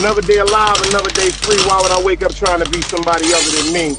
Another day alive, another day free. Why would I wake up trying to be somebody other than me?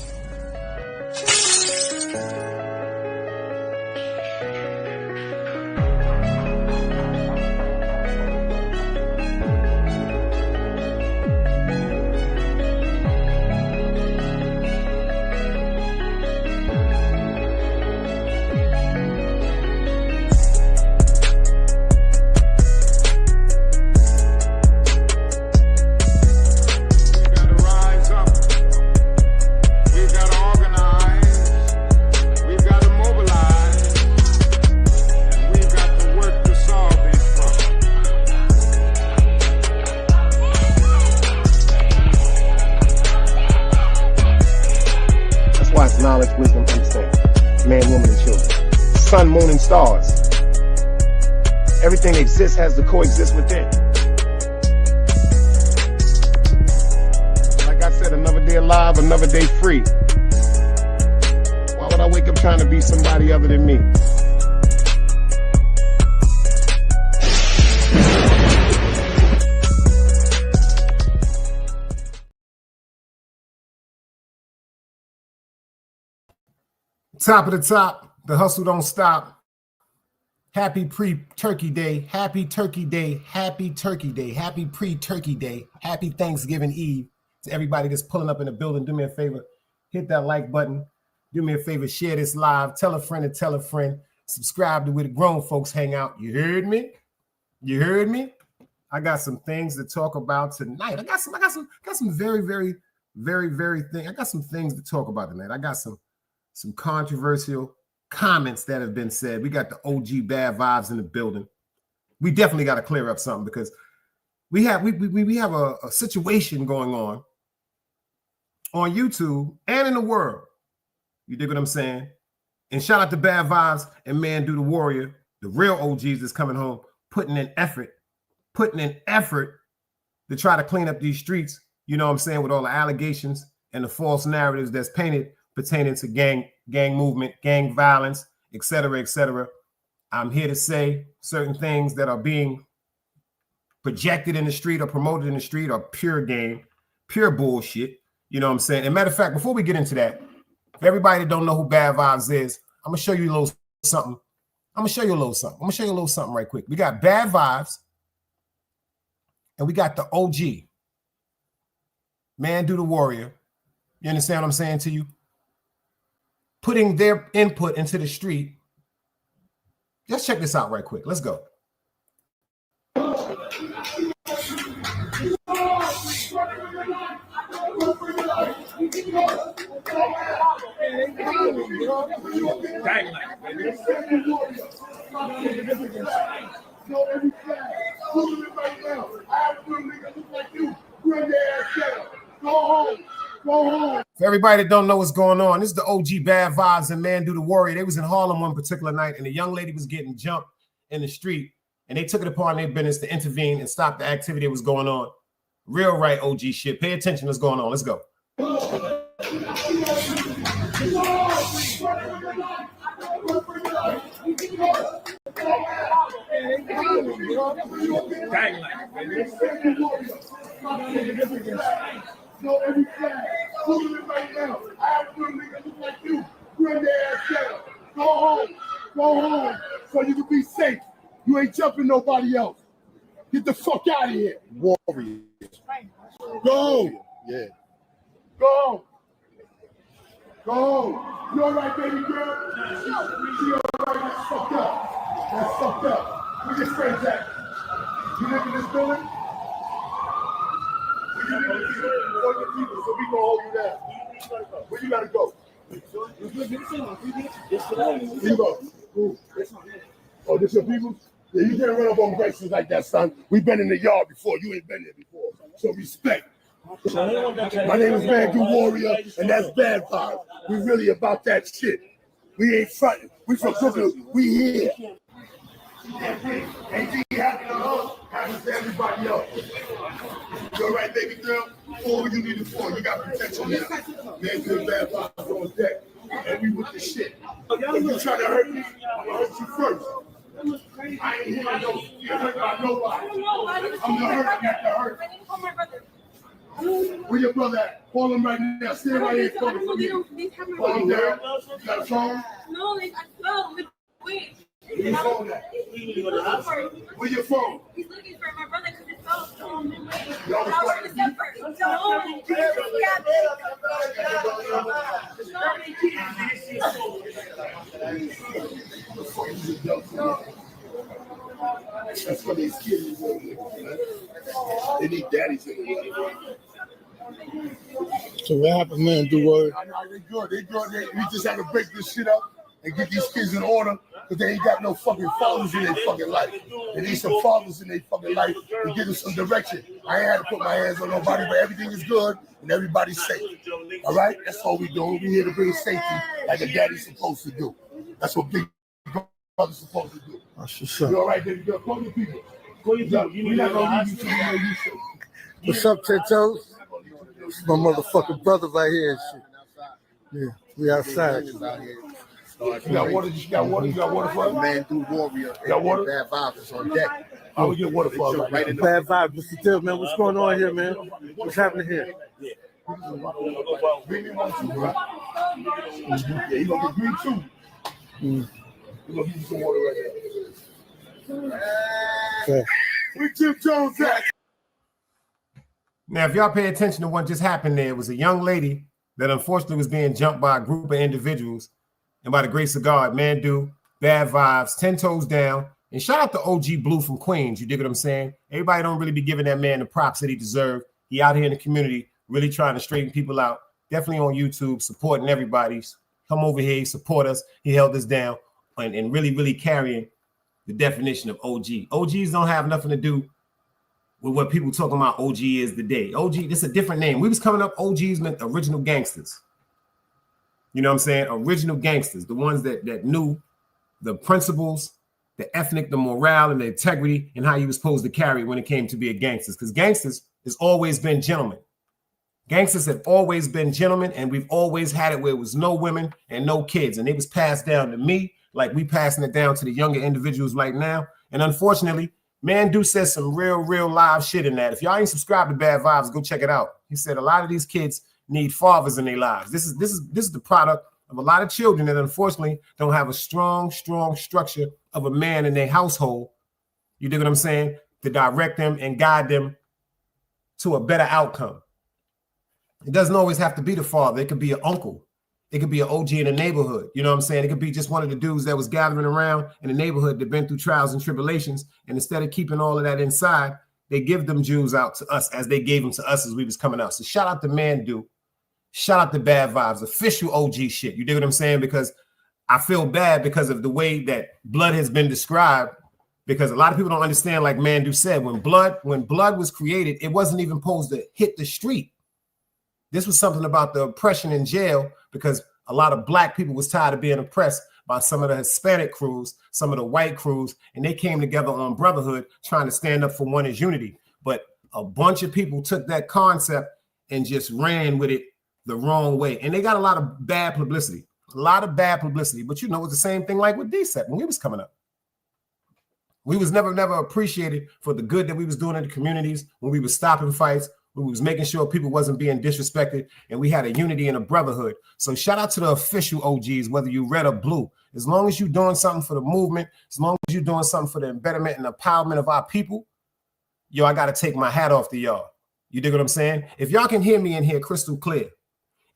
Knowledge, wisdom, understanding. Man, woman, and children. Sun, moon, and stars. Everything that exists has to coexist within. Like I said, another day alive, another day free. Why would I wake up trying to be somebody other than me? Top of the top, the hustle don't stop. Happy pre-turkey day, happy turkey day, happy turkey day, happy pre-turkey day, happy Thanksgiving Eve. To everybody that's pulling up in the building, do me a favor, hit that like button. Do me a favor, share this live, tell a friend and tell a friend. Subscribe to where the grown folks hang out. You heard me? You heard me? I got some things to talk about tonight. I got some very things. I got some things to talk about tonight. I got some controversial comments that have been said. We got the OG bad vibes in the building. We definitely got to clear up something because we have a situation going on YouTube and in the world. You dig what I'm saying? And shout out to Bad Vibes and Man Do the Warrior, the real OGs that's coming home, putting in effort to try to clean up these streets, you know what I'm saying, with all the allegations and the false narratives that's painted pertaining to gang movement, gang violence, et cetera, et cetera. I'm here to say certain things that are being projected in the street or promoted in the street are pure game, pure bullshit. You know what I'm saying? And matter of fact, before we get into that, for everybody that don't know who Bad Vibes is, I'm going to show you a little something. I'm going to show you a little something right quick. We got Bad Vibes and we got the OG, Man Do the Warrior. You understand what I'm saying to you? Putting their input into the street. Let's check this out right quick. Let's go. For everybody that don't know what's going on, this is the OG Bad Vibes and Man Do the Warrior. They was in Harlem one particular night, and a young lady was getting jumped in the street, and they took it upon their business to intervene and stop the activity that was going on. Real right OG shit. Pay attention to what's going on. Let's go. So every flag, pulling it right now. I have one nigga look like you. Bring their ass down. Go home, so you can be safe. You ain't jumping nobody else. Get the fuck out of here. Warriors. Go. Yeah. Go. You all right, baby girl? She all right? That's fucked up. That's fucked up. Where your friends at? You live in this building? You live in this building? So we gonna hold you down. Where you gotta go? Where you go? Ooh. Oh, this your people? Yeah, you can't run up on braces like that, son. We've been in the yard before. You ain't been there before. So respect. My name is Man Do Warrior, and that's Bad Vibes. We really about that shit. We ain't fronting. We from Brooklyn. We here. Anything happen to us happens to everybody else. You all right, baby girl? All you need is 4. You got protection now. Man Do Bad Vibes on deck. And we with the shit. If you try to hurt me, I'm gonna hurt you first. I ain't here to get hurt by nobody. I'm gonna hurt you after hurt. Where your brother at? Call him right now. Stay right here. Call him down. You got a phone? No, I fell. Wait. Where your phone at? Where your phone? He's looking for my brother because it fell. Y'all was fighting. That's what these kids do. They need daddies in the So what happened, Man Do Warrior? They good. We just had to break this shit up and get these kids in order because they ain't got no fucking fathers in their fucking life. They need some fathers in their fucking life to give them some direction. I ain't had to put my hands on nobody, but everything is good and everybody's safe. All right? That's all we do. We here to bring safety like a daddy's supposed to do. That's what big brother's supposed to do. You all right, baby girl? Call your people. We're not gonna leave you till we know you safe. What's up, Tentos? It's my motherfucking brother right here and shit. Yeah, we outside. You got water? You got water for us? Man Do Warrior. You got water? Bad Vibes on deck. I will get water for us right now. Bad Vibes, Mr. Till, man. What's going on here, man? What's happening here? Bring me one too, bro. Yeah, you gonna get green too. We're gonna give you some water right now. Okay. We Jim Jones at. Now, if y'all pay attention to what just happened there, it was a young lady that unfortunately was being jumped by a group of individuals. And by the grace of God, Man Do, Bad Vibes, 10 toes down. And shout out to OG Blue from Queens. You dig what I'm saying? Everybody don't really be giving that man the props that he deserved. He out here in the community really trying to straighten people out. Definitely on YouTube, supporting everybody, come over here, he support us, he held us down, and really, really carrying the definition of OG. OGs don't have nothing to do with what people talking about OG is today. OG, this is a different name. We was coming up, OGs meant original gangsters. You know what I'm saying? Original gangsters, the ones that knew the principles, the ethnic, the morale, and the integrity, and how you was supposed to carry when it came to be a gangster. Because gangsters has always been gentlemen. Gangsters have always been gentlemen, and we've always had it where it was no women and no kids, and it was passed down to me, like we passing it down to the younger individuals right now. And unfortunately, Mandu says some real live shit in that. If y'all ain't subscribed to Bad Vibes, go check it out. He said a lot of these kids need fathers in their lives. This is the product of a lot of children that unfortunately don't have a strong structure of a man in their household. You dig what I'm saying? To direct them and guide them to a better outcome. It doesn't always have to be the father. It could be an uncle. It could be an OG in the neighborhood. You know what I'm saying? It could be just one of the dudes that was gathering around in the neighborhood that been through trials and tribulations. And instead of keeping all of that inside, they give them Jews out to us as they gave them to us as we was coming out. So shout out to Mandu. Shout out to Bad Vibes, official OG shit. You dig what I'm saying? Because I feel bad because of the way that blood has been described, because a lot of people don't understand, like Mandu said, when blood was created, it wasn't even supposed to hit the street. This was something about the oppression in jail, because a lot of black people was tired of being oppressed by some of the Hispanic crews, some of the white crews, and they came together on brotherhood, trying to stand up for one is unity. But a bunch of people took that concept and just ran with it the wrong way. And they got a lot of bad publicity, But you know, it's the same thing like with DSEP when we was coming up. We was never appreciated for the good that we was doing in the communities, when we was stopping fights, when we was making sure people wasn't being disrespected, and we had a unity and a brotherhood. So shout out to the official OGs, whether you red or blue. As long as you're doing something for the movement, as long as you're doing something for the betterment and empowerment of our people, yo, I got to take my hat off to y'all. You dig what I'm saying? If y'all can hear me in here crystal clear,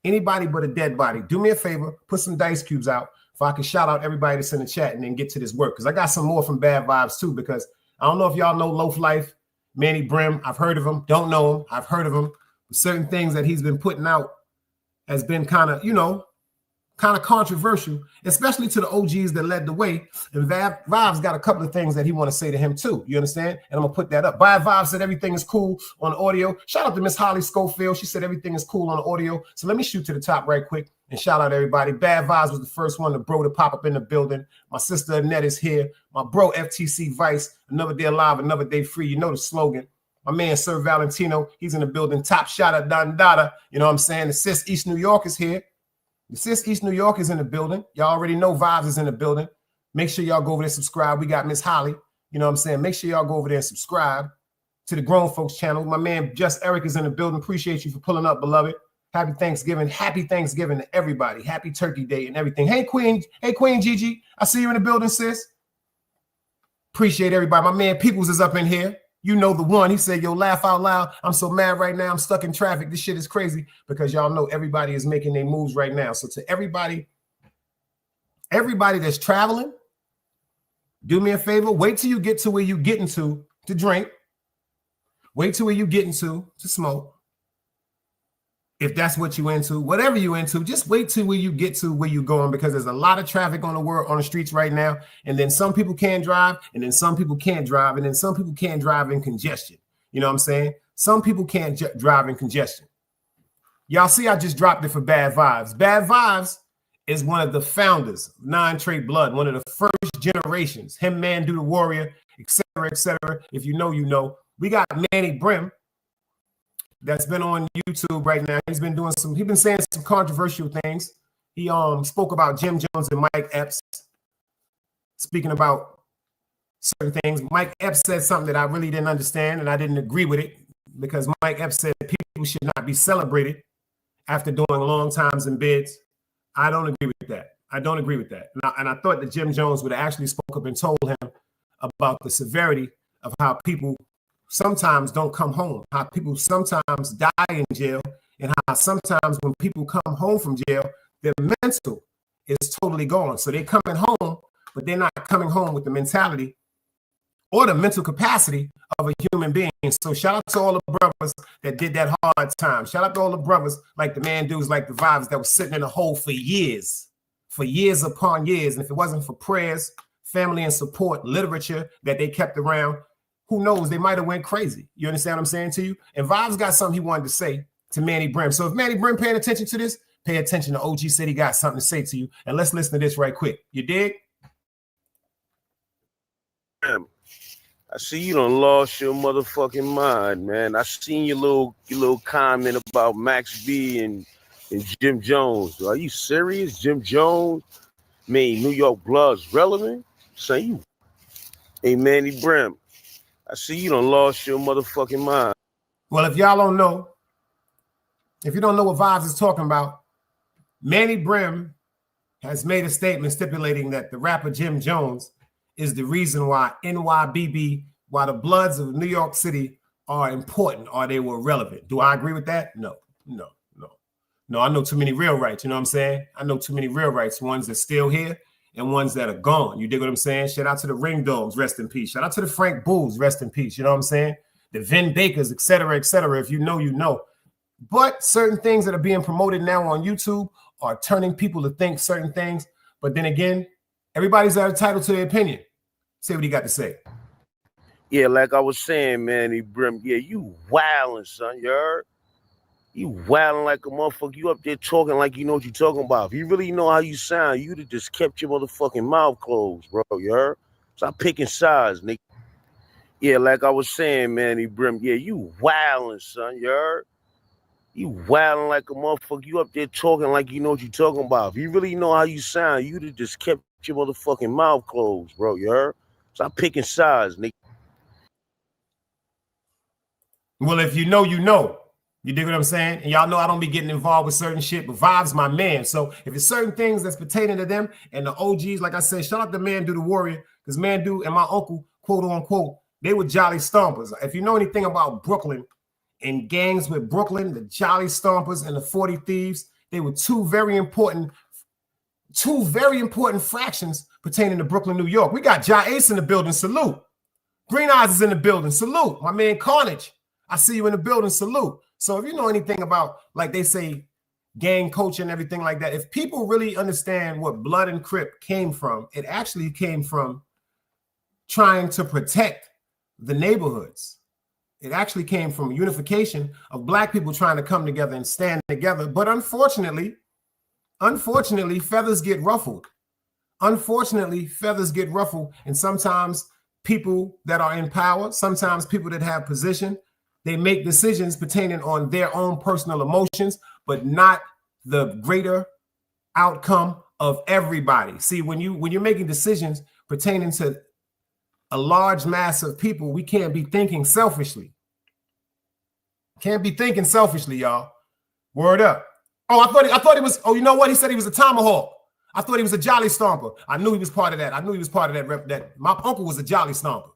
anybody but a dead body, do me a favor, put some dice cubes out if I can shout out everybody that's in the chat and then get to this work. Because I got some more from Bad Vibes too, because I don't know if y'all know Loaf Life, Manny Brim. I've heard of him. Don't know him. I've heard of him. Certain things that he's been putting out has been kind of, kind of controversial, especially to the OGs that led the way. And Vibes got a couple of things that he want to say to him too. You understand? And I'm going to put that up. Bad Vibes said everything is cool on the audio. Shout out to Miss Holly Schofield. She said everything is cool on the audio. So let me shoot to the top right quick and shout out everybody. Bad Vibes was the first one, to bro to pop up in the building. My sister Annette is here. My bro FTC Vice, another day alive, another day free. You know the slogan. My man Sir Valentino, he's in the building. Top shot at Don Dada. You know what I'm saying? The Sis East New York is here. The Sis East New York is in the building. Y'all already know Vibes is in the building. Make sure y'all go over there and subscribe. We got Miss Holly. You know what I'm saying? Make sure y'all go over there and subscribe to the Grown Folks channel. My man Just Eric is in the building. Appreciate you for pulling up, beloved. Happy Thanksgiving. Happy Thanksgiving to everybody. Happy Turkey Day and everything. Hey, Queen Gigi. I see you in the building, sis. Appreciate everybody. My man Peoples is up in here. You know the one. He said, yo, laugh out loud. I'm so mad right now. I'm stuck in traffic. This shit is crazy, because y'all know everybody is making their moves right now. So to everybody that's traveling, do me a favor. Wait till you get to where you getting to drink. Wait till where you getting to smoke. If that's what you into, whatever you into, just wait till where you get to where you're going, because there's a lot of traffic on the streets right now. And then some people can drive, and then some people can't drive, and then some people can't drive in congestion. You know what I'm saying? Some people can't drive in congestion. Y'all see, I just dropped it for Bad Vibes. Bad Vibes is one of the founders of Nine Trade Blood, one of the first generations. Him, Mandu the Warrior, etc., etc. If you know, you know. We got Manny Brim, that's been on YouTube right now. He's been saying some controversial things. He spoke about Jim Jones and Mike Epps, speaking about certain things. Mike Epps said something that I really didn't understand, and I didn't agree with it, because Mike Epps said people should not be celebrated after doing long times in bids. I don't agree with that. And I thought that Jim Jones would have actually spoke up and told him about the severity of how people sometimes don't come home, how people sometimes die in jail, and how sometimes when people come home from jail, their mental is totally gone. So they're coming home, but they're not coming home with the mentality or the mental capacity of a human being. So shout out to all the brothers that did that hard time. Shout out to all the brothers like the Mandus, like the Vibes, that was sitting in a hole for years. for years upon years. And if it wasn't for prayers, family and support, literature that they kept around, who knows, they might have went crazy. You understand what I'm saying to you? And Vibes got something he wanted to say to Manny Brim. So if Manny Brim paying attention to this, pay attention to OG said he got something to say to you. And let's listen to this right quick. You dig? I see you done lost your motherfucking mind, man. I seen your little comment about Max B and Jim Jones. Are you serious? Jim Jones made New York Bloods relevant? Say you. Hey, Manny Brim, I see you done lost your motherfucking mind. Well, if y'all don't know, if you don't know what Vibes is talking about, Manny Brim has made a statement stipulating that the rapper Jim Jones is the reason why NYBB, why the Bloods of New York City are important or they were relevant. Do I agree with that? No. I know too many real rights. You know what I'm saying? I know too many real rights, ones that's still here and ones that are gone. You dig what I'm saying? Shout out to the Ring Dogs, rest in peace. Shout out to the Frank Bulls, rest in peace. You know what I'm saying? The Vin Bakers, et cetera, et cetera. If you know, you know. But certain things that are being promoted now on YouTube are turning people to think certain things. But then again, everybody's entitled to their opinion. Say what he got to say. Yeah, like I was saying, Manny Brim, yeah, you wildin', son, you heard? You wildin' like a motherfucker. You up there talking like you know what you're talking about. If you really know how you sound, you'd have just kept your motherfucking mouth closed, bro, you heard? Stop picking sides, nigga. Yeah, like I was saying, Manny Brim, yeah, you wildin', son, you heard? You wildin' like a motherfucker. You up there talking like you know what you're talking about. If you really know how you sound, you'd have just kept your motherfucking mouth closed, bro, you heard? Stop picking sides, nigga. Well, if you know, you know. You dig what I'm saying? And y'all know I don't be getting involved with certain shit, but Vibes my man. So if it's certain things that's pertaining to them and the OGs, like I said, shout out to Mandu the Warrior, because Mandu and my uncle, quote unquote, they were Jolly Stompers. If you know anything about Brooklyn and gangs with Brooklyn, the Jolly Stompers and the 40 Thieves, they were two very important fractions pertaining to Brooklyn, New York. We got Ja Ace in the building. Salute. Green Eyes is in the building. Salute. My man Carnage, I see you in the building. Salute. So if you know anything about, like they say, gang culture and everything like that, if people really understand what Blood and Crip came from, it actually came from trying to protect the neighborhoods. It actually came from unification of Black people trying to come together and stand together. But unfortunately, feathers get ruffled. Unfortunately, feathers get ruffled. And sometimes people that are in power, sometimes people that have position, they make decisions pertaining on their own personal emotions, but not the greater outcome of everybody. See, when you're making decisions pertaining to a large mass of people, we can't be thinking selfishly. Can't be thinking selfishly, y'all. Word up. Oh, I thought he was. Oh, you know what? He said he was a Tomahawk. I thought he was a Jolly Stomper. I knew he was part of that. That my uncle was a Jolly Stomper.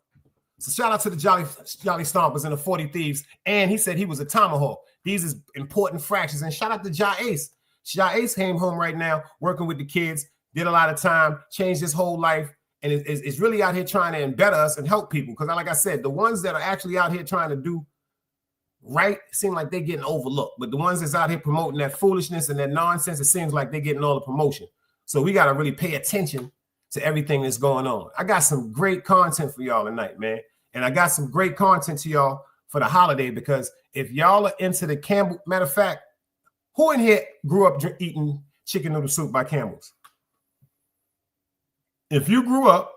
So shout out to the Jolly Stompers and the 40 Thieves. And he said he was a Tomahawk. These is important fractions. And shout out to Ja Ace. Ja Ace came home right now, working with the kids, did a lot of time, changed his whole life, and is really out here trying to embed us and help people. Because like I said, the ones that are actually out here trying to do right seem like they're getting overlooked. But the ones that's out here promoting that foolishness and that nonsense, it seems like they're getting all the promotion. So we got to really pay attention to everything that's going on. I got some great content for y'all tonight, man. And I got some great content to y'all for the holiday, because if y'all are into the Campbell, matter of fact, who in here grew up eating chicken noodle soup by Campbell's? If you grew up,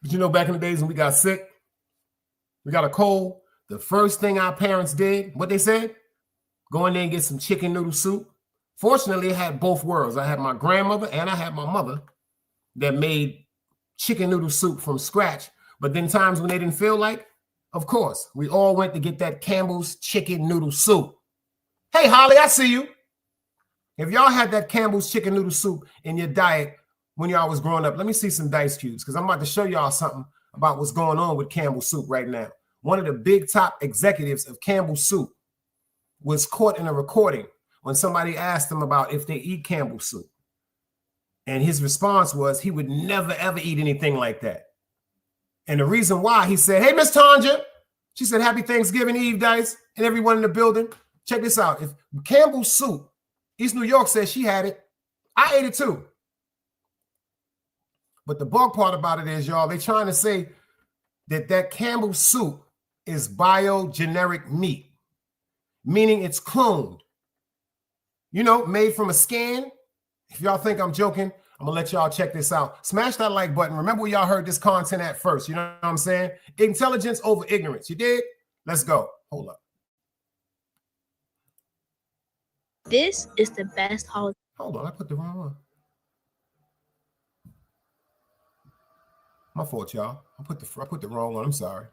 but you know, back in the days when we got sick, we got a cold, the first thing our parents did, what they said, go in there and get some chicken noodle soup. Fortunately, I had both worlds. I had my grandmother and I had my mother that made chicken noodle soup from scratch. But then times when they didn't feel like, of course, we all went to get that Campbell's chicken noodle soup. Hey, Holly, I see you. If y'all had that Campbell's chicken noodle soup in your diet when y'all was growing up, let me see some dice cubes, because I'm about to show y'all something about what's going on with Campbell's soup right now. One of the big top executives of Campbell's soup was caught in a recording when somebody asked him about if they eat Campbell's soup. And his response was he would never, ever eat anything like that. And the reason why, he said, hey, Miss Tanja, she said, happy Thanksgiving Eve, Dice, and everyone in the building. Check this out. If Campbell's soup, East New York says she had it. I ate it too. But the bug part about it is, y'all, they trying to say that Campbell's soup is biogeneric meat, meaning it's cloned. Made from a scan. If y'all think I'm joking, I'm gonna let y'all check this out. Smash that like button. Remember where y'all heard this content at first. You know what I'm saying? Intelligence over ignorance. You did? Let's go. Hold up. This is the best holiday. Hold on, I put the wrong one. My fault, y'all. I put the wrong one. I'm sorry.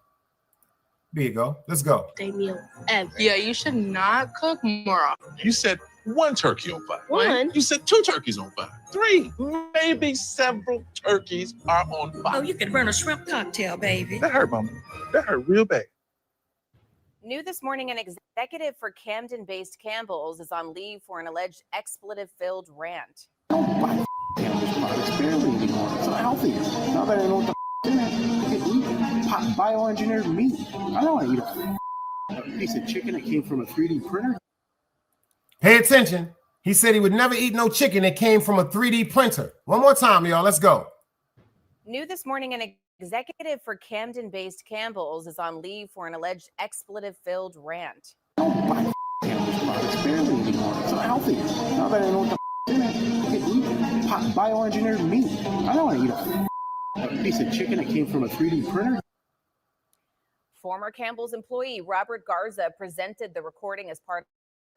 There you go. Let's go. Meal ever. Yeah, you should not cook more often. You said one turkey on fire. One. You said 2 turkeys on fire. 3, maybe several turkeys are on fire. Oh, you could run a shrimp cocktail, baby. That hurt, mama. That hurt real bad. New this morning, an executive for Camden-based Campbell's is on leave for an alleged expletive-filled rant. Campbell's products barely anymore. It's unhealthy. Now that I know what the in it, I can eat bioengineered meat. I don't want to eat a piece of chicken that came from a 3D printer. Pay attention. He said he would never eat no chicken that came from a 3D printer. One more time, y'all. Let's go. New this morning, an executive for Camden-based Campbell's is on leave for an alleged expletive-filled rant. Campbell's products barely anymore. It's unhealthy. Now that I know what the in it, I can eat bioengineered meat. I don't want to eat a piece of chicken that came from a 3D printer. Former Campbell's employee Robert Garza presented the recording as part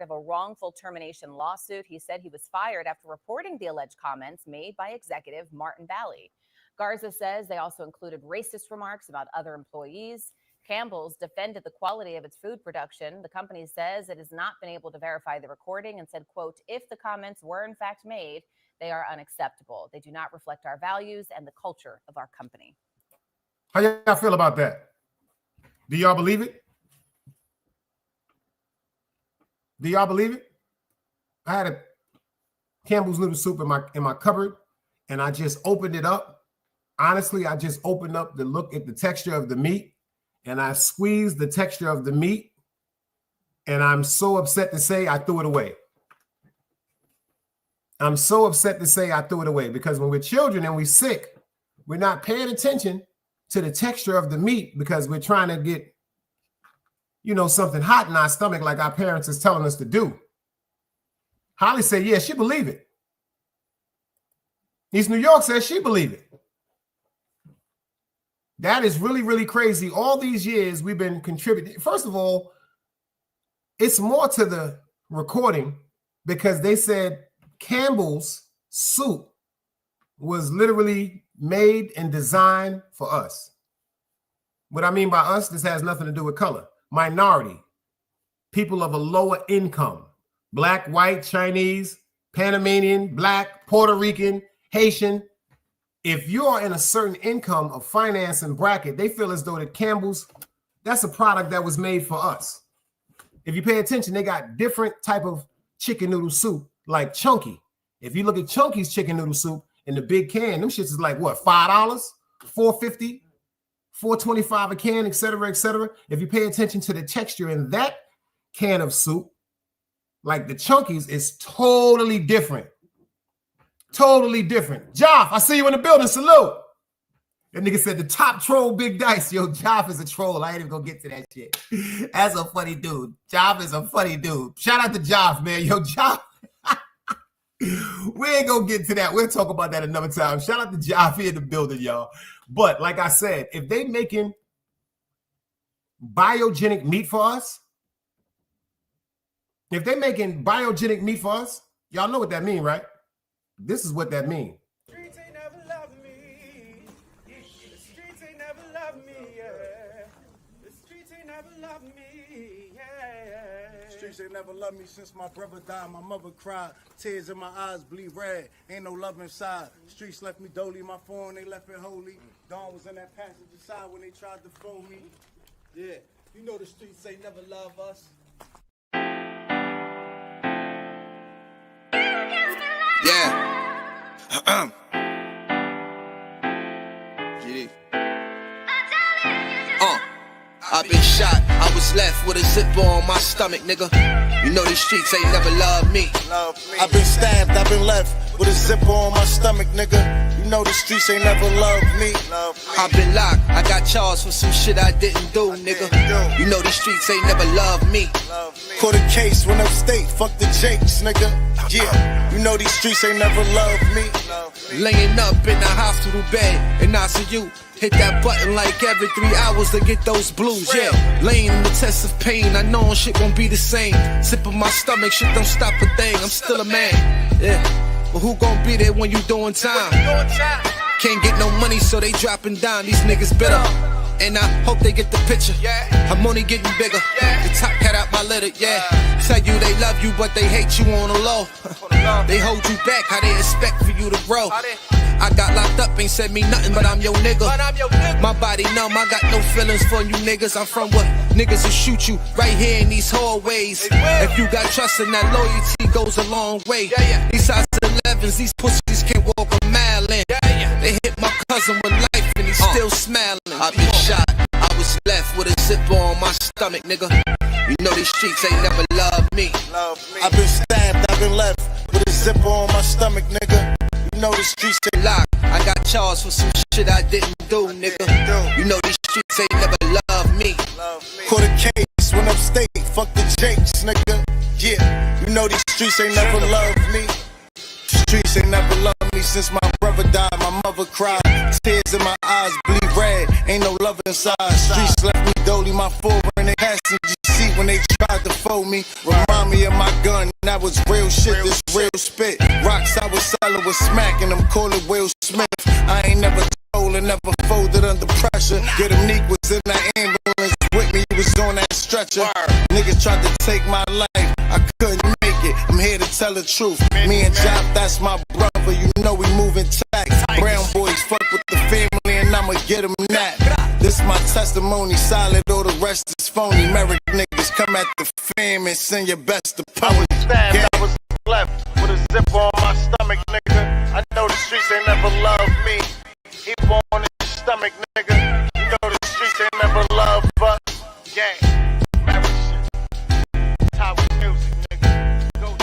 of a wrongful termination lawsuit. He said he was fired after reporting the alleged comments made by executive Martin Valley. Garza says they also included racist remarks about other employees. Campbell's defended the quality of its food production. The company says it has not been able to verify the recording and said, quote, if the comments were in fact made, they are unacceptable. They do not reflect our values and the culture of our company. How y'all feel about that? Do y'all believe it? Do y'all believe it? I had a Campbell's noodle soup in my cupboard, and I just opened it up. Honestly, I just opened up to look at the texture of the meat, and I squeezed the texture of the meat, and I'm so upset to say I threw it away. I'm so upset to say I threw it away because when we're children and we're sick, we're not paying attention to the texture of the meat because we're trying to get, something hot in our stomach like our parents is telling us to do. Holly said, yeah, she believe it. East New York says she believe it. That is really, really crazy. All these years we've been contributing. First of all, it's more to the recording because they said Campbell's soup was literally made and designed for us. What I mean by us, this has nothing to do with color. Minority, people of a lower income, Black, white, Chinese, Panamanian, Black, Puerto Rican, Haitian. If you are in a certain income of finance and bracket, they feel as though that Campbell's, that's a product that was made for us. If you pay attention, they got different type of chicken noodle soup, like Chunky. If you look at Chunky's chicken noodle soup in the big can, them shits is like what, $5, $4.50, $4.25 a can, et cetera, et cetera. If you pay attention to the texture in that can of soup, like the Chunky's is totally different. Totally different. Joff, I see you in the building. Salute. That nigga said the top troll, Big Dice. Yo, Joff is a troll. I ain't even gonna get to that shit. That's a funny dude. Joff is a funny dude. Shout out to Joff, man. Yo, Joff. We ain't gonna get to that. We'll talk about that another time. Shout out to Joff here in the building, y'all. But like I said, if they making biogenic meat for us, y'all know what that mean, right? This is what that means. Streets ain't never loved me. The streets ain't never loved me. Yeah. The streets ain't never loved me. Yeah. Streets ain't never loved me since my brother died. My mother cried. Tears in my eyes bleed red. Ain't no love inside. Streets left me dolly. My phone, they left it holy. Dawn was in that passenger side when they tried to phone me. Yeah. You know the streets ain't never love us. Yeah. GD. I've been shot, I was left with a zipper on my stomach, nigga. You know these streets ain't never loved me. I've been stabbed, I've been left with a zipper on my stomach, nigga. You know the streets ain't never loved me. I've been locked, I got charged for some shit I didn't do, nigga. You know these streets ain't never loved me. Caught a case, went upstate, fuck the Jakes, nigga. Yeah, you know these streets ain't never loved me. Laying up in the hospital bed in ICU. Hit that button like every 3 hours to get those blues, yeah. Laying in the test of pain, I know shit won't be the same. Sipping my stomach, shit don't stop a thing. I'm still a man, yeah. But who gon' be there when you doing time? Can't get no money, so they dropping down. These niggas bitter, and I hope they get the picture. I'm only getting bigger. The top cat out my litter, yeah. Tell you they love you, but they hate you on the low. They hold you back, how they expect for you to grow. I got locked up, ain't said me nothing, but I'm your nigga. My body numb, I got no feelings for you niggas. I'm from what niggas will shoot you right here in these hallways. If you got trust in that loyalty goes a long way. These size 11s, these pussies can't walk a mile in. They hit my cousin with life and he's still smiling. I been shot, I was left with a zipper on my stomach, nigga. You know these streets ain't never loved me. I've been stabbed, I've been left with a zipper on my stomach, nigga. You know the streets ain't locked. I got charged for some shit I didn't do, nigga. You know these streets ain't never loved me. Caught a case, went upstate, fuck the Jakes, nigga. Yeah, you know these streets ain't never loved me. The streets ain't never loved me since my brother died. My mother cried, tears in my eyes bleed red. Ain't no love inside. Streets left me dolly, my foreign in the passenger seat when they tried to fold me. Remind me of my gun, that was real shit, this real spit. Rocks I was selling was smacking them, call it Will Smith. I ain't never told and never folded under pressure. Get him Neek was in that ambulance with me, he was on that stretcher. Niggas tried to take my life, I couldn't make it. I'm here to tell the truth. Me and Job, that's my brother, you know we moving tight. Brown boys fuck with the family and I'ma get them that. This my testimony, solid, all the rest is phony. Merrick niggas come at the fam and send your best opponent. I was left with a zipper on my stomach, nigga. I know the streets ain't never loved me. He born in your stomach, nigga. You know the streets ain't never loved us. Gang, marriage shit. Tower music, nigga. Go.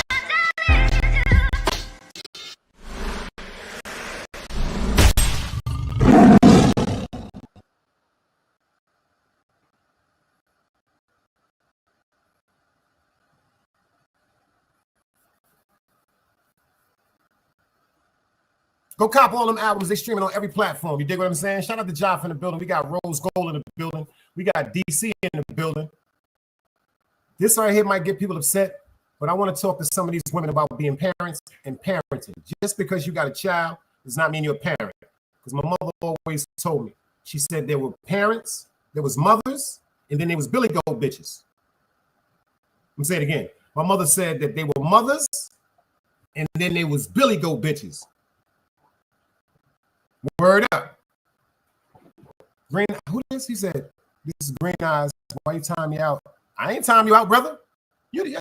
Go cop all them albums. They streaming on every platform. You dig what I'm saying? Shout out to Job in the building. We got Rose Gold in the building. We got DC in the building. This right here might get people upset, but I want to talk to some of these women about being parents and parenting. Just because you got a child does not mean you're a parent. Because my mother always told me. She said there were parents, there was mothers, and then there was Billy Goat bitches. I'm saying it again. My mother said that they were mothers, and then there was Billy Goat bitches. Word up. Green, who this? He said, this is Green Eyes. Why you time me out? I ain't time you out, brother. You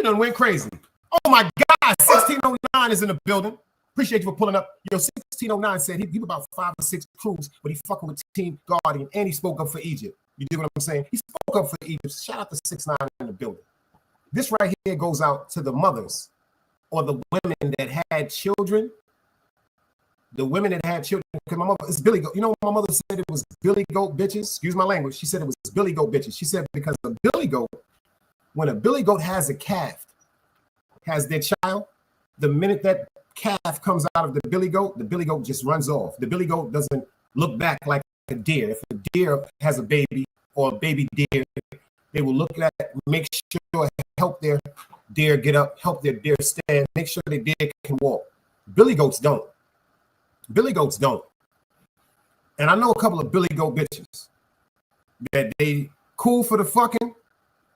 done went crazy. Oh my God, 1609 is in the building. Appreciate you for pulling up. Yo, 1609 said he about 5 or 6 crews, but he fucking with Team Guardian, and he spoke up for Egypt. You dig what I'm saying? He spoke up for Egypt. Shout out to 6ix9ine in the building. This right here goes out to the mothers or the women that had children. The women that had children, because my mother is Billy Goat. You know, my mother said it was Billy Goat bitches. Excuse my language. She said it was Billy Goat bitches. She said because a Billy Goat, when a Billy Goat has a calf, has their child, the minute that calf comes out of the Billy Goat just runs off. The Billy Goat doesn't look back like a deer. If a deer has a baby or a baby deer, they will look at, make sure, help their deer get up, help their deer stand, make sure their deer can walk. Billy Goats don't. Billy Goats don't. And I know a couple of Billy Goat bitches that they cool for the fucking,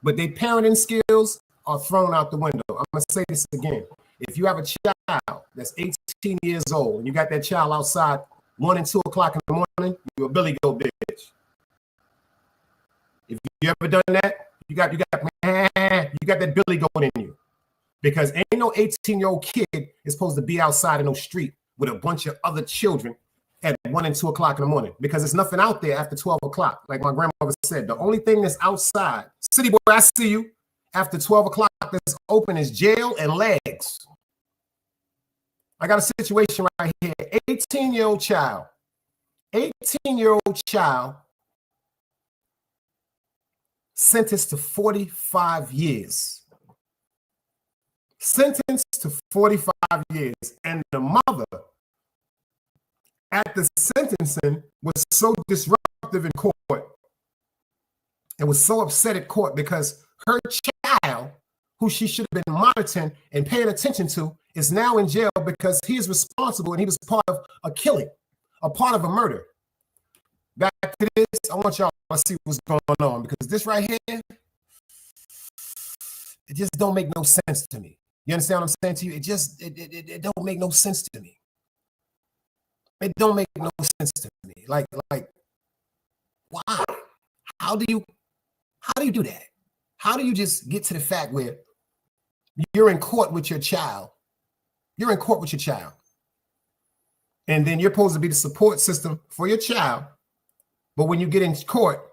but they parenting skills are thrown out the window. I'm going to say this again. If you have a child that's 18 years old and you got that child outside 1 and 2 o'clock in the morning, you're a Billy Goat bitch. If you ever done that, you got that Billy Goat in you. Because ain't no 18-year-old kid is supposed to be outside in no street with a bunch of other children at 1 and 2 o'clock in the morning, because there's nothing out there after 12 o'clock. Like my grandmother said, the only thing that's outside, city boy, I see you, after 12 o'clock that's open is jail and legs. I got a situation right here. 18-year-old child. 18-year-old child sentenced to 45 years. Sentenced to 45 years. And the mother at the sentencing was so disruptive in court and was so upset at court because her child, who she should have been monitoring and paying attention to, is now in jail because he is responsible and he was part of a killing, a part of a murder. Back to this, I want y'all to see what's going on because this right here, it just don't make no sense to me. You understand what I'm saying to you? It don't make no sense to me. It don't make no sense to me. Like, why? How do you do that? How do you just get to the fact where you're in court with your child? You're in court with your child. And then you're supposed to be the support system for your child. But when you get in court,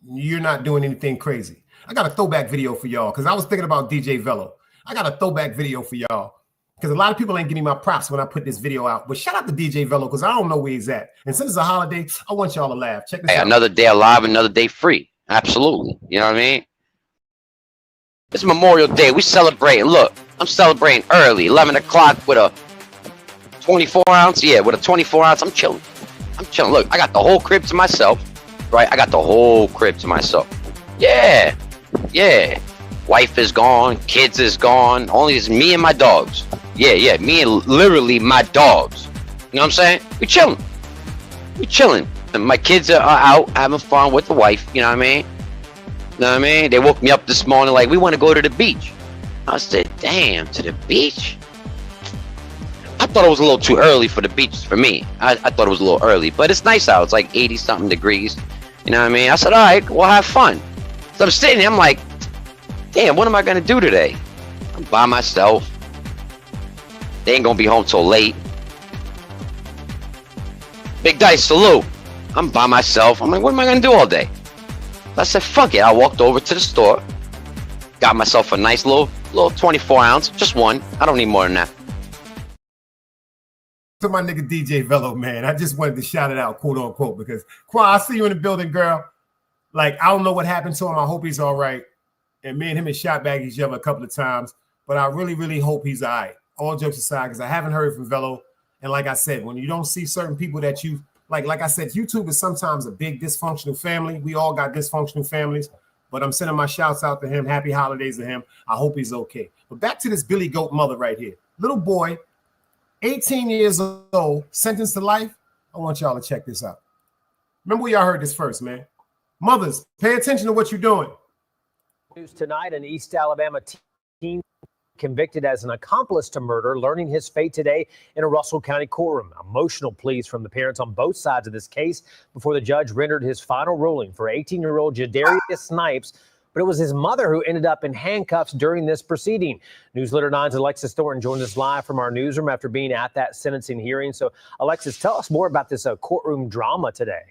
you're not doing anything crazy. I got a throwback video for y'all because I was thinking about DJ Velo. I got a throwback video for y'all because a lot of people ain't getting my props when I put this video out. But shout out to DJ Velo because I don't know where he's at. And since it's a holiday, I want y'all to laugh. Check this out. Another day alive, another day free. Absolutely. You know what I mean? It's Memorial Day. We celebrating. Look, I'm celebrating early, 11 o'clock with a 24 ounce. Yeah, with a 24 ounce. I'm chilling. Look, I got the whole crib to myself, right? I got the whole crib to myself. Yeah. Wife is gone. Kids is gone. Only it's me and my dogs. Yeah. Me and literally my dogs. You know what I'm saying? We chilling. And my kids are out having fun with the wife. You know what I mean? They woke me up this morning like, we want to go to the beach. I said, damn, to the beach? I thought it was a little too early for the beach for me. I thought it was a little early, but it's nice out. It's like 80-something degrees. You know what I mean? I said, all right, we'll have fun. So I'm sitting there, I'm like, damn, what am I going to do today? I'm by myself. They ain't going to be home till late. Big Dice, salute. I'm by myself. I'm like, what am I going to do all day? I said, fuck it. I walked over to the store, got myself a nice little 24 ounce, just one. I don't need more than that. To my nigga DJ Velo, man, I just wanted to shout it out, quote unquote, because Qua, I see you in the building, girl. Like, I don't know what happened to him. I hope he's all right. And me and him had shot back each other a couple of times, but I really, really hope he's all right. All jokes aside, because I haven't heard from Velo. And like I said, when you don't see certain people that you like I said, YouTube is sometimes a big dysfunctional family. We all got dysfunctional families, but I'm sending my shouts out to him. Happy holidays to him. I hope he's okay. But back to this Billy Goat mother right here. Little boy, 18 years old, sentenced to life. I want y'all to check this out. Remember y'all heard this first, man. Mothers, pay attention to what you're doing. News tonight, an East Alabama teen convicted as an accomplice to murder, learning his fate today in a Russell County courtroom. Emotional pleas from the parents on both sides of this case before the judge rendered his final ruling for 18-year-old Jadarius Snipes. But it was his mother who ended up in handcuffs during this proceeding. Newsletter 9's Alexis Thornton joins us live from our newsroom after being at that sentencing hearing. So, Alexis, tell us more about this courtroom drama today.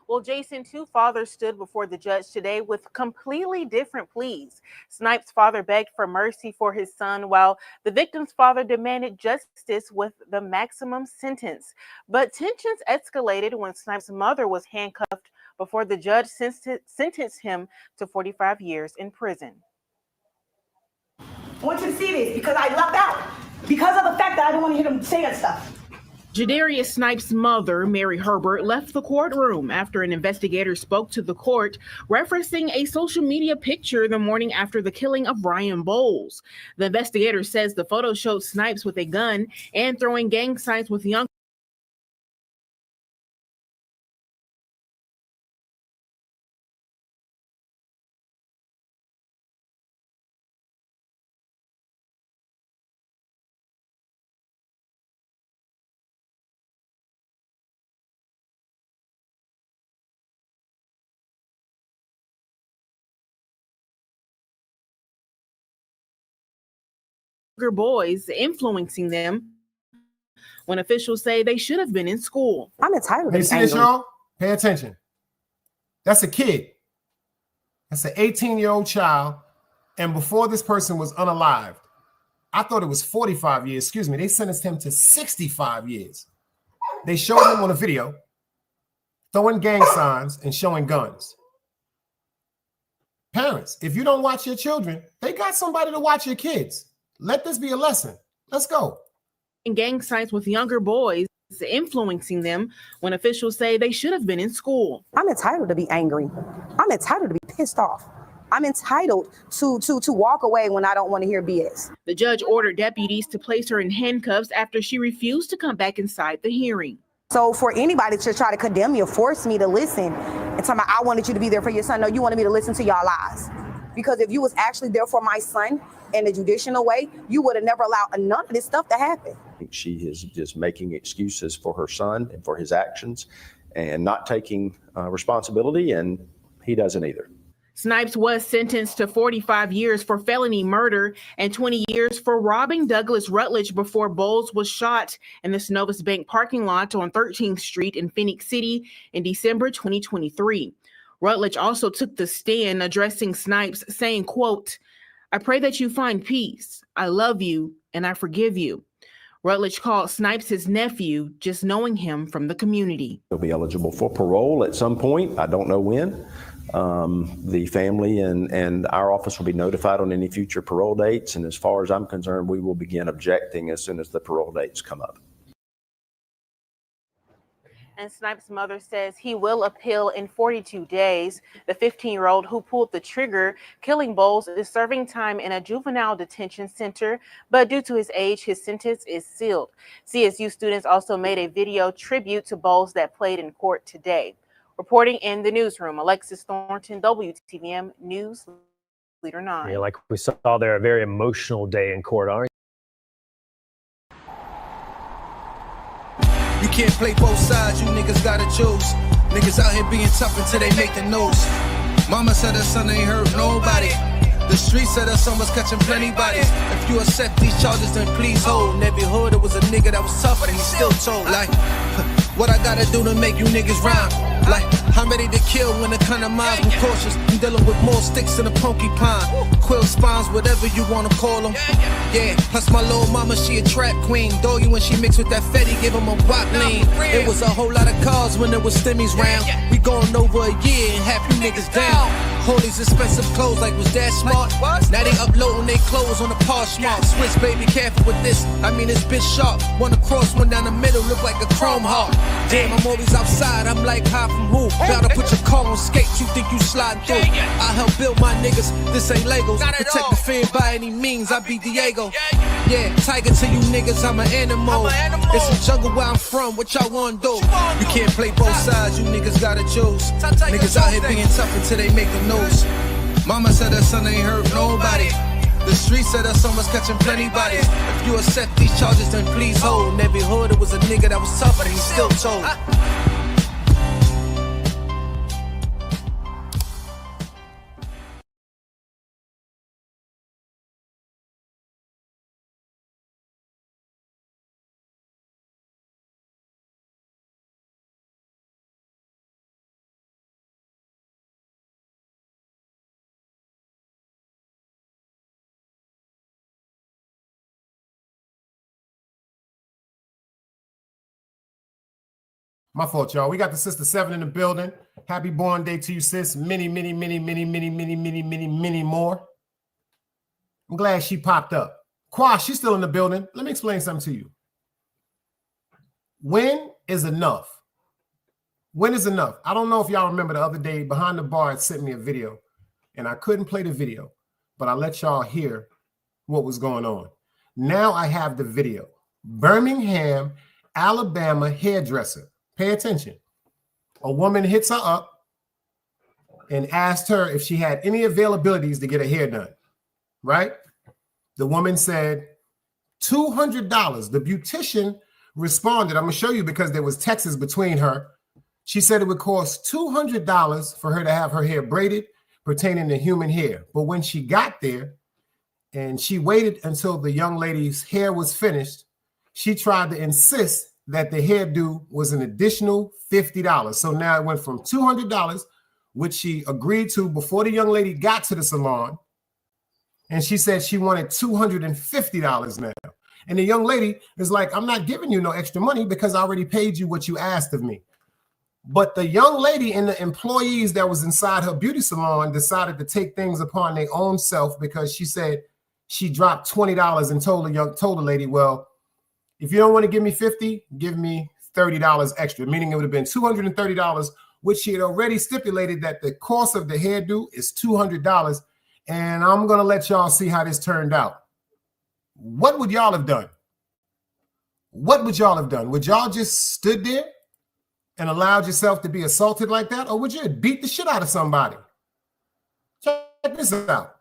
Well, Jason, two fathers stood before the judge today with completely different pleas. Snipes' father begged for mercy for his son, while the victim's father demanded justice with the maximum sentence. But tensions escalated when Snipes' mother was handcuffed before the judge sentenced him to 45 years in prison. I want you to see this because I lucked out. Because of the fact that I don't want to hear them saying stuff. Jadarius Snipes' mother, Mary Herbert, left the courtroom after an investigator spoke to the court, referencing a social media picture the morning after the killing of Ryan Bowles. The investigator says the photo showed Snipes with a gun and throwing gang signs with young boys, influencing them when officials say they should have been in school. I'm entitled. You see this, y'all? Pay attention. That's a kid. That's an 18-year-old child. And before this person was unalived. I thought it was 45 years. Excuse me. They sentenced him to 65 years. They showed him on a video throwing gang signs and showing guns. Parents, if you don't watch your children, they got somebody to watch your kids. Let this be a lesson. Let's go. And gang signs with younger boys, influencing them when officials say they should have been in school. I'm entitled to be angry. I'm entitled to be pissed off. I'm entitled to walk away when I don't want to hear BS. The judge ordered deputies to place her in handcuffs after she refused to come back inside the hearing. So for anybody to try to condemn me or force me to listen and tell me I wanted you to be there for your son, no, you wanted me to listen to y'all lies. Because if you was actually there for my son in a judicial way, you would have never allowed none of this stuff to happen. She is just making excuses for her son and for his actions and not taking responsibility, and he doesn't either. Snipes was sentenced to 45 years for felony murder and 20 years for robbing Douglas Rutledge before Bowles was shot in the Synovus Bank parking lot on 13th Street in Phoenix City in December 2023. Rutledge also took the stand addressing Snipes, saying, quote, "I pray that you find peace. I love you and I forgive you." Rutledge called Snipes his nephew, just knowing him from the community. He'll be eligible for parole at some point. I don't know when. The family and our office will be notified on any future parole dates. And as far as I'm concerned, we will begin objecting as soon as the parole dates come up. And Snipes' mother says he will appeal in 42 days. The 15-year-old who pulled the trigger, killing Bowles, is serving time in a juvenile detention center, but due to his age, his sentence is sealed. CSU students also made a video tribute to Bowles that played in court today. Reporting in the newsroom, Alexis Thornton, WTVM News, Leader 9. Yeah, like we saw there, a very emotional day in court, aren't you? You can't play both sides, you niggas gotta choose. Niggas out here being tough until they make the news. Mama said her son ain't hurt nobody. The street said her son was catching plenty bodies. If you accept these charges, then please hold. In every hood, it was a nigga that was tough, but he still told. Like, what I gotta do to make you niggas rhyme? Like, I'm ready to kill when the kind of minds were cautious. I'm dealing with more sticks than a porcupine. Quill spines, whatever you wanna call them. Yeah, plus my little mama, she a trap queen. Doggy when she mixed with that Fetty, give him a wop lean. It was a whole lot of cars when there was stimmies round. We going over a year and half you niggas down. All these expensive clothes, like was that smart? Now they uploading they clothes on the Poshmark. Switch, baby, careful with this. I mean, this bitch sharp. One across, one down the middle, look like a chrome heart. Damn, I'm always outside. I'm like, high from who? Bound to put your car on skates. You think you sliding through? I help build my niggas. This ain't Legos. Protect the fan by any means. I be Diego. Yeah, tiger to you niggas. I'm an animal. It's a jungle where I'm from. What y'all wanna do? You can't play both sides. You niggas gotta choose. Niggas out here being tough until they make the news. Mama said her son ain't hurt nobody. The street said her son was catching plenty bodies. If you accept these charges, then please hold. In every hood, it was a nigga that was tough, but he still told. My fault, y'all. We got the Sister 7 in the building. Happy born day to you, sis. Many more. I'm glad she popped up. Quash, she's still in the building. Let me explain something to you. When is enough? When is enough? I don't know if y'all remember the other day, Behind the Bar had sent me a video, and I couldn't play the video, but I let y'all hear what was going on. Now I have the video. Birmingham, Alabama hairdresser. Pay attention. A woman hits her up and asked her if she had any availabilities to get her hair done, right? The woman said $200. The beautician responded, I'm going to show you because there was texts between her. She said it would cost $200 for her to have her hair braided pertaining to human hair. But when she got there and she waited until the young lady's hair was finished, she tried to insist that the hairdo was an additional $50. So now it went from $200, which she agreed to before the young lady got to the salon. And she said she wanted $250 now. And the young lady is like, I'm not giving you no extra money because I already paid you what you asked of me. But the young lady and the employees that was inside her beauty salon decided to take things upon their own self because she said she dropped $20 and told the lady, well, if you don't want to give me $50, give me $30 extra, meaning it would have been $230, which she had already stipulated that the cost of the hairdo is $200. And I'm going to let y'all see how this turned out. What would y'all have done? What would y'all have done? Would y'all just stood there and allowed yourself to be assaulted like that? Or would you beat the shit out of somebody? Check this out.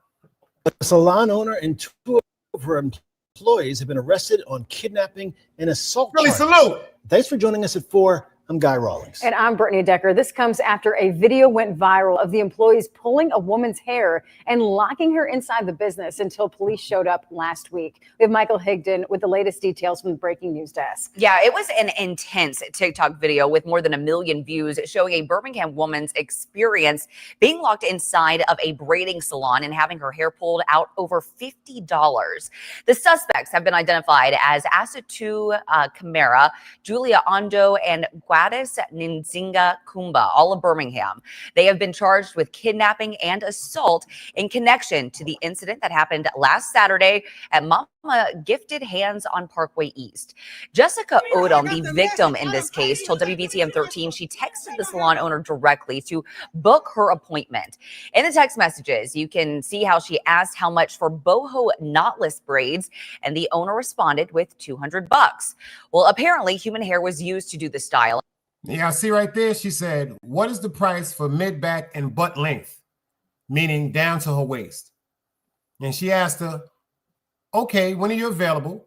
The salon owner and two of her employees have been arrested on kidnapping and assault. Really charges. salute. Thanks for joining us at 4. I'm Guy Rawlings. And I'm Brittany Decker. This comes after a video went viral of the employees pulling a woman's hair and locking her inside the business until police showed up last week. We have Michael Higdon with the latest details from the Breaking News Desk. Yeah, it was an intense TikTok video with more than 1 million views showing a Birmingham woman's experience being locked inside of a braiding salon and having her hair pulled out over $50. The suspects have been identified as Asatu Kamara, Julia Ondo, and Gladys Nzinga Kumba, all of Birmingham. They have been charged with kidnapping and assault in connection to the incident that happened last Saturday at Mama Gifted Hands on Parkway East. Jessica Odom, the victim in this case, told WBTM 13 she texted the salon owner directly to book her appointment. In the text messages, you can see how she asked how much for boho knotless braids, and the owner responded with $200. Well, apparently human hair was used to do the style. Yeah, see right there, she said, what is the price for mid, back, and butt length? Meaning down to her waist. And she asked her, okay, when are you available?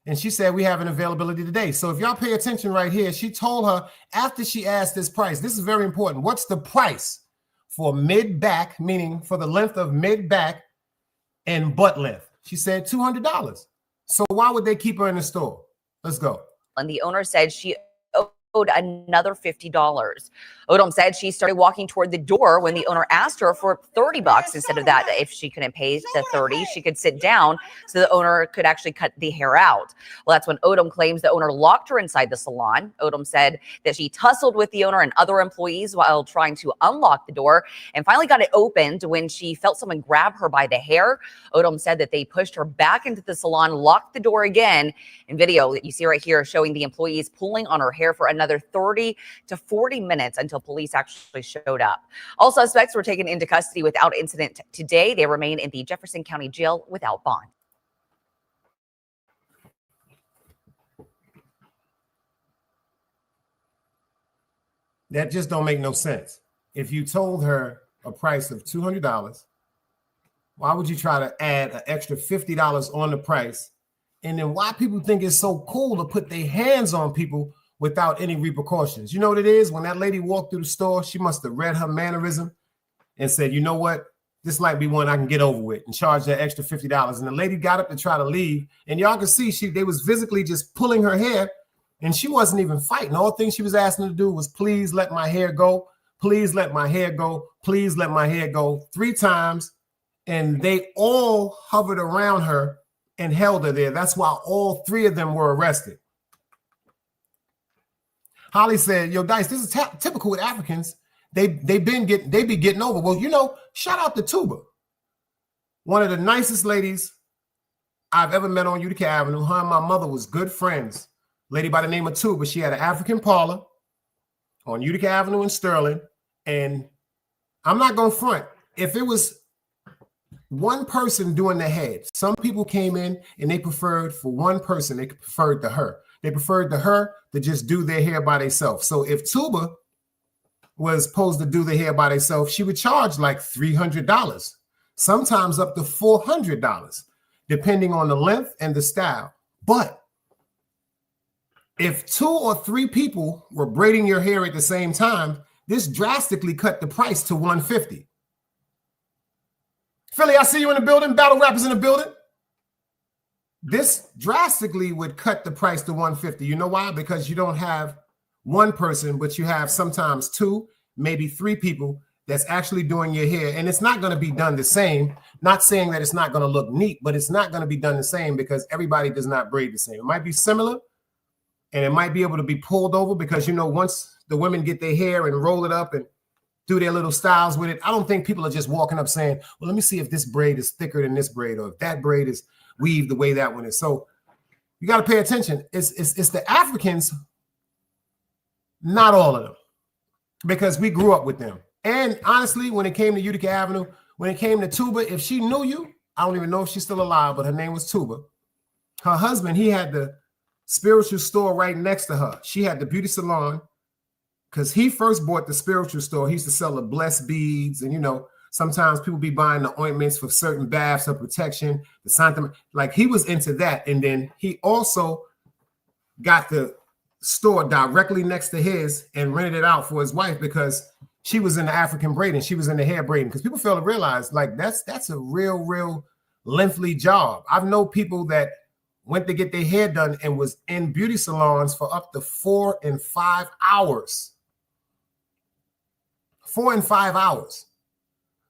And she said, we have an availability today. So if y'all pay attention right here, she told her after she asked this price, this is very important. What's the price for mid back, meaning for the length of mid back and butt length? She said $200. So why would they keep her in the store? Let's go. And the owner said she owed another $50. Odom said she started walking toward the door when the owner asked her for $30 instead of that. If she couldn't pay the $30, she could sit down so the owner could actually cut the hair out. Well, that's when Odom claims the owner locked her inside the salon. Odom said that she tussled with the owner and other employees while trying to unlock the door and finally got it opened when she felt someone grab her by the hair. Odom said that they pushed her back into the salon, locked the door again. In video that you see right here showing the employees pulling on her hair for another 30 to 40 minutes until police actually showed up. All suspects were taken into custody without incident today. They remain in the Jefferson County Jail without bond. That just don't make no sense. If you told her a price of $200, why would you try to add an extra $50 on the price? And then why people think it's so cool to put their hands on people without any repercussions? You know what it is? When that lady walked through the store, she must have read her mannerism and said, you know what? This might be one I can get over with, and charge that extra $50. And the lady got up to try to leave. And y'all can see they was physically just pulling her hair, and she wasn't even fighting. All thing she was asking to do was, please let my hair go. Please let my hair go. Please let my hair go 3 times. And they all hovered around her and held her there. That's why all 3 of them were arrested. Holly said, yo, Dice, this is typical with Africans. They be getting over. Well, you know, shout out to Tuba. One of the nicest ladies I've ever met on Utica Avenue. Her and my mother was good friends. Lady by the name of Tuba. She had an African parlor on Utica Avenue in Sterling. And I'm not going to front. If it was one person doing the head, some people came in and they preferred for one person, they preferred to her. They preferred to her to just do their hair by themselves. So if Tuba was supposed to do the hair by themselves, she would charge like $300, sometimes up to $400, depending on the length and the style. But if 2 or 3 people were braiding your hair at the same time, this drastically cut the price to $150. Philly, I see you in the building. Battle Rappers in the building. This drastically would cut the price to $150. You know why? Because you don't have one person, but you have sometimes 2, maybe 3 people that's actually doing your hair, and it's not going to be done the same. Not saying that it's not going to look neat, but it's not going to be done the same because everybody does not braid the same. It might be similar, and it might be able to be pulled over because, you know, once the women get their hair and roll it up and do their little styles with it, I don't think people are just walking up saying, well, let me see if this braid is thicker than this braid or if that braid is weaved the way that one is. So you got to pay attention. It's the Africans, not all of them, because we grew up with them. And honestly, when it came to Utica Avenue, when it came to Tuba, if she knew you, I don't even know if she's still alive, but her name was Tuba. Her husband, he had the spiritual store right next to her. She had the beauty salon because he first bought the spiritual store. He used to sell the blessed beads. And, you know, sometimes people be buying the ointments for certain baths of protection. The Santa, like he was into that. And then he also got the store directly next to his and rented it out for his wife because she was in the African braiding. She was in the hair braiding because people fail to realize like that's a real lengthy job. I've known people that went to get their hair done and was in beauty salons for up to 4 and 5 hours. 4 and 5 hours.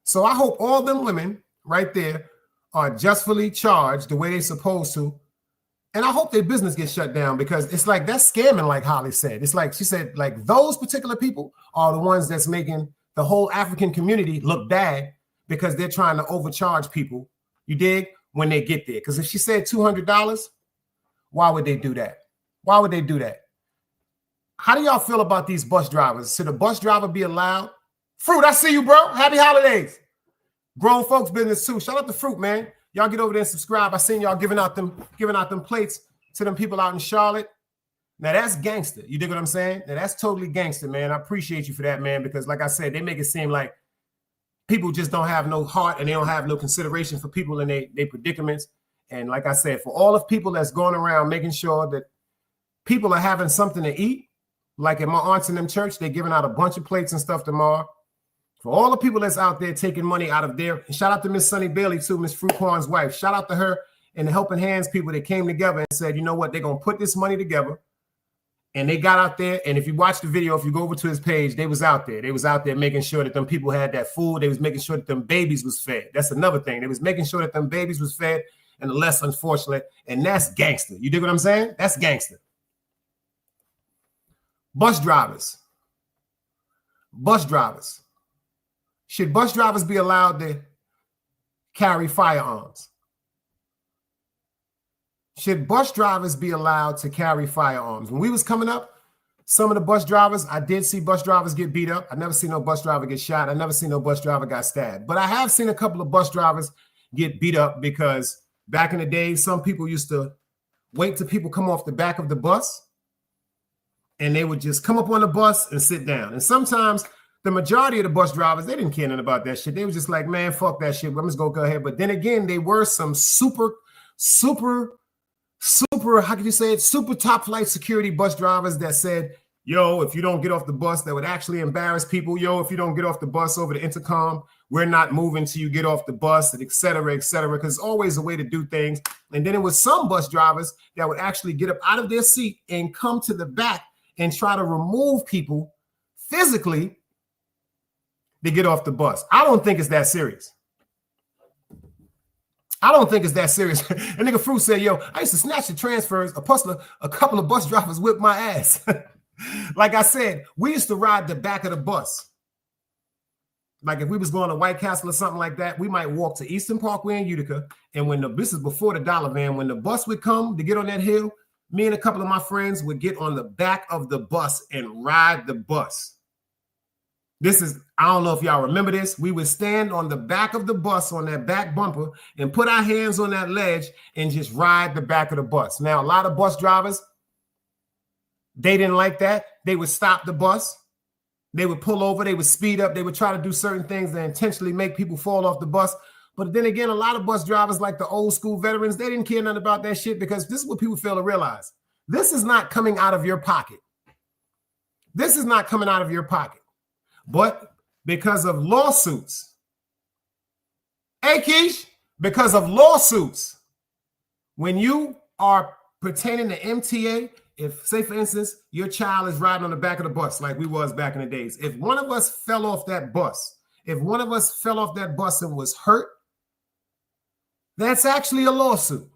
So I hope all them women right there are justly charged the way they're supposed to. And I hope their business gets shut down because it's like that's scamming, like Holly said. It's like she said, like those particular people are the ones that's making the whole African community look bad because they're trying to overcharge people. You dig? When they get there. Because if she said $200, why would they do that? Why would they do that? How do y'all feel about these bus drivers? Should a bus driver be allowed? Fruit, I see you, bro. Happy holidays. Grown folks business too. Shout out to Fruit, man. Y'all get over there and subscribe. I seen y'all giving out them plates to them people out in Charlotte. Now that's gangster. You dig what I'm saying? Now that's totally gangster, man. I appreciate you for that, man, because like I said, they make it seem like people just don't have no heart and they don't have no consideration for people in their predicaments. And like I said, for all of people that's going around making sure that people are having something to eat, like at my aunts in them church, they're giving out a bunch of plates and stuff tomorrow. For all the people that's out there taking money out of there, and shout out to Miss Sunny Bailey too, Miss Fruitcorn's wife. Shout out to her and the Helping Hands people that came together and said, you know what, they're going to put this money together. And they got out there. And if you watch the video, if you go over to his page, they was out there. They was out there making sure that them people had that food. They was making sure that them babies was fed. That's another thing. They was making sure that them babies was fed and the less unfortunate. And that's gangster. You dig what I'm saying? That's gangster. Bus drivers. Bus drivers. Should bus drivers be allowed to carry firearms? Should bus drivers be allowed to carry firearms? When we was coming up, some of the bus drivers, I did see bus drivers get beat up. I never seen no bus driver get shot. I never seen no bus driver got stabbed. But I have seen a couple of bus drivers get beat up because back in the day, some people used to wait till people come off the back of the bus and they would just come up on the bus and sit down. And sometimes the majority of the bus drivers, they didn't care nothing about that shit. They was just like, man, fuck that shit. I'm just gonna go ahead. But then again, they were some super, how could you say it? Super top flight security bus drivers that said, yo, if you don't get off the bus, that would actually embarrass people. Yo, if you don't get off the bus over the intercom, we're not moving till you get off the bus, and et cetera, because it's always a way to do things. And then it was some bus drivers that would actually get up out of their seat and come to the back and try to remove people physically to get off the bus. I don't think it's that serious. I don't think it's that serious. And nigga Fruit said, yo, I used to snatch the transfers. A couple of bus drivers whipped my ass. Like I said, we used to ride the back of the bus. Like if we was going to White Castle or something like that, we might walk to Eastern Parkway in Utica. And when this is before the dollar van, when the bus would come to get on that hill, me and a couple of my friends would get on the back of the bus and ride the bus. This is, I don't know if y'all remember this. We would stand on the back of the bus on that back bumper and put our hands on that ledge and just ride the back of the bus. Now, a lot of bus drivers, they didn't like that. They would stop the bus. They would pull over. They would speed up. They would try to do certain things that intentionally make people fall off the bus. But then again, a lot of bus drivers, like the old school veterans, they didn't care nothing about that shit because this is what people fail to realize. This is not coming out of your pocket. This is not coming out of your pocket. But because of lawsuits, hey, Keish, because of lawsuits, when you are pertaining to MTA, if, say, for instance, your child is riding on the back of the bus like we was back in the days, if one of us fell off that bus if one of us fell off that bus and was hurt, that's actually a lawsuit.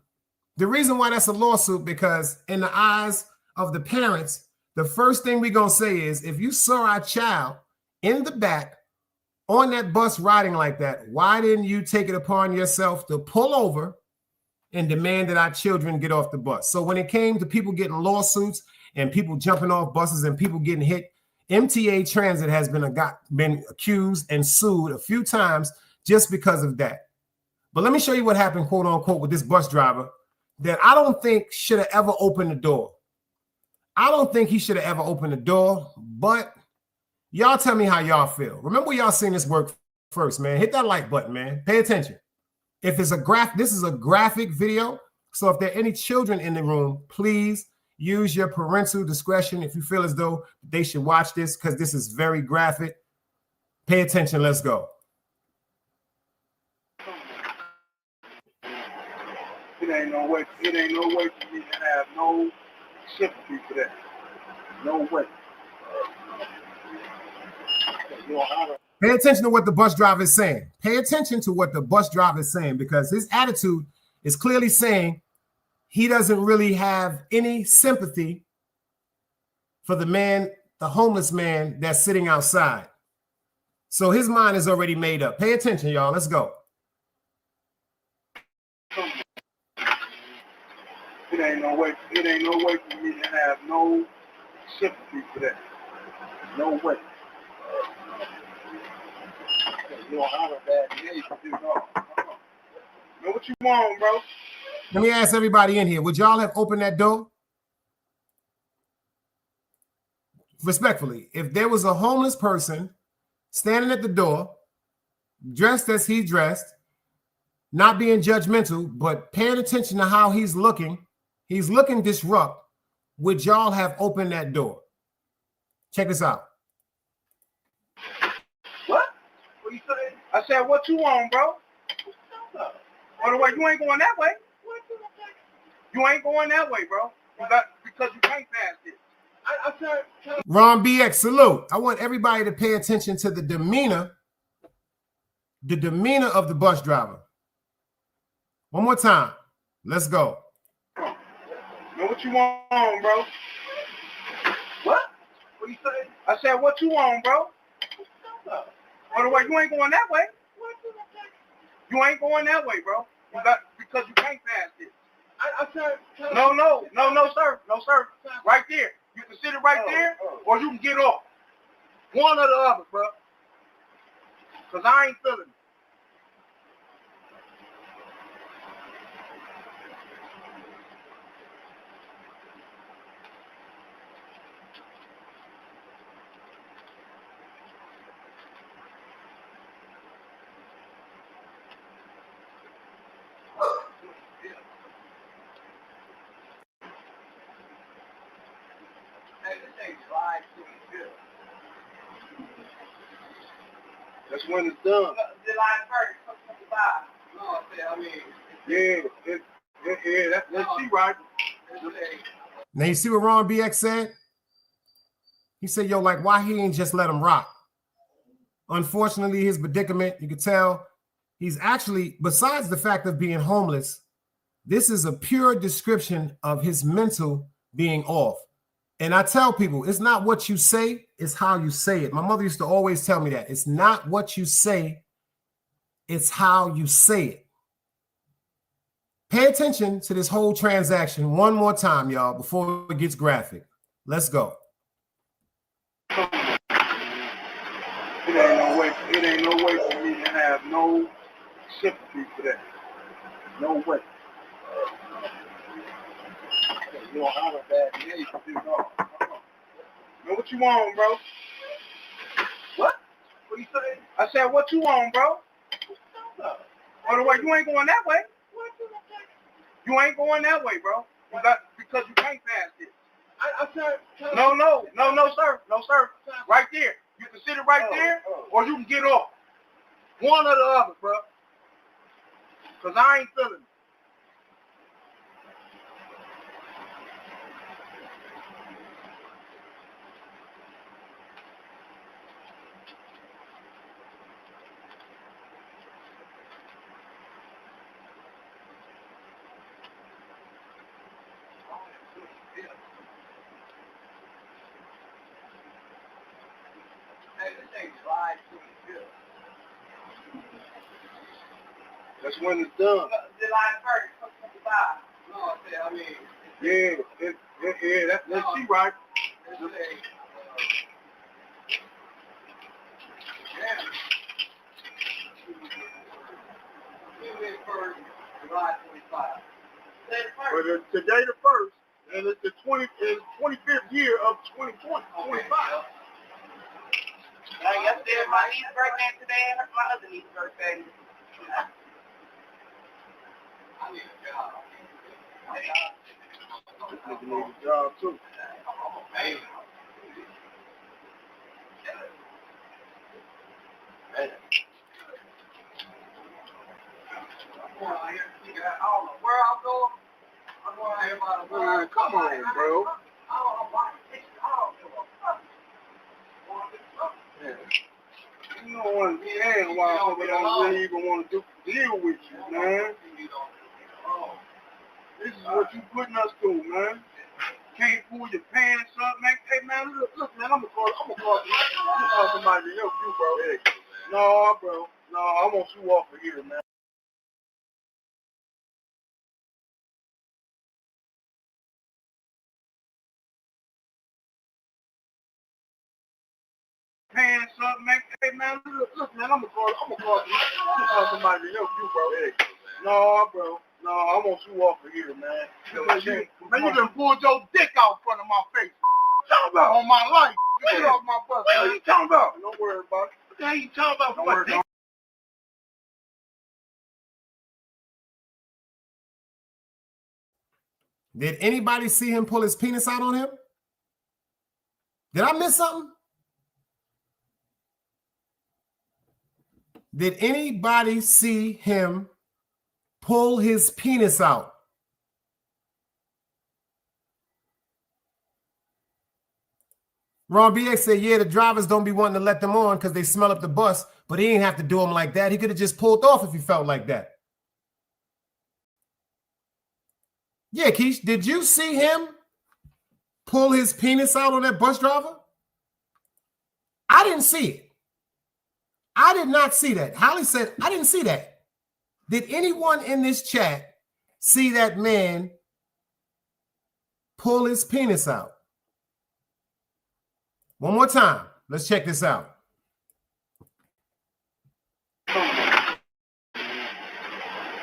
The reason why that's a lawsuit, because in the eyes of the parents, the first thing we're going to say is, if you saw our child in the back on that bus riding like that, why didn't you take it upon yourself to pull over and demand that our children get off the bus? So when it came to people getting lawsuits and people jumping off buses and people getting hit, MTA Transit has been accused and sued a few times just because of that. But let me show you what happened, quote unquote, with this bus driver that I don't think should have ever opened the door. I don't think he should have ever opened the door, but y'all tell me how y'all feel. Remember, y'all seen this work first, man. Hit that like button, man. Pay attention. If it's this is a graphic video. So if there are any children in the room, please use your parental discretion if you feel as though they should watch this, because this is very graphic. Pay attention. Let's go. It ain't no way for me to have no sympathy for that. No way. Pay attention to what the bus driver is saying. Pay attention to what the bus driver is saying, because his attitude is clearly saying he doesn't really have any sympathy for the man, the homeless man that's sitting outside. So his mind is already made up. Pay attention, y'all. Let's go. It ain't no way for me to have no sympathy for that. No way. You're on a bad day. Know what you want, bro? Let me ask everybody in here, would y'all have opened that door? Respectfully, if there was a homeless person standing at the door, dressed as he dressed, not being judgmental, but paying attention to how he's looking disrupt, would y'all have opened that door? Check this out. What? What you say? I said, what you want, bro? By the way, you ain't going that way. You ain't going that way, bro. Because you can't pass it. I said, Ron BX, salute. I want everybody to pay attention to the demeanor of the bus driver. One more time. Let's go. Know what you want, bro? What? What you say? I said, what you want, bro? By the way, you ain't going that way. You ain't going that way, bro. Because you can't pass it. I said, no, sir. No, sir. Right there. You can sit it right there, or you can get off. One or the other, bro. Because I ain't feeling it. That's when it's done. July 1st, no, I mean, yeah, that's she right. Now you see what Ron BX said? He said, yo, like, why he ain't just let him rock? Unfortunately, his predicament, you could tell he's actually, besides the fact of being homeless, this is a pure description of his mental being off. And I tell people, it's not what you say, it's how you say it. My mother used to always tell me that. It's not what you say, it's how you say it. Pay attention to this whole transaction one more time, y'all, before it gets graphic. Let's go. It ain't no way for me to have no sympathy for that. No way. You're on a bad day. Know what you want, bro? What? What you say? I said, what you want, bro? By the way, you ain't going that way. You ain't going that way, bro. Because you can't pass it. I said, no, sir. No, sir. Right there. You can sit it right there, or you can get off. One or the other, bro. Because I ain't feeling it. That's when it's done. July 1st, 2025. No, I mean, yeah, that's she right. July 25. But today the 1st, and it's the 25th year of 2025. Yesterday my niece's birthday, and today my other niece's birthday. I need a job. This nigga need a job too. Man. Where I'm going, I'm going to about a man, come on, bro. You don't want to be there while somebody don't really even want to deal with you, man. This is what you putting us through, man. Can't pull your pants up, man. Hey, man, look, man, I'm gonna call somebody to help you, bro. No, bro. No, I want you off of here, man. Pants up, man. Hey, man, look, man, I'm gonna call somebody to help you, bro. No, bro. No, I want you off of here, man. Man, you done pulled your dick out in front of my face. What you talking about? On my life. Get off my bus. What are you talking about? Don't worry about it. What the hell you talking about? Don't worry about it. Did anybody see him pull his penis out on him? Did I miss something? Did anybody see him pull his penis out? Ron BX said, yeah, the drivers don't be wanting to let them on because they smell up the bus, but he didn't have to do them like that. He could have just pulled off if he felt like that. Yeah, Keish, did you see him pull his penis out on that bus driver? I didn't see it. I did not see that. Holly said, I didn't see that. Did anyone in this chat see that man pull his penis out? One more time. Let's check this out.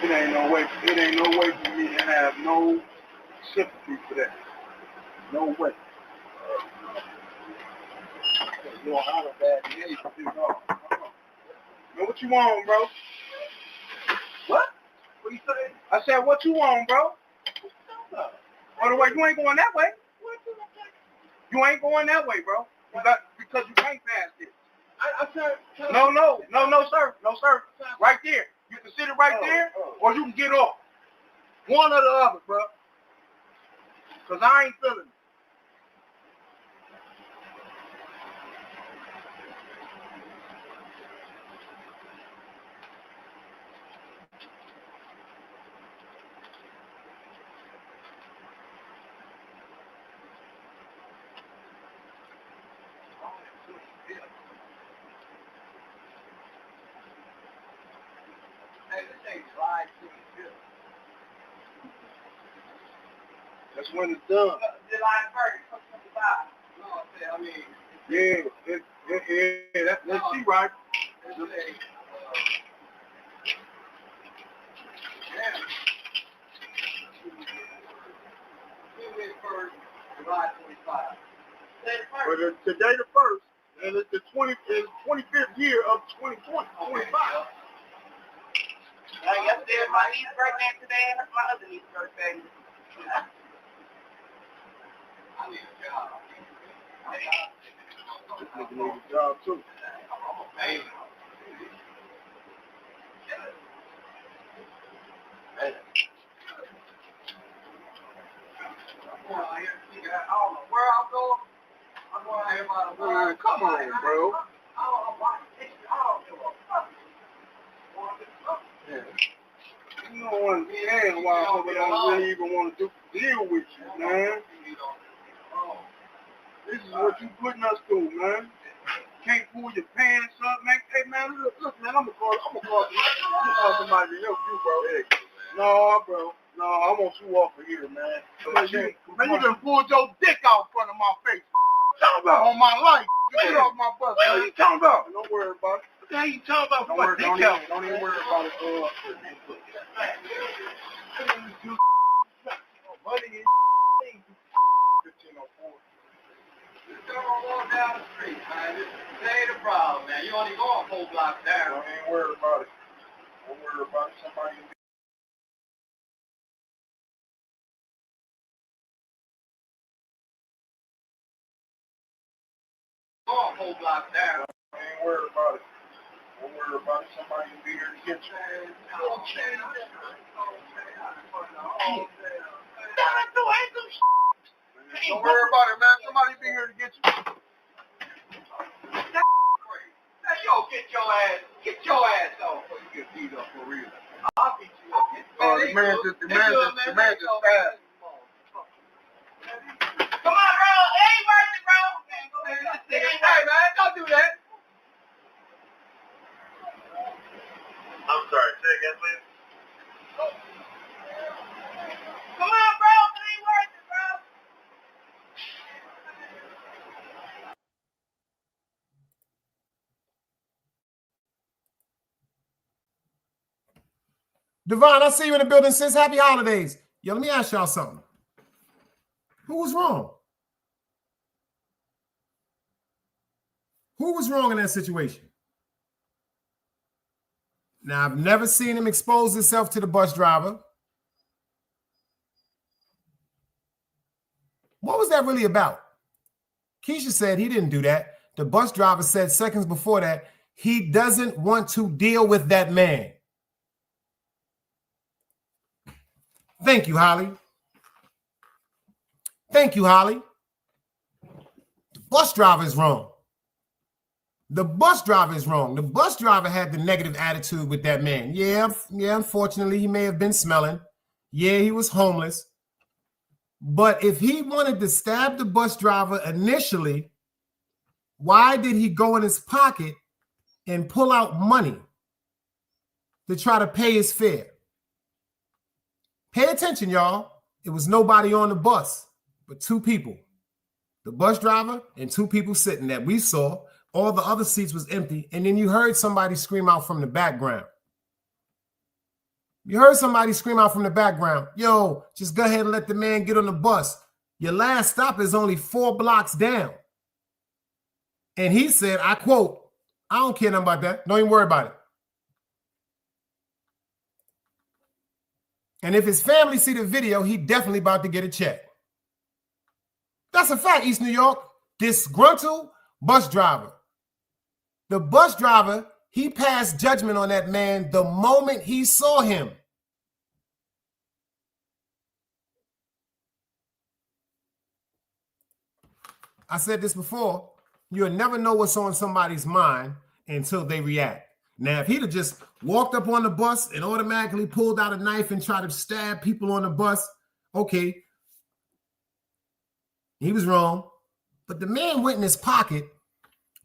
It ain't no way for me to have no sympathy for that. No way. You know how bad behavior is. Man, what you want, bro? What? What you say? I said, what you want, bro? By the way, you ain't going that way. You ain't going that way, bro. Because you can't pass this. No, sir. No, sir. Right there. You can sit it right there, or you can get off. One or the other, bro. Because I ain't feeling it. That's when it's done. July 1st, 2025. No, I mean, yeah, that's she right. July 25. But today the 1st, and it's the 25th year of 2025. Yesterday my niece's birthday, and today my other niece's birthday. I need a job. This nigga need a job too. Man. I don't know where I'm going. I'm going to about a man, come on, bro. You don't want to be there while somebody don't really even want to deal with you, man. This is what you putting us through, man. Can't pull your pants up, man. Hey, man, look, man, I'm gonna call somebody to help you, bro. No, bro. No, I want you off of here, man. Man, you done pulled your dick out in front of my face. Talking about on my life. Get off my bus. What are you talking about? Don't worry about it. What the hell you talking about? Don't even worry about it. Money is 1504. Just don't walk down the street, man. This ain't a problem, man. You only go a whole block down. Don't even worry about it. Don't worry about it. Somebody. Go a whole block down. Don't even worry about it. Don't worry about it. Somebody will be here to get you. Don't worry about it, man. Somebody be here to get you. That's crazy. Now, yo, get your ass off before you get beat up for real. I'll beat you up. The man just fast. Come on, bro. It ain't worth it, bro. Hey, man, don't do that. I'm sorry. Say again, please. Come on, bro. It ain't worth it, bro. Devon, I see you in the building, sis. Happy holidays. Yo, let me ask y'all something. Who was wrong? Who was wrong in that situation? Now, I've never seen him expose himself to the bus driver. What was that really about? Keisha said he didn't do that. The bus driver said seconds before that he doesn't want to deal with that man. Thank you, Holly. Thank you, Holly. The bus driver is wrong. The bus driver is wrong. The bus driver had the negative attitude with that man. Yeah, unfortunately, he may have been smelling. Yeah, he was homeless. But if he wanted to stab the bus driver initially, why did he go in his pocket and pull out money to try to pay his fare? Pay attention, y'all. It was nobody on the bus but two people. The bus driver and two people sitting there. We saw all the other seats was empty. And then you heard somebody scream out from the background. You heard somebody scream out from the background. Yo, just go ahead and let the man get on the bus. Your last stop is only 4 blocks down. And he said, I quote, I don't care nothing about that. Don't even worry about it. And if his family see the video, he definitely about to get a check. That's a fact, East New York. Disgruntled bus driver. The bus driver, he passed judgment on that man the moment he saw him. I said this before, you'll never know what's on somebody's mind until they react. Now, if he'd have just walked up on the bus and automatically pulled out a knife and tried to stab people on the bus, okay, he was wrong. But the man went in his pocket,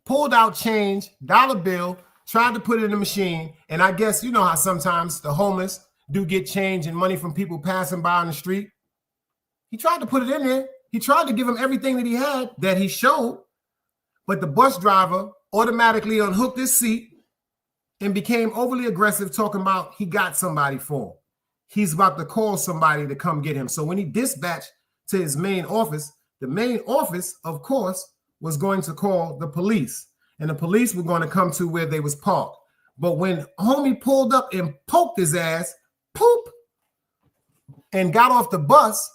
pulled out change, dollar bill, tried to put it in the machine. And I guess you know how sometimes the homeless do get change and money from people passing by on the street. He tried to put it in there. He tried to give him everything that he had that he showed. But the bus driver automatically unhooked his seat and became overly aggressive, talking about he got somebody for him. He's about to call somebody to come get him. So when he dispatched to his main office, the main office, of course, was going to call the police. And the police were going to come to where they was parked. But when homie pulled up and poked his ass, poop, and got off the bus,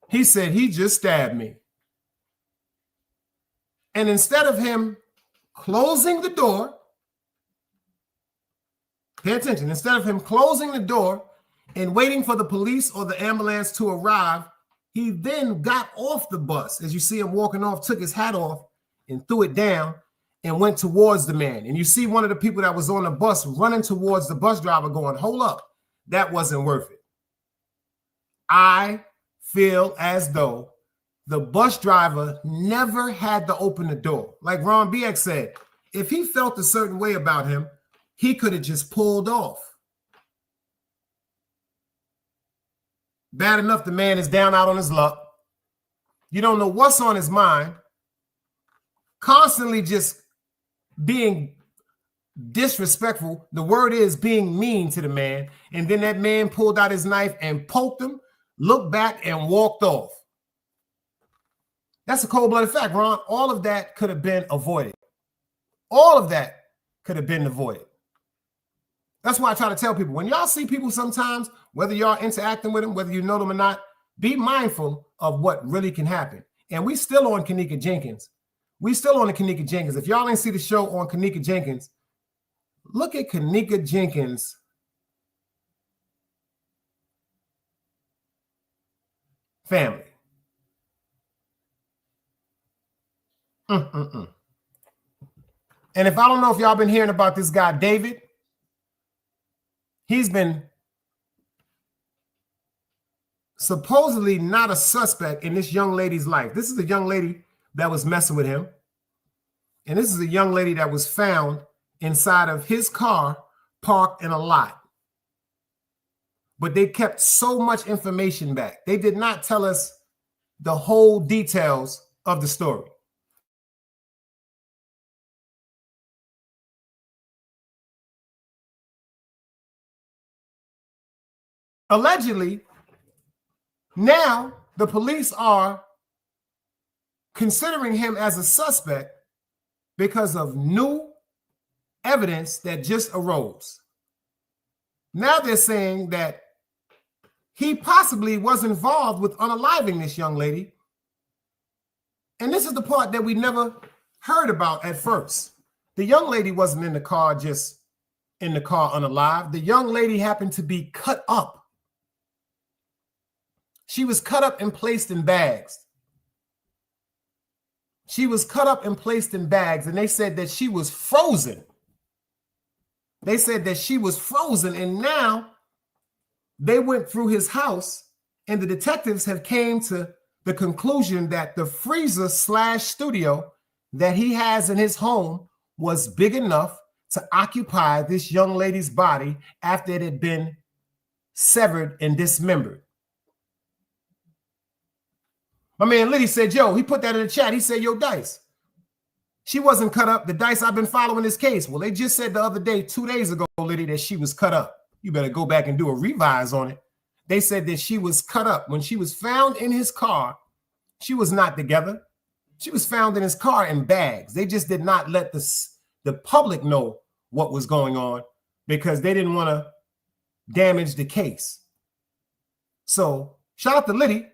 he said, he just stabbed me. And instead of him closing the door, pay attention, instead of him closing the door and waiting for the police or the ambulance to arrive, he then got off the bus. As you see him walking off, took his hat off and threw it down and went towards the man. And you see one of the people that was on the bus running towards the bus driver going, hold up, that wasn't worth it. I feel as though the bus driver never had to open the door. Like Ron BX said, if he felt a certain way about him, he could have just pulled off. Bad enough the man is down out on his luck. You don't know what's on his mind. Constantly just being disrespectful. The word is being mean to the man. And then that man pulled out his knife and poked him, looked back and walked off. That's a cold-blooded fact, Ron. All of that could have been avoided. All of that could have been avoided. That's why I try to tell people, when y'all see people sometimes, whether y'all interacting with them, whether you know them or not, be mindful of what really can happen. And we still on Kenneka Jenkins. We still on the Kenneka Jenkins. If y'all didn't see the show on Kenneka Jenkins, look at Kenneka Jenkins' family. And if I don't know if y'all been hearing about this guy, David, he's been supposedly not a suspect in this young lady's life. This is a young lady that was messing with him. And this is a young lady that was found inside of his car parked in a lot. But they kept so much information back. They did not tell us the whole details of the story. Allegedly, now the police are considering him as a suspect because of new evidence that just arose. Now they're saying that he possibly was involved with unaliving this young lady. And this is the part that we never heard about at first. The young lady wasn't in the car, just in the car unalive. The young lady happened to be cut up. She was cut up and placed in bags. She was cut up and placed in bags, and they said that she was frozen. They said that she was frozen, and now they went through his house, and the detectives have came to the conclusion that the freezer / studio that he has in his home was big enough to occupy this young lady's body after it had been severed and dismembered. My man Liddy said, yo, he put that in the chat. He said, yo, Dice, she wasn't cut up. The Dice, I've been following this case. Well, they just said the other day, 2 days ago, Liddy, that she was cut up. You better go back and do a revise on it. They said that she was cut up. When she was found in his car, she was not together. She was found in his car in bags. They just did not let the public know what was going on because they didn't want to damage the case. So shout out to Liddy.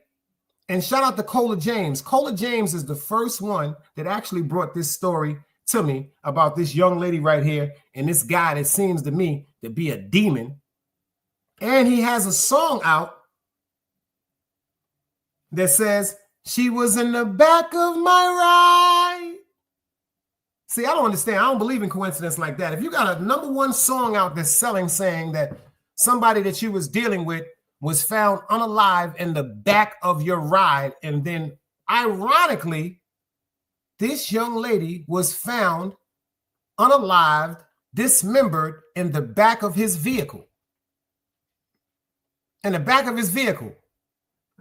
And shout out to Cola James. Cola James is the first one that actually brought this story to me about this young lady right here and this guy that seems to me to be a demon. And he has a song out that says, she was in the back of my ride. See, I don't understand. I don't believe in coincidence like that. If you got a #1 song out that's selling saying that somebody that you was dealing with was found unalive in the back of your ride. And then ironically, this young lady was found unalived, dismembered in the back of his vehicle. In the back of his vehicle.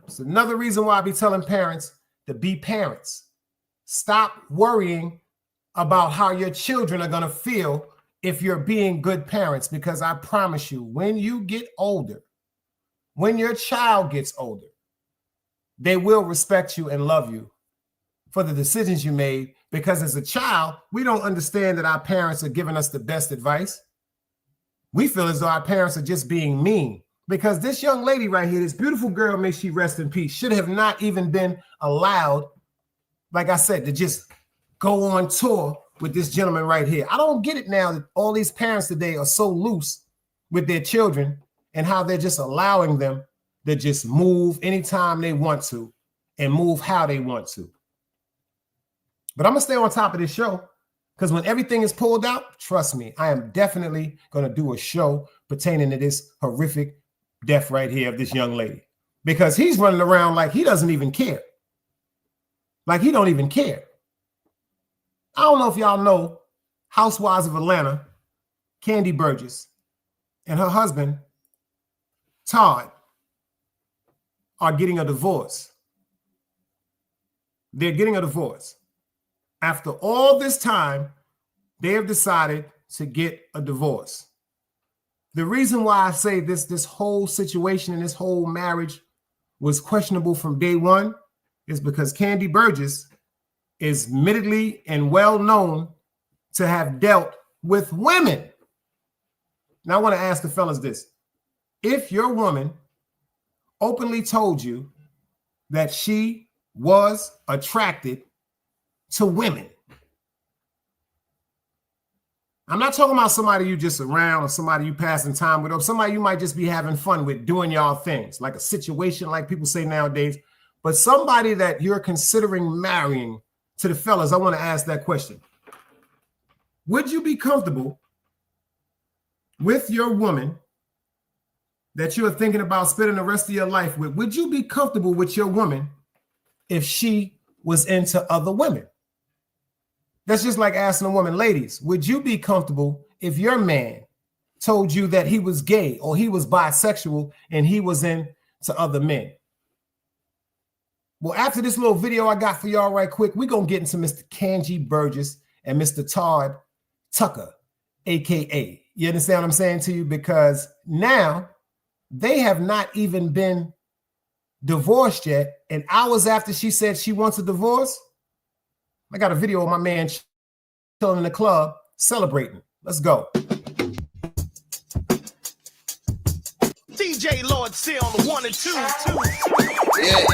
It's another reason why I be telling parents to be parents. Stop worrying about how your children are going to feel if you're being good parents, because I promise you, when you get older, when your child gets older, they will respect you and love you for the decisions you made, because as a child, we don't understand that our parents are giving us the best advice. We feel as though our parents are just being mean, because this young lady right here, this beautiful girl, may she rest in peace, should have not even been allowed, like I said, to just go on tour with this gentleman right here. I don't get it now that all these parents today are so loose with their children and how they're just allowing them to just move anytime they want to and move how they want to. But I'm going to stay on top of this show, because when everything is pulled out, trust me, I am definitely going to do a show pertaining to this horrific death right here of this young lady, because he's running around like he doesn't even care. Like he don't even care. I don't know if y'all know Housewives of Atlanta, Kandi Burgess, and her husband, Todd, are getting a divorce. They're getting a divorce. After all this time, they have decided to get a divorce. The reason why I say this whole situation and this whole marriage was questionable from day one is because Kandi Burgess is admittedly and well known to have dealt with women. Now I want to ask the fellas this. If your woman openly told you that she was attracted to women, I'm not talking about somebody you just around or somebody you passing time with or somebody you might just be having fun with doing y'all things, like a situation like people say nowadays, but somebody that you're considering marrying. To the fellas, I want to ask that question. Would you be comfortable with your woman that you're thinking about spending the rest of your life with? Would you be comfortable with your woman if she was into other women? That's just like asking a woman, ladies, would you be comfortable if your man told you that he was gay or he was bisexual and he was into other men? Well, after this little video I got for y'all right quick, we're going to get into Mr. Kandi Burgess and Mr. Todd Tucker, a.k.a. You understand what I'm saying to you? Because now they have not even been divorced yet. And hours after she said she wants a divorce, I got a video of my man chilling in the club celebrating. Let's go. DJ Lord C on the 1 and 2. Yeah.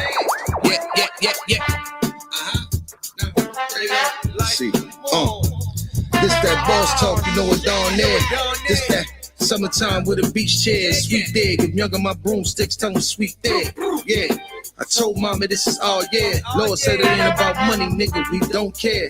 See, this that boss talk, you know what down there. This that summertime with a beach chair, sweet there. Give younger my broomsticks, tell them sweet there. Yeah, I told mama this is all yeah. Lord said it ain't about money, nigga, we don't care.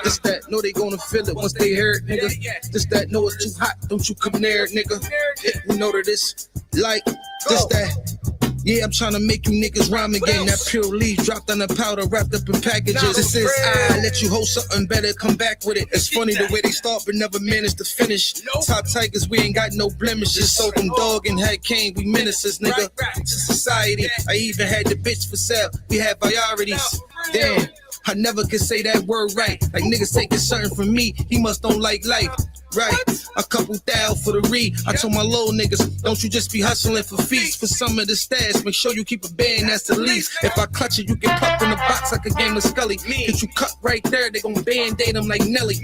This that, know they gonna feel it once they hear it, nigga. This that, know it's too hot, don't you come near it, nigga. Yeah, we know that this, like, this that. Yeah, I'm trying to make you niggas rhyme again. That pure leaf dropped on the powder, wrapped up in packages. This is I let you hold something better, come back with it. It's funny the way they start but never managed to finish. Top Tigers, we ain't got no blemishes. Sold them dog and had cane, we menaces, nigga. To society, I even had the bitch for sale. We had priorities. Damn, I never could say that word right. Like niggas taking something from me, he must don't like life. Right, a couple thou for the re. I told my little niggas, don't you just be hustling for fees. For some of the stats, make sure you keep a band, that's the least. If I clutch it, you get plucked in the box like a game of Scully. Get you cut right there, they gon' band-aid them like Nelly.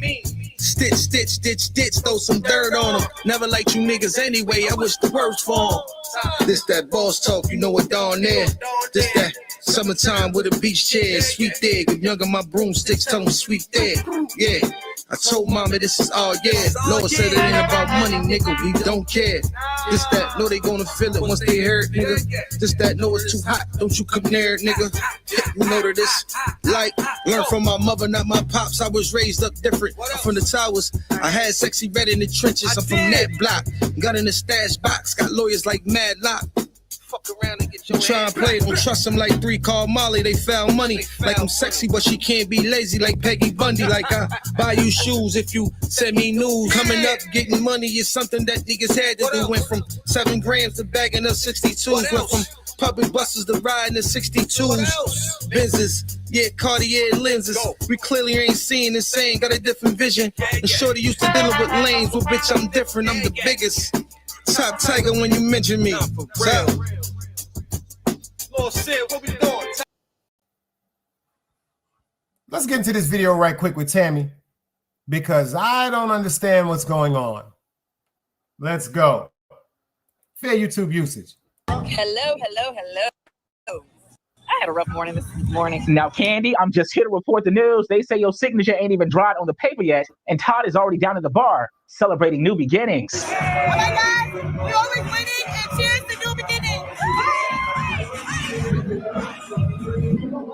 Stitch, stitch, stitch, stitch, throw some dirt on them. Never liked you niggas anyway, I wish the worst for them. This that boss talk, you know what down there. This that summertime with a beach chair, sweet there. Give younger my broomsticks, tell them sweet there. Yeah. I told mama this is all yeah. Lord said it ain't about money, nigga, we don't care. This that, know they gonna feel it once they hear it, nigga. This that, know it's too hot, don't you come near it, nigga. You know that this, like, learn from my mother, not my pops. I was raised up different. I'm from the towers, I had sexy red in the trenches. I'm from that block, got in the stash box, got lawyers like Madlock. Fuck around and get your try and play, don't trust them like 3 called Molly, they found money. Like I'm sexy, but she can't be lazy like Peggy Bundy. Like I buy you shoes if you send me news. Coming up, getting money is something that niggas had to do. Went from 7 grams to bagging up 62s. Went from public buses to riding the 62s. Benzes, yeah, Cartier lenses. We clearly ain't seeing the same, got a different vision. And shorty used to dealing with lanes, well bitch I'm different, I'm the biggest. Top Tiger when you mention me. Lord said, what we doing? Let's get into this video right quick with Tammy because I don't understand what's going on. Let's go. Fair YouTube usage. Hello. I had a rough morning this morning. Now, Kandi, I'm just here to report the news. They say your signature ain't even dried on the paper yet, and Todd is already down at the bar celebrating new beginnings. Oh my God, we're always winning, and cheers to new beginnings.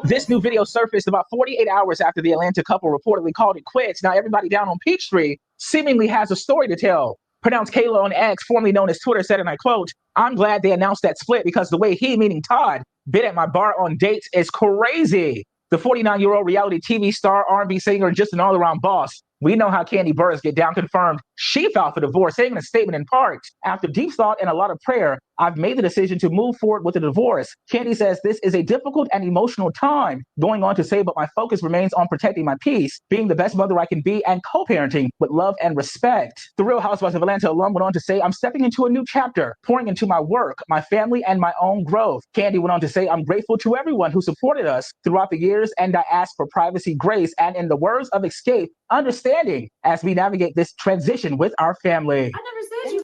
This new video surfaced about 48 hours after the Atlanta couple reportedly called it quits. Now, everybody down on Peachtree seemingly has a story to tell. Pronounced Kayla on X, formerly known as Twitter, said, and I quote, "I'm glad they announced that split because the way he, meaning Todd, bit at my bar on dates is crazy. The 49-year-old reality TV star, R&B singer, and just an all-around boss. We know how Kandi Burruss get down confirmed she filed for divorce, saying in a statement in part, after deep thought and a lot of prayer, I've made the decision to move forward with a divorce. Kandi says this is a difficult and emotional time, going on to say, but my focus remains on protecting my peace, being the best mother I can be, and co-parenting with love and respect. The Real Housewives of Atlanta alum went on to say, I'm stepping into a new chapter, pouring into my work, my family, and my own growth. Kandi went on to say, I'm grateful to everyone who supported us throughout the years, and I ask for privacy, grace, and in the words of Escape, understanding as we navigate this transition with our family. I never said you.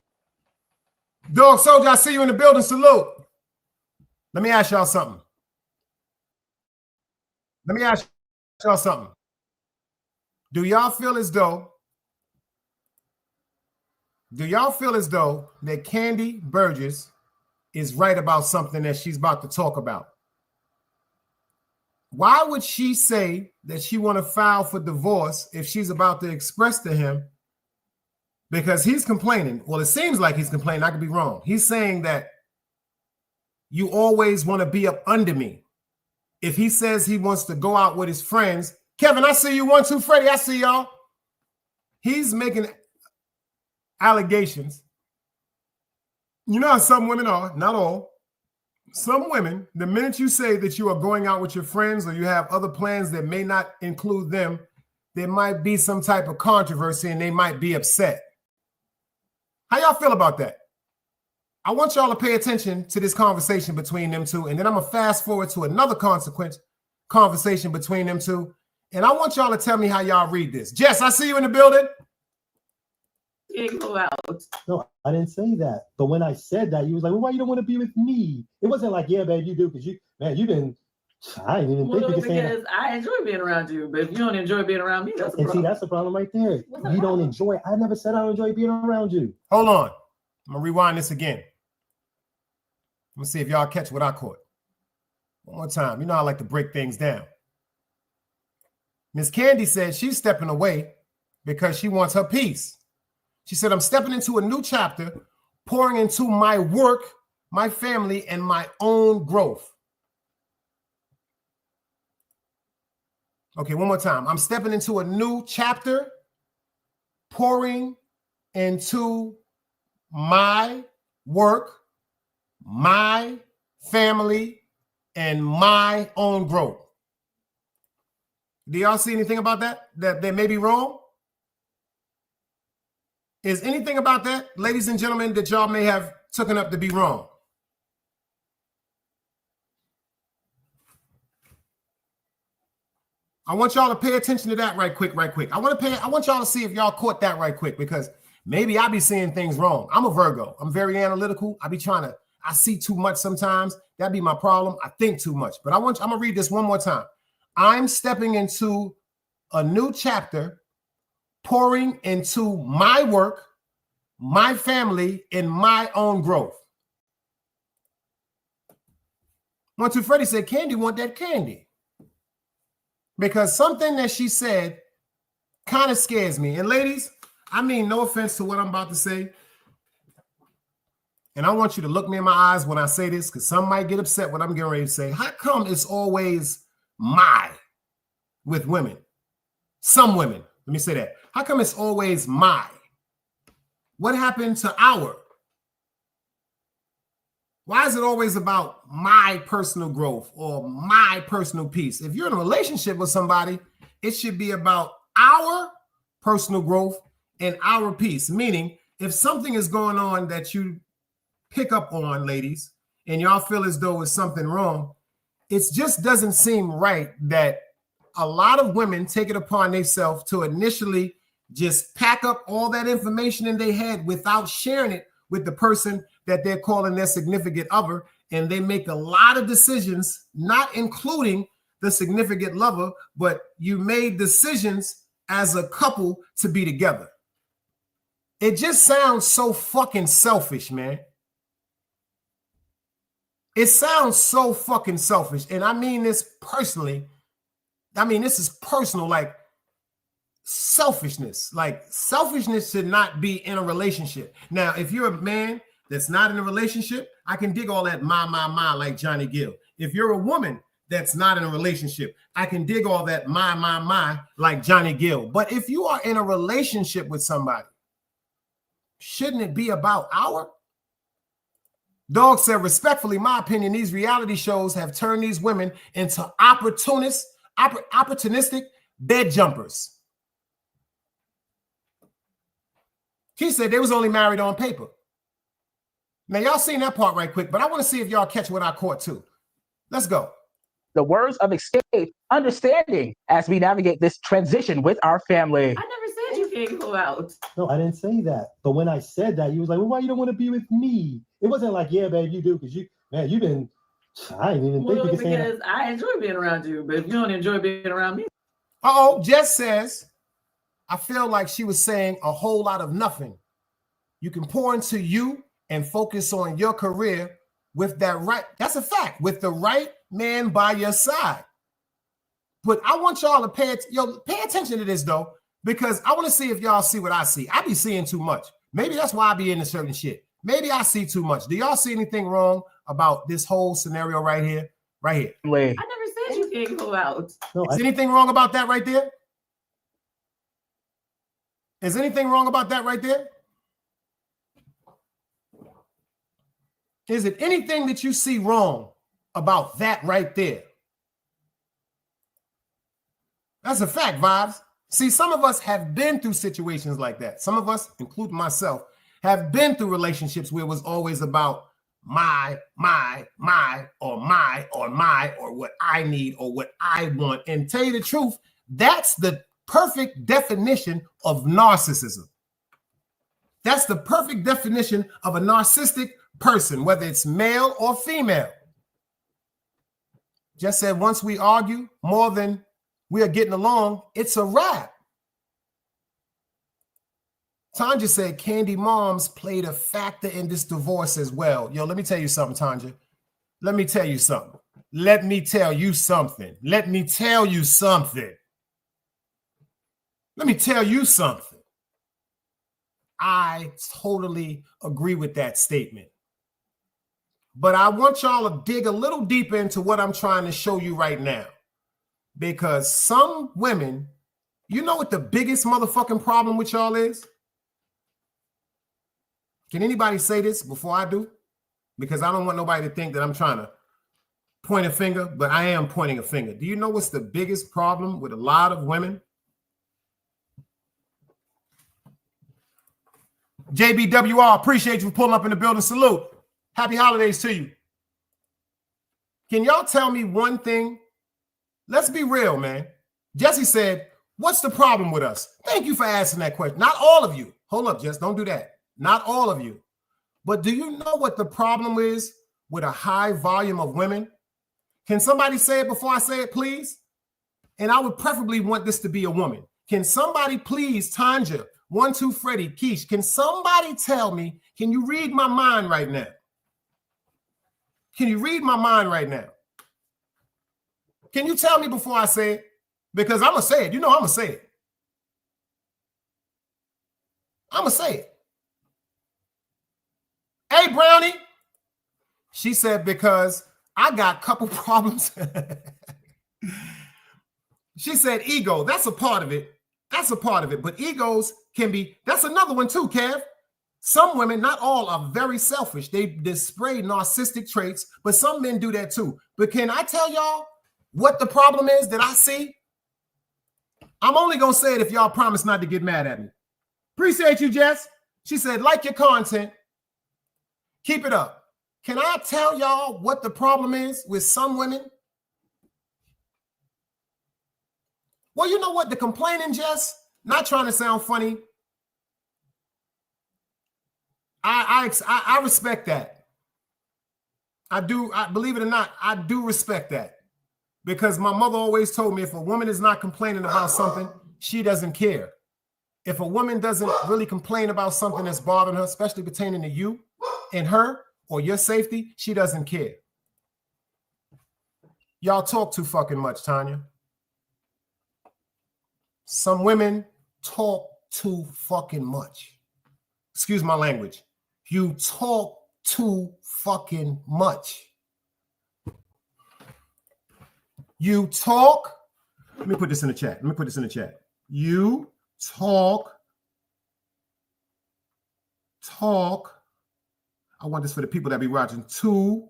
Dog Soldier, I see you in the building. Salute. Let me ask y'all something. Do y'all feel as though that Kandi Burruss is right about something that she's about to talk about? Why would she say that she want to file for divorce if she's about to express to him? Because he's complaining. Well, it seems like he's complaining. I could be wrong. He's saying that you always want to be up under me. If he says he wants to go out with his friends, Kevin, I see you. 1, 2, Freddie, I see y'all. He's making allegations. You know how some women are, not all. Some women, the minute you say that you are going out with your friends or you have other plans that may not include them, there might be some type of controversy and they might be upset. How y'all feel about that? I want y'all to pay attention to this conversation between them two, and then I'm going to fast forward to another conversation between them two, and I want y'all to tell me how y'all read this. Jess, I see you in the building. Go out. No, I didn't say that. But when I said that, you was like, well, why you don't want to be with me? It wasn't like, yeah, babe, you do, because I didn't even think you could say that. Because I enjoy being around you, but if you don't enjoy being around me, that's a problem. See, that's the problem right there. You don't enjoy. I never said I don't enjoy being around you. Hold on. I'm going to rewind this again. I'm going to see if y'all catch what I caught. One more time. You know I like to break things down. Miss Kandi said she's stepping away because she wants her peace. She said, I'm stepping into a new chapter, pouring into my work, my family, and my own growth. Okay, one more time. I'm stepping into a new chapter, pouring into my work, my family, and my own growth. Do y'all see anything about that may be wrong? Is anything about that, ladies and gentlemen, that y'all may have taken up to be wrong? I want y'all to pay attention to that right quick. I want y'all to see if y'all caught that right quick, because maybe I be seeing things wrong. I'm a Virgo. I'm very analytical. I see too much sometimes. That'd be my problem. I think too much. But I'm gonna read this one more time. I'm stepping into a new chapter, pouring into my work, my family, and my own growth. 1, 2, Freddie said, Kandi want that candy. Because something that she said kind of scares me. And ladies, I mean no offense to what I'm about to say. And I want you to look me in my eyes when I say this, because some might get upset when I'm getting ready to say, how come it's always my with women? Some women, let me say that. How come it's always my? What happened to our? Why is it always about my personal growth or my personal peace? If you're in a relationship with somebody, it should be about our personal growth and our peace. Meaning, if something is going on that you pick up on, ladies, and y'all feel as though it's something wrong, it just doesn't seem right that a lot of women take it upon themselves to initially just pack up all that information in their head without sharing it with the person that they're calling their significant other, and they make a lot of decisions, not including the significant lover, but you made decisions as a couple to be together. It just sounds so fucking selfish, man. It sounds so fucking selfish. And I mean this personally. I mean, this is personal, like selfishness. Like selfishness should not be in a relationship. Now, if you're a man that's not in a relationship, I can dig all that my, like Johnny Gill. If you're a woman that's not in a relationship. I can dig all that my, like Johnny Gill. But if you are in a relationship with somebody, shouldn't it be about our? Dog said, respectfully, my opinion, these reality shows have turned these women into opportunistic bed jumpers. He said they was only married on paper. Now, y'all seen that part right quick, but I want to see if y'all catch what I caught too. Let's go. The words of escape, understanding as we navigate this transition with our family. I never said you can't go out. No, I didn't say that. But when I said that, you was like, well, why you don't want to be with me? It wasn't like, yeah, babe, you do, because you've been, I didn't even think you could say that. Because I enjoy being around you, but if you don't enjoy being around me. Jess says, I feel like she was saying a whole lot of nothing. You can pour into you and focus on your career with that right. That's a fact. With the right man by your side. But I want y'all to pay attention to this though, because I want to see if y'all see what I see. I be seeing too much. Maybe that's why I be into certain shit. Maybe I see too much. Do y'all see anything wrong about this whole scenario right here? Right here. I never said you can't go out. No, Is anything wrong about that right there? Is anything wrong about that right there? Is it anything that you see wrong about that right there? That's a fact, Vibes. See, some of us have been through situations like that. Some of us, including myself, have been through relationships where it was always about my, or what I need or what I want. And tell you the truth, that's the perfect definition of narcissism. That's the perfect definition of a narcissistic person, whether it's male or female. Just said once we argue more than we are getting along, it's a wrap. Tanja said Candy Moms played a factor in this divorce as well. Yo, let me tell you something, Tanja. Let me tell you something. Let me tell you something. Let me tell you something. Let me tell you something. I totally agree with that statement. But I want y'all to dig a little deeper into what I'm trying to show you right now. Because some women, you know what the biggest motherfucking problem with y'all is? Can anybody say this before I do? Because I don't want nobody to think that I'm trying to point a finger, but I am pointing a finger. Do you know what's the biggest problem with a lot of women? JBWR, appreciate you for pulling up in the building. Salute. Happy holidays to you. Can y'all tell me one thing? Let's be real, man. Jesse said, what's the problem with us? Thank you for asking that question. Not all of you. Hold up, Jess. Don't do that. Not all of you. But do you know what the problem is with a high volume of women? Can somebody say it before I say it, please? And I would preferably want this to be a woman. Can somebody please, Tanja, 1, 2, Freddie, Keish, can somebody tell me, can you read my mind right now? Can you read my mind right now? Can you tell me before I say it? Because I'm going to say it. You know I'm going to say it. I'm going to say it. Hey, Brownie. She said, because I got a couple problems. She said, ego. That's a part of it. That's a part of it. But egos can be, that's another one too, Kev. Some women, not all, are very selfish. They display narcissistic traits, but some men do that too. But can I tell y'all what the problem is that I see? I'm only going to say it if y'all promise not to get mad at me. Appreciate you, Jess. She said, like your content. Keep it up. Can I tell y'all what the problem is with some women? Well, you know what? The complaining, Jess, not trying to sound funny. I respect that. I do. I believe it or not, I do respect that. Because my mother always told me if a woman is not complaining about something, she doesn't care. If a woman doesn't really complain about something that's bothering her, especially pertaining to you and her or your safety, she doesn't care. Y'all talk too fucking much, Tanya. Some women talk too fucking much. Excuse my language. You talk too fucking much. You talk. Let me put this in the chat. You talk. I want this for the people that be watching. Too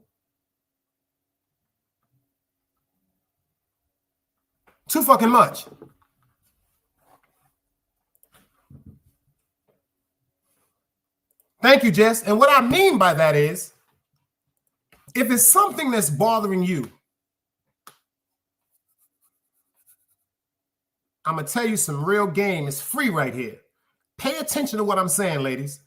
fucking much. Thank you, Jess. And what I mean by that is, if it's something that's bothering you, I'm going to tell you some real game. It's free right here. Pay attention to what I'm saying, ladies.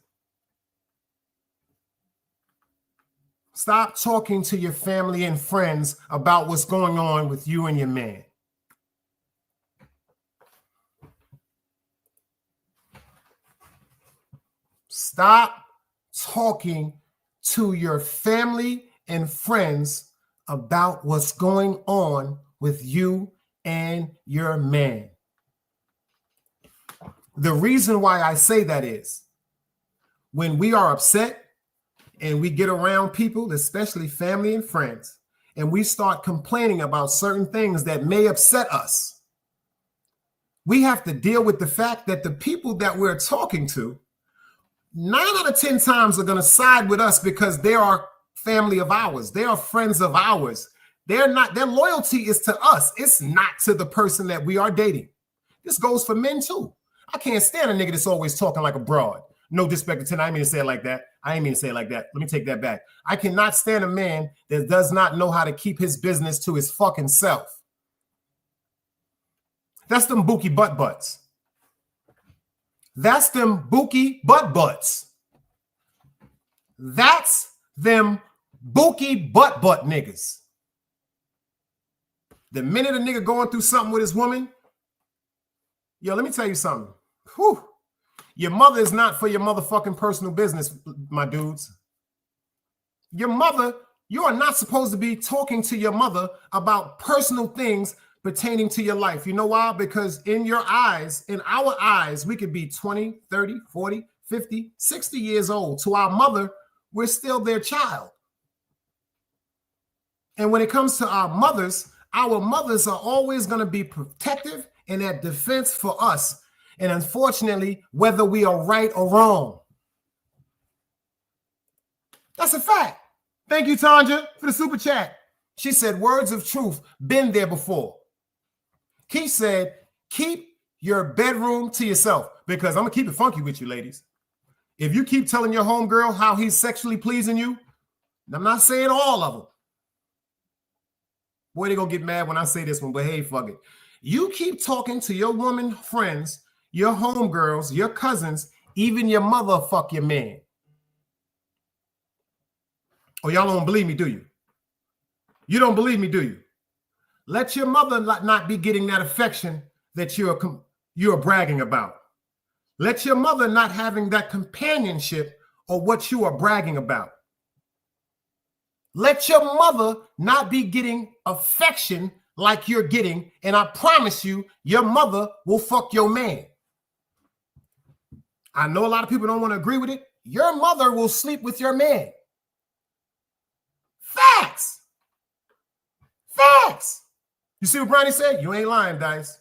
Stop talking to your family and friends about what's going on with you and your man. Stop talking to your family and friends about what's going on with you and your man. The reason why I say that is when we are upset and we get around people, especially family and friends, and we start complaining about certain things that may upset us, we have to deal with the fact that the people that we're talking to 9 out of 10 times are going to side with us because they are family of ours. They are friends of ours. Their loyalty is to us. It's not to the person that we are dating. This goes for men too. I can't stand a nigga that's always talking like a broad. No disrespect to I didn't mean to say it like that. I ain't mean to say it like that. Let me take that back. I cannot stand a man that does not know how to keep his business to his fucking self. That's them bookie butt butts. That's them bookie butt butts. That's them bookie butt niggas. The minute a nigga going through something with his woman, yo, let me tell you something. Whew. Your mother is not for your motherfucking personal business, my dudes. Your mother, you are not supposed to be talking to your mother about personal things pertaining to your life. You know why? Because in your eyes, in our eyes, we could be 20, 30, 40, 50, 60 years old. To our mother, we're still their child. And when it comes to our mothers are always going to be protective and at defense for us. And unfortunately, whether we are right or wrong. That's a fact. Thank you, Tanja, for the super chat. She said, words of truth, been there before. Keith said, keep your bedroom to yourself, because I'm going to keep it funky with you, ladies. If you keep telling your homegirl how he's sexually pleasing you, and I'm not saying all of them. Boy, they're going to get mad when I say this one, but hey, fuck it. You keep talking to your woman friends, your homegirls, your cousins, even your mother fuck your man. Oh, y'all don't believe me, do you? You don't believe me, do you? Let your mother not be getting that affection that you're bragging about. Let your mother not having that companionship or what you are bragging about. Let your mother not be getting affection like you're getting, and I promise you, your mother will fuck your man. I know a lot of people don't want to agree with it. Your mother will sleep with your man. Facts. Facts. You see what Brownie said? You ain't lying, Dice.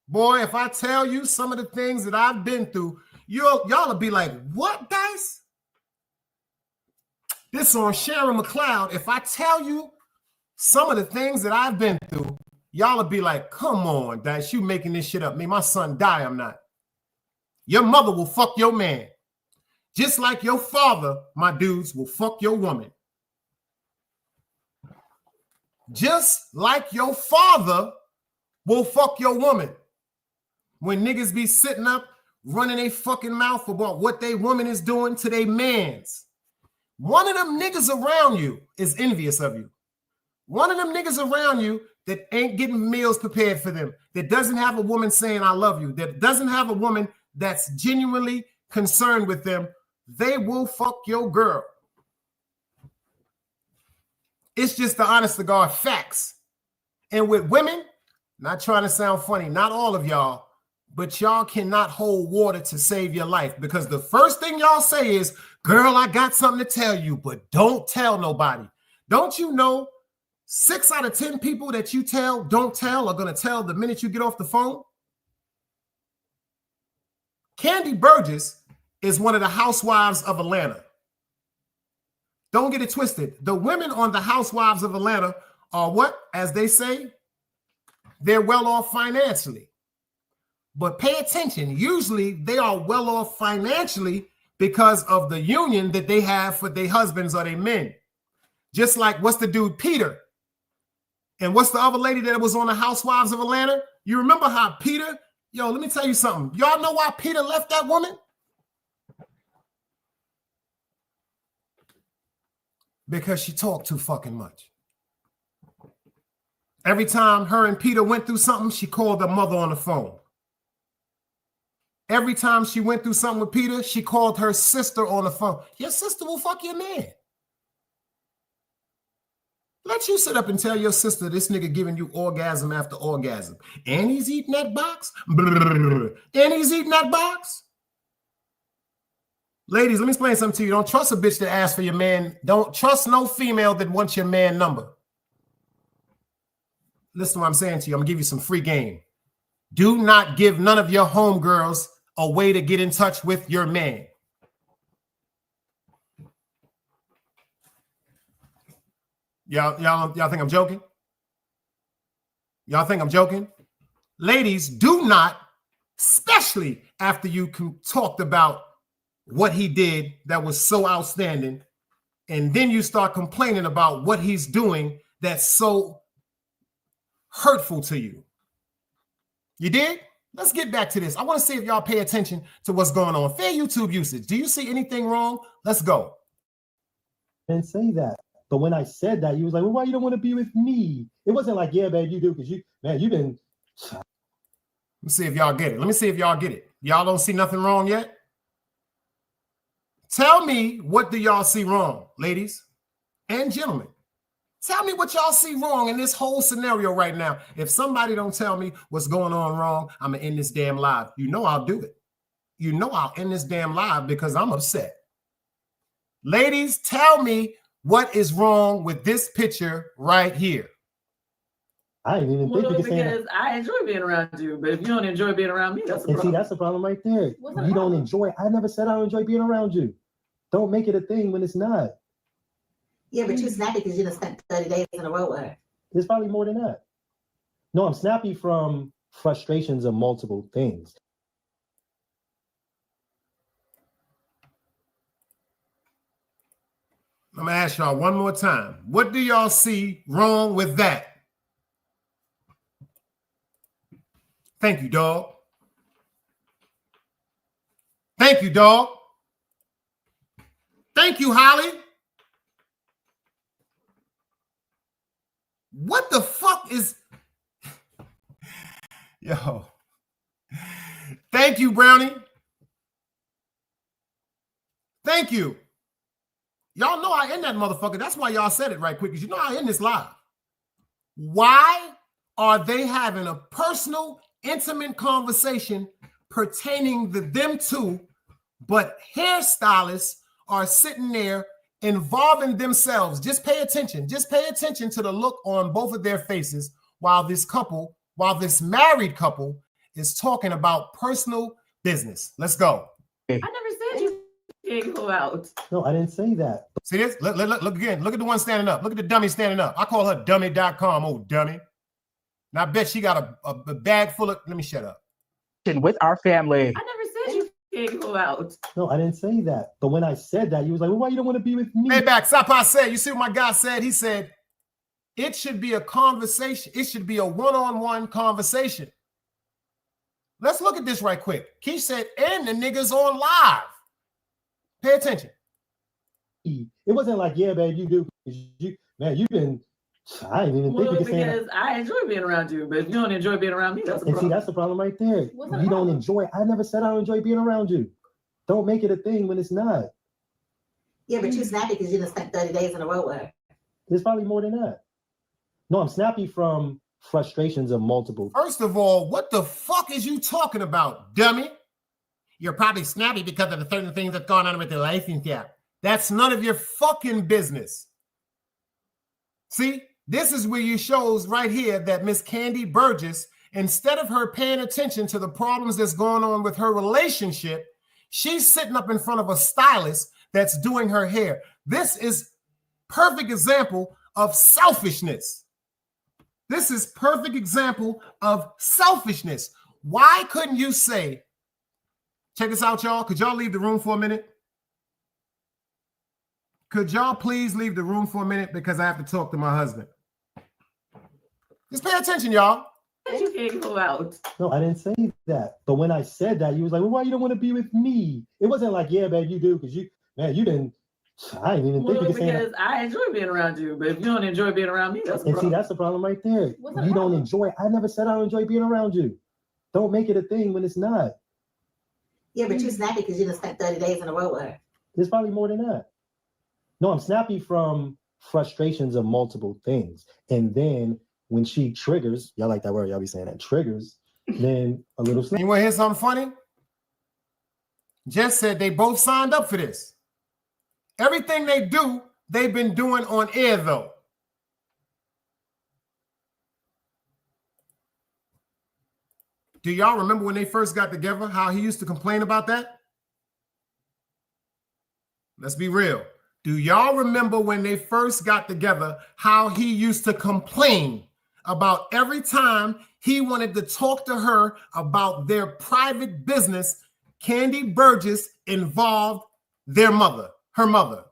Boy, if I tell you some of the things that I've been through, y'all will be like, what, Dice? This on Sharon McLeod. If I tell you some of the things that I've been through, y'all will be like, come on, Dice, you making this shit up. May my son die, I'm not. Your mother will fuck your man. Just like your father, my dudes, will fuck your woman. Just like your father will fuck your woman. When niggas be sitting up, running a fucking mouth about what they woman is doing to their mans. One of them niggas around you is envious of you. One of them niggas around you that ain't getting meals prepared for them, that doesn't have a woman saying I love you, that doesn't have a woman that's genuinely concerned with them, they will fuck your girl. It's just the honest to God facts. And with women, not trying to sound funny, not all of y'all, but y'all cannot hold water to save your life, because the first thing y'all say is, girl, I got something to tell you, but don't tell nobody. Don't you know 6 out of 10 people that you don't tell are going to tell the minute you get off the phone. Candy Burgess is one of the housewives of Atlanta. Don't get it twisted. The women on the Housewives of Atlanta are what? As they say, they're well off financially. But pay attention. Usually they are well off financially because of the union that they have for their husbands or their men. Just like what's the dude, Peter? And what's the other lady that was on the Housewives of Atlanta? You remember how Peter, yo, let me tell you something. Y'all know why Peter left that woman? Because she talked too fucking much. Every time her and Peter went through something, she called her mother on the phone. Every time she went through something with Peter, she called her sister on the phone. Your sister will fuck your man. Let you sit up and tell your sister this nigga giving you orgasm after orgasm. And he's eating that box? And he's eating that box? Ladies, let me explain something to you. Don't trust a bitch that asks for your man. Don't trust no female that wants your man number. Listen to what I'm saying to you. I'm going to give you some free game. Do not give none of your homegirls a way to get in touch with your man. Y'all think I'm joking? Y'all think I'm joking? Ladies, do not, especially after you talked about what he did that was so outstanding, and then you start complaining about what he's doing that's so hurtful to you. You did? Let's get back to this. I want to see if y'all pay attention to what's going on. Fair YouTube usage. Do you see anything wrong? Let's go. I didn't say that. But when I said that, you was like, well, why you don't want to be with me? It wasn't like, yeah, babe, you do, because you've been. Let me see if y'all get it. Let me see if y'all get it. Y'all don't see nothing wrong yet? Tell me, what do y'all see wrong, ladies and gentlemen? Tell me what y'all see wrong in this whole scenario right now. If somebody don't tell me what's going on wrong, I'm going to end this damn live. You know I'll do it. You know I'll end this damn live because I'm upset. Ladies, tell me what is wrong with this picture right here. I didn't even think you could say that. Because I enjoy being around you, but if you don't enjoy being around me, that's the problem. See, that's the problem right there. You don't enjoy. I never said I don't enjoy being around you. Don't make it a thing when it's not. Yeah, but you're snappy because you just spent 30 days in a row with her. It's probably more than that. No, I'm snappy from frustrations of multiple things. I'm going to ask y'all one more time. What do y'all see wrong with that? Thank you, dog. Thank you, dog. Thank you, Holly. What the fuck is... Yo. Thank you, Brownie. Thank you. Y'all know I end that motherfucker. That's why y'all said it right quick, because you know I end this live. Why are they having a personal, intimate conversation pertaining to them two, but hairstylists are sitting there involving themselves? Just pay attention. Just pay attention to the look on both of their faces while this married couple is talking about personal business. Let's go. I never said you can't go out. No, I didn't say that. See this? Look again. Look at the one standing up. Look at the dummy standing up. I call her dummy.com. Oh, dummy. And I bet she got a bag full of... Let me shut up. With our family. I never said you can't go out. No, I didn't say that. But when I said that, you was like, well, why you don't want to be with me? Hey, back. Sapa said, you see what my guy said? He said, it should be a conversation. It should be a one-on-one conversation. Let's look at this right quick. Keish said, and the niggas on live. Pay attention. It wasn't like, yeah, babe, you do. You've been... I didn't even think you could say that. Because I enjoy being around you, but if you don't enjoy being around me, that's the problem. See, that's the problem right there. You don't enjoy. I never said I don't enjoy being around you. Don't make it a thing when it's not. Yeah, but you're snappy because you just spent 30 days in a row with her. It's probably more than that. No, I'm snappy from frustrations of multiple. First of all, what the fuck is you talking about, dummy? You're probably snappy because of the certain things that's going on with the relationship. That's none of your fucking business. See? This is where you shows right here that Miss Kandi Burgess, instead of her paying attention to the problems that's going on with her relationship, she's sitting up in front of a stylist that's doing her hair. This is perfect example of selfishness. This is perfect example of selfishness. Why couldn't you say, check this out, y'all. Could y'all leave the room for a minute? Could y'all please leave the room for a minute because I have to talk to my husband. Just pay attention, y'all. You can't go out. No, I didn't say that. But when I said that, you was like, well, why you don't want to be with me? It wasn't like, yeah, babe, you do, because you didn't. I didn't even think you Well, could say that. because I enjoy being around you, but if you don't enjoy being around me, that's a And problem. see, that's the problem right there. What's the You don't problem? enjoy. I never said I don't enjoy being around you. Don't make it a thing when it's not. Yeah, but you snappy because you just spent 30 days in a row with her. There's probably more than that. No, I'm snappy from frustrations of multiple things. And then when she triggers, y'all like that word, y'all be saying that, triggers, then a little snap. You want to hear something funny? Jess said they both signed up for this. Everything they do, they've been doing on air, though. Do y'all remember when they first got together, how he used to complain about that? Let's be real. Do y'all remember when they first got together, how he used to complain about every time he wanted to talk to her about their private business? Kandi Burgess involved their mother, her mother.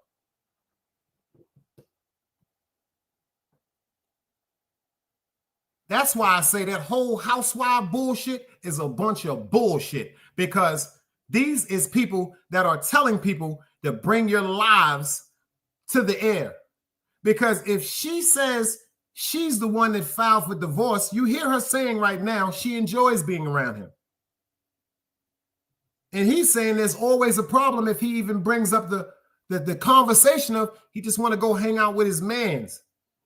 That's why I say that whole housewife bullshit is a bunch of bullshit, because these is people that are telling people to bring your lives to the air. Because if she says she's the one that filed for divorce, you hear her saying right now she enjoys being around him. And he's saying there's always a problem if he even brings up the conversation of he just want to go hang out with his mans.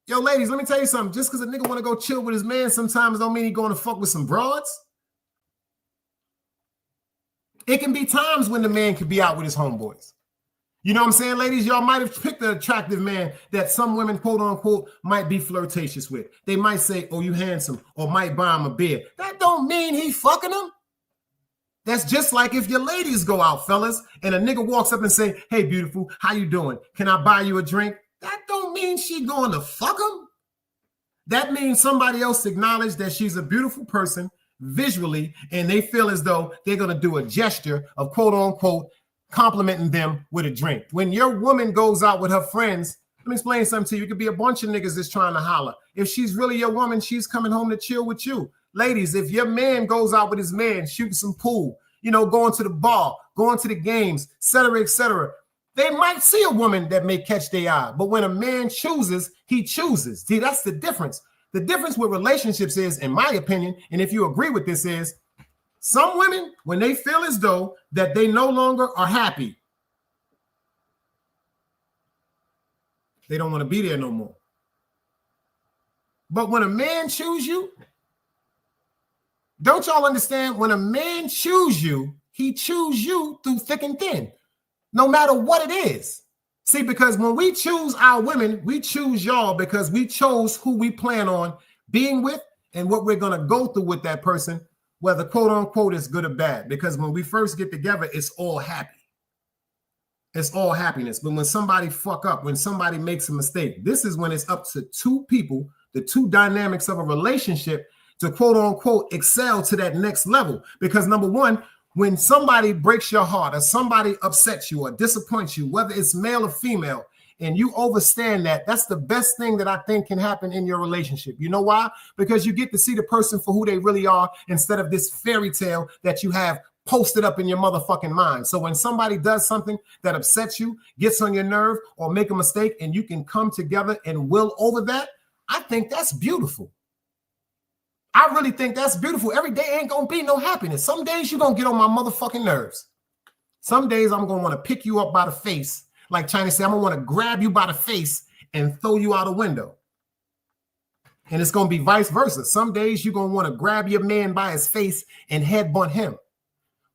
Yo, ladies, let me tell you something. Just because a nigga want to go chill with his man sometimes don't mean he going to fuck with some broads. It can be times when the man could be out with his homeboys. You know what I'm saying, ladies? Y'all might have picked an attractive man that some women, quote unquote, might be flirtatious with. They might say, oh, you handsome, or might buy him a beer. That don't mean he fucking them. That's just like if your ladies go out, fellas, and a nigga walks up and say, hey, beautiful, how you doing? Can I buy you a drink? That don't mean she going to fuck him. That means somebody else acknowledged that she's a beautiful person visually, and they feel as though they're going to do a gesture of quote unquote complimenting them with a drink. When your woman goes out with her friends, let me explain something to you. It could be a bunch of niggas that's trying to holler. If she's really your woman, she's coming home to chill with you. Ladies, if your man goes out with his man, shooting some pool, you know, going to the bar, going to the games, et cetera, they might see a woman that may catch their eye. But when a man chooses, he chooses. See, that's the difference. The difference with relationships is, in my opinion, and if you agree with this, is some women, when they feel as though that they no longer are happy, they don't want to be there no more. But when a man chooses you, don't y'all understand? When a man chooses you, he chooses you through thick and thin, no matter what it is. See, because when we choose our women, we choose y'all because we chose who we plan on being with and what we're going to go through with that person, whether quote unquote is good or bad. Because when we first get together, it's all happy. It's all happiness. But when somebody fuck up, when somebody makes a mistake, this is when it's up to two people, the two dynamics of a relationship, to quote unquote excel to that next level. Because number one, when somebody breaks your heart or somebody upsets you or disappoints you, whether it's male or female, and you overstand that, that's the best thing that I think can happen in your relationship. You know why? Because you get to see the person for who they really are instead of this fairy tale that you have posted up in your motherfucking mind. So when somebody does something that upsets you, gets on your nerve, or make a mistake, and you can come together and will over that, I think that's beautiful. I really think that's beautiful. Every day ain't gonna be no happiness. Some days you're gonna get on my motherfucking nerves. Some days I'm gonna want to pick you up by the face. Like China said, I'm gonna want to grab you by the face and throw you out a window. And it's gonna be vice versa. Some days you're gonna want to grab your man by his face and headbutt him.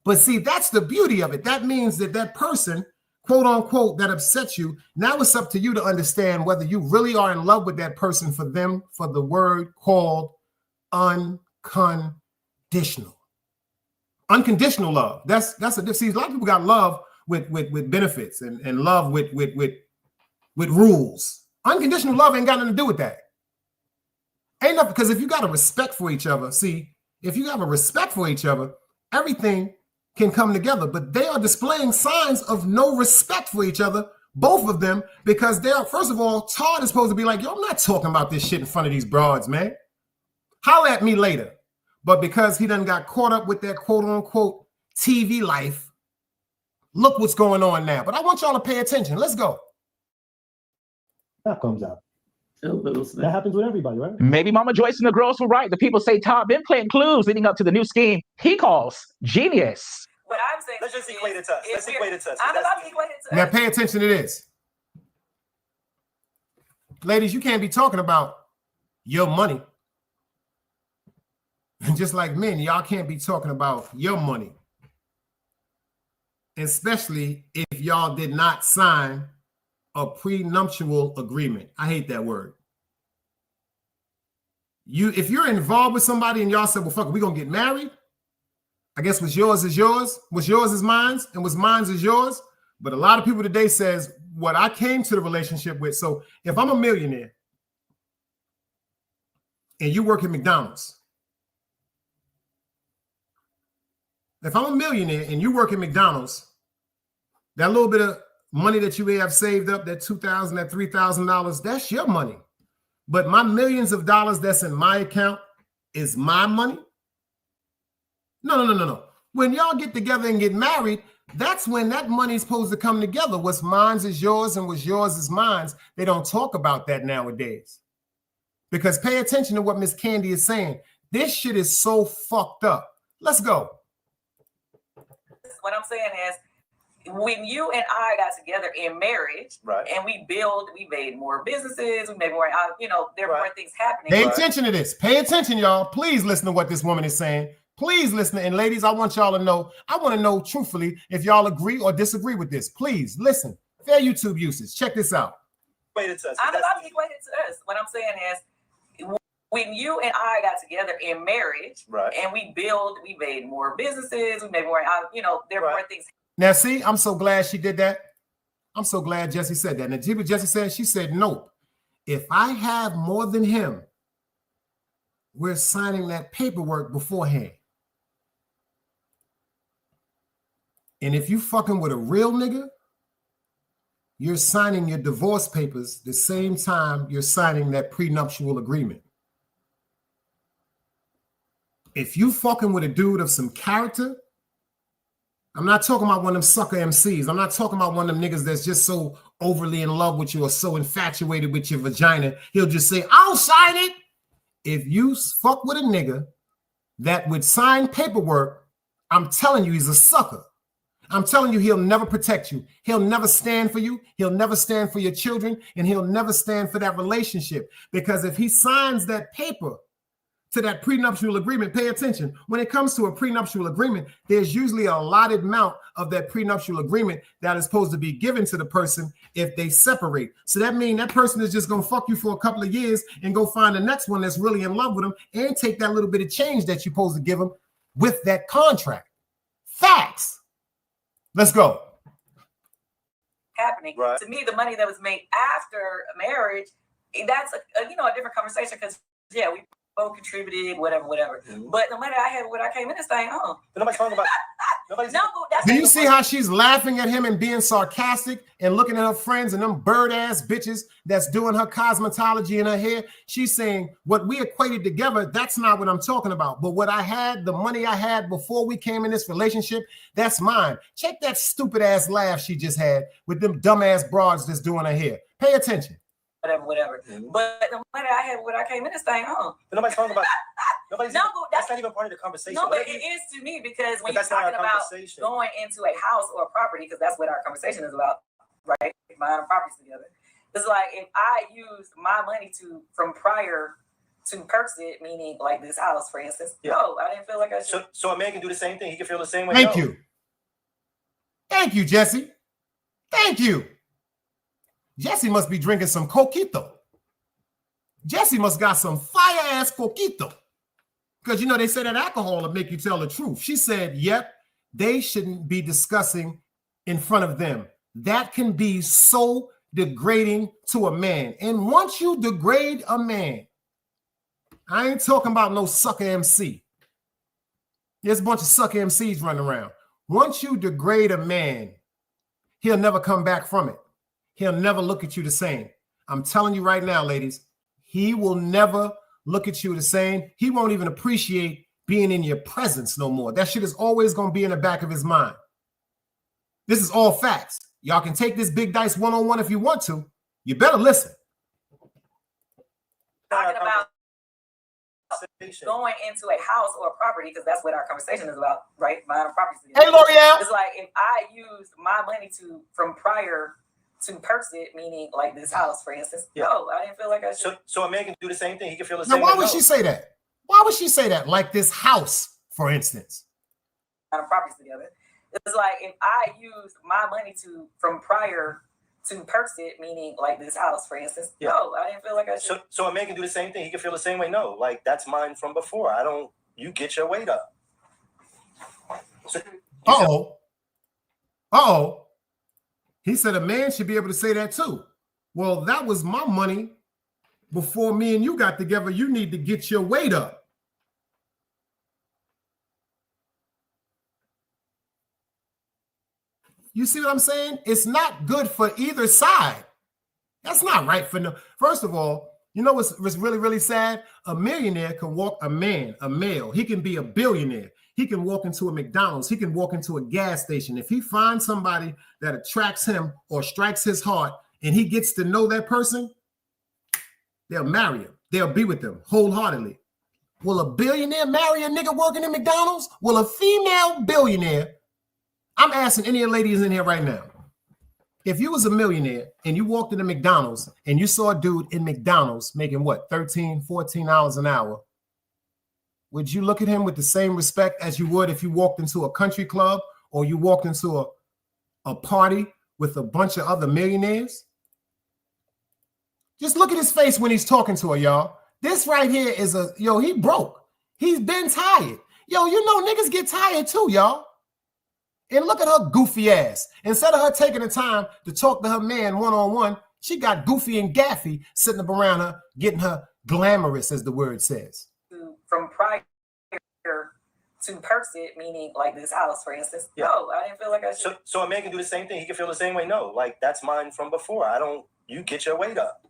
But see, that's the beauty of it. That means that that person, quote unquote, that upsets you, now it's up to you to understand whether you really are in love with that person for them, for the word called unconditional. Unconditional love. That's a see, a lot of people got love with benefits and love with rules. Unconditional love ain't got nothing to do with that. Ain't nothing, because if you got a respect for each other, see, if you have a respect for each other, everything can come together. But they are displaying signs of no respect for each other, both of them, because they are, first of all, Todd is supposed to be like, yo, I'm not talking about this shit in front of these broads, man. Holler at me later. But because he done got caught up with that quote unquote TV life, look what's going on now. But I want y'all to pay attention. Let's go. That comes out. That happens with everybody, right? Maybe Mama Joyce and the girls were right. The people say Todd been planting clues leading up to the new scheme he calls genius. But I'm saying, let's just equate it to us. Let's equate it to us. I'm about to equate it to us. Now pay attention to this. Ladies, you can't be talking about your money. Just like men, y'all can't be talking about your money. Especially if y'all did not sign a prenuptial agreement. I hate that word. If you're involved with somebody and y'all said, well, fuck it, we're gonna get married. I guess what's yours is yours, what's yours is mine, and what's mine is yours. But a lot of people today says what I came to the relationship with. So if I'm a millionaire and you work at McDonald's, if I'm a millionaire and you work at McDonald's, that little bit of money that you may have saved up, that $2,000, that $3,000, that's your money. But my millions of dollars that's in my account is my money. No. When y'all get together and get married, that's when that money's supposed to come together. What's mine is yours and what's yours is mine. They don't talk about that nowadays. Because pay attention to what Miss Candy is saying. This shit is so fucked up. Let's go. What I'm saying is, when you and I got together in marriage, right, and we made more businesses, we made more, there were more things happening. Pay attention to this. Pay attention, y'all. Please listen to what this woman is saying. Please listen. And ladies, I want y'all to know, I want to know truthfully if y'all agree or disagree with this. Please listen. Fair YouTube usage. Check this out. I'm about to equate it to us. What I'm saying is, when you and I got together in marriage, right, and we made more businesses, we made more, there were more things. Now, see, I'm so glad she did that. I'm so glad Jesse said that. Now, see what Jesse said? She said, nope. If I have more than him, we're signing that paperwork beforehand. And if you fucking with a real nigga, you're signing your divorce papers the same time you're signing that prenuptial agreement. If you fucking with a dude of some character, I'm not talking about one of them sucker MCs. I'm not talking about one of them niggas that's just so overly in love with you or so infatuated with your vagina. He'll just say, I'll sign it. If you fuck with a nigga that would sign paperwork, I'm telling you, he's a sucker. I'm telling you, he'll never protect you. He'll never stand for you. He'll never stand for your children. And he'll never stand for that relationship. Because if he signs that paper to that prenuptial agreement, pay attention. When it comes to a prenuptial agreement, there's usually a allotted amount of that prenuptial agreement that is supposed to be given to the person if they separate. So that means that person is just going to fuck you for a couple of years and go find the next one that's really in love with them and take that little bit of change that you're supposed to give them with that contract. Facts. Let's go. Happening. Right. To me, the money that was made after marriage, that's a different conversation because, yeah, we both contributed, whatever. Mm-hmm. But the money I had when I came in this thing, nobody's talking about. Do you see how she's laughing at him and being sarcastic and looking at her friends and them bird ass bitches that's doing her cosmetology in her hair? She's saying what we equated together, that's not what I'm talking about. But what I had, the money I had before we came in this relationship, that's mine. Check that stupid ass laugh she just had with them dumbass broads that's doing her hair. Pay attention. Whatever. Mm-hmm. But the money I had when I came in this thing, nobody's talking about. That's not even part of the conversation. No, but it is to me because when you're talking about going into a house or a property, because that's what our conversation is about, right? Buying properties together. It's like if I used my money from prior to purchase it, meaning like this house, for instance. Yeah. No, I didn't feel like I should. So a man can do the same thing. He can feel the same way. Thank you. Thank you, Jesse. Thank you. Jesse must be drinking some coquito. Jesse must got some fire-ass coquito. Because, you know, they say that alcohol will make you tell the truth. She said, yep, they shouldn't be discussing in front of them. That can be so degrading to a man. And once you degrade a man, I ain't talking about no sucker MC. There's a bunch of sucker MCs running around. Once you degrade a man, he'll never come back from it. He'll never look at you the same. I'm telling you right now, ladies, he will never look at you the same. He won't even appreciate being in your presence no more. That shit is always going to be in the back of his mind. This is all facts. Y'all can take this big dice one-on-one if you want to. You better listen. Talking about going into a house or a property, because that's what our conversation is about, right? Buying a property. Hey, L'Oreal. It's like if I used my money from prior to purchase it, meaning like this house, for instance. Yeah. No, I didn't feel like I should. So a man can do the same thing. He can feel the Now, same. why would she say that? Why would she say that? Like this house, for instance. Properties together. It's like if I used my money from prior to purchase it, meaning like this house, for instance. Yeah. No, I didn't feel like I should. So a man can do the same thing. He can feel the same way. No, like that's mine from before. You get your weight up. So, Uh-oh. He said a man should be able to say that too. Well, that was my money before me and you got together. You need to get your weight up. You see what I'm saying? It's not good for either side. That's not right for no. First of all, you know what's really, really sad? A millionaire can walk, a male, he can be a billionaire. He can walk into a McDonald's. He can walk into a gas station. If he finds somebody that attracts him or strikes his heart and he gets to know that person, they'll marry him. They'll be with them wholeheartedly. Will a billionaire marry a nigga working in McDonald's? Will a female billionaire? I'm asking any of the ladies in here right now. If you was a millionaire and you walked into McDonald's and you saw a dude in McDonald's making what, 13, 14 hours an hour, would you look at him with the same respect as you would if you walked into a country club or you walked into a party with a bunch of other millionaires? Just look at his face when he's talking to her, y'all. This right here is he broke. He's been tired. Yo, you know niggas get tired too, y'all. And look at her goofy ass. Instead of her taking the time to talk to her man one-on-one, she got Goofy and Gaffy sitting up around her, getting her glamorous, as the word says. From prior to purchase it, meaning like this house, for instance. Yeah. No, I didn't feel like I should. So a man can do the same thing. He can feel the same way. No, like that's mine from before. You get your weight up.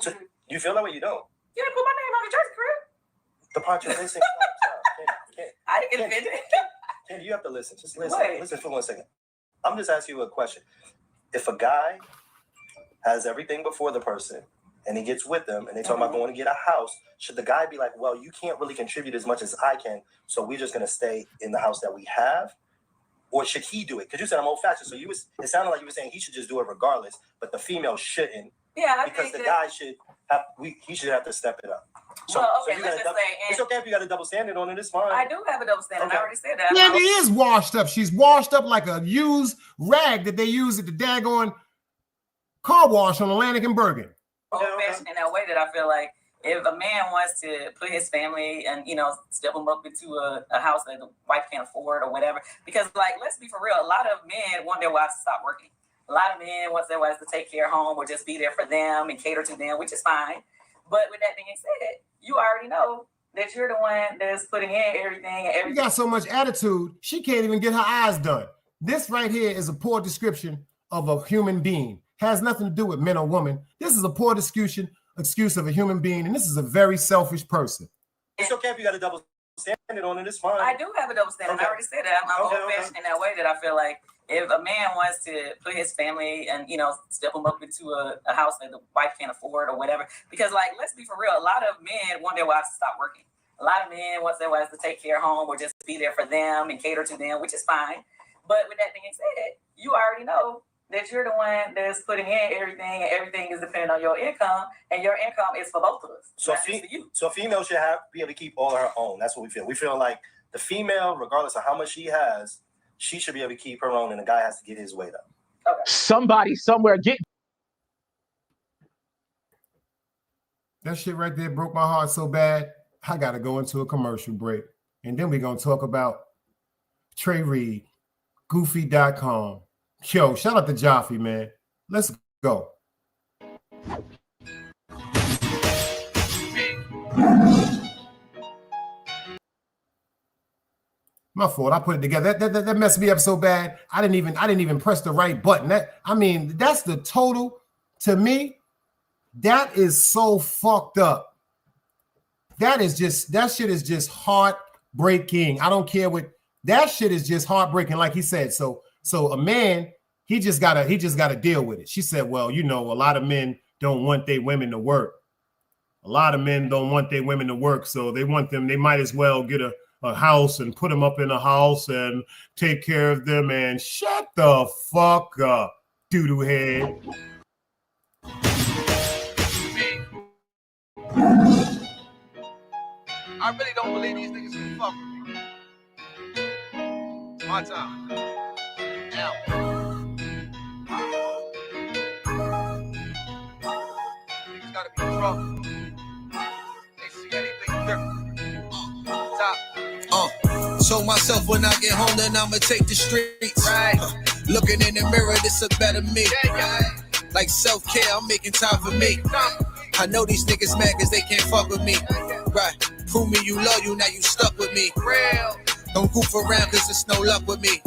So you feel that way? You don't. You didn't put my name on the jersey, crib. The part you're missing. I didn't get offended. Candy, you have to listen. Just listen. Wait. Listen for 1 second. I'm just asking you a question. If a guy has everything before the person and he gets with them and they talk about going to get a house, should the guy be like, well, you can't really contribute as much as I can, so we're just going to stay in the house that we have? Or should he do it? Because you said I'm old-fashioned, so it sounded like you were saying he should just do it regardless, but the female shouldn't. Yeah, because the guy should have to step it up. So, well, okay, let's just say it's okay if you got a double standard on it. It's fine. I do have a double standard. Okay. I already said that. Candy is washed up. She's washed up like a used rag that they use at the daggone car wash on Atlantic and Bergen. Old-fashioned in that way that I feel like if a man wants to put his family and step them up into a house that the wife can't afford or whatever, because like let's be for real, a lot of men want their wives to stop working. A lot of men want their wives to take care of home or just be there for them and cater to them, which is fine. But with that being said, you already know that you're the one that's putting in everything. You got so much attitude, she can't even get her eyes done. This right here is a poor description of a human being. Has nothing to do with men or women. This is a poor excuse of a human being, and this is a very selfish person. It's okay if you got a double standard on it. It's fine. I do have a double standard. Okay. I already said that. I'm old-fashioned in that way that I feel like if a man wants to put his family and, step them up into a house that the wife can't afford or whatever, because like, let's be for real, a lot of men want their wives to stop working. A lot of men want their wives to take care of home or just be there for them and cater to them, which is fine. But with that being said, you already know that you're the one that's putting in everything and everything is dependent on your income and your income is for both of us. So a female should be able to keep all her own. That's what we feel. We feel like the female, regardless of how much she has, she should be able to keep her own, and the guy has to get his weight up. Somebody somewhere get. That shit right there broke my heart so bad. I got to go into a commercial break. And then we're going to talk about Trey Reed, Goofy.com. Yo, shout out to Jaffe, man. Let's go. My fault. I put it together. That messed me up so bad. I didn't even press the right button. That's the total. To me, that is so fucked up. That shit is just heartbreaking. I don't care what that shit is, just heartbreaking, like he said. So a man, he just gotta deal with it. She said, well, a lot of men don't want their women to work. A lot of men don't want their women to work, so they might as well get a house and put them up in a house and take care of them. And shut the fuck up, doo-doo head. I really don't believe these niggas can fuck with me. My time. Now. Niggas gotta be drunk. They see anything different. Show myself when I get home, then I'ma take the streets. Right. Looking in the mirror, this a better me. Like self-care, I'm making time for me. I know these niggas mad cause they can't fuck with me. Right. Prove me you love you, now you stuck with me. Real. Don't goof around cause there's no luck with me.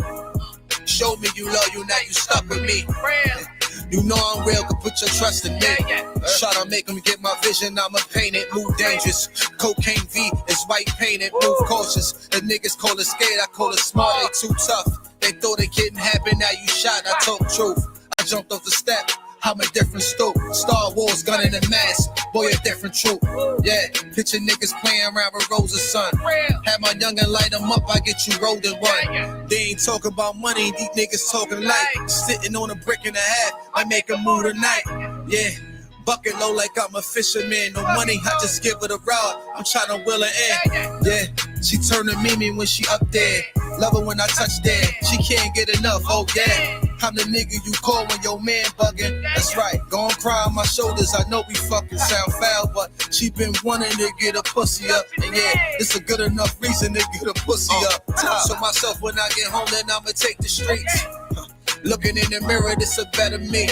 Show me you love you, now you stuck with me. Real. You know I'm real, can put your trust in me. Shot to make them get my vision, I'ma paint it. Move dangerous, cocaine V is white painted. Move cautious, the niggas call it scared, I call it smart. They too tough, they thought it couldn't happen, now you shot, I talk truth. I jumped off the step, I'm a different stoop. Star Wars, gun in the mask, boy a different troop. Yeah, picture niggas playing around with Rosa son. Have my youngin' light them up, I get you rolled in one. They ain't talking about money, these niggas talking light. Sitting on a brick and a half, I make a move tonight. Yeah, bucket low like I'm a fisherman. No money, I just give it a rod. I'm trying to wheel her in. Yeah, she turn to Mimi when she up there. Love her when I touch there. She can't get enough, oh yeah. I'm the nigga you call when your man bugging. That's right, gon' cry on my shoulders. I know we fucking sound foul, but she been wanting to get a pussy up. And yeah, it's a good enough reason to get a pussy up. So myself when I get home, then I'ma take the streets. Looking in the mirror, this a better me.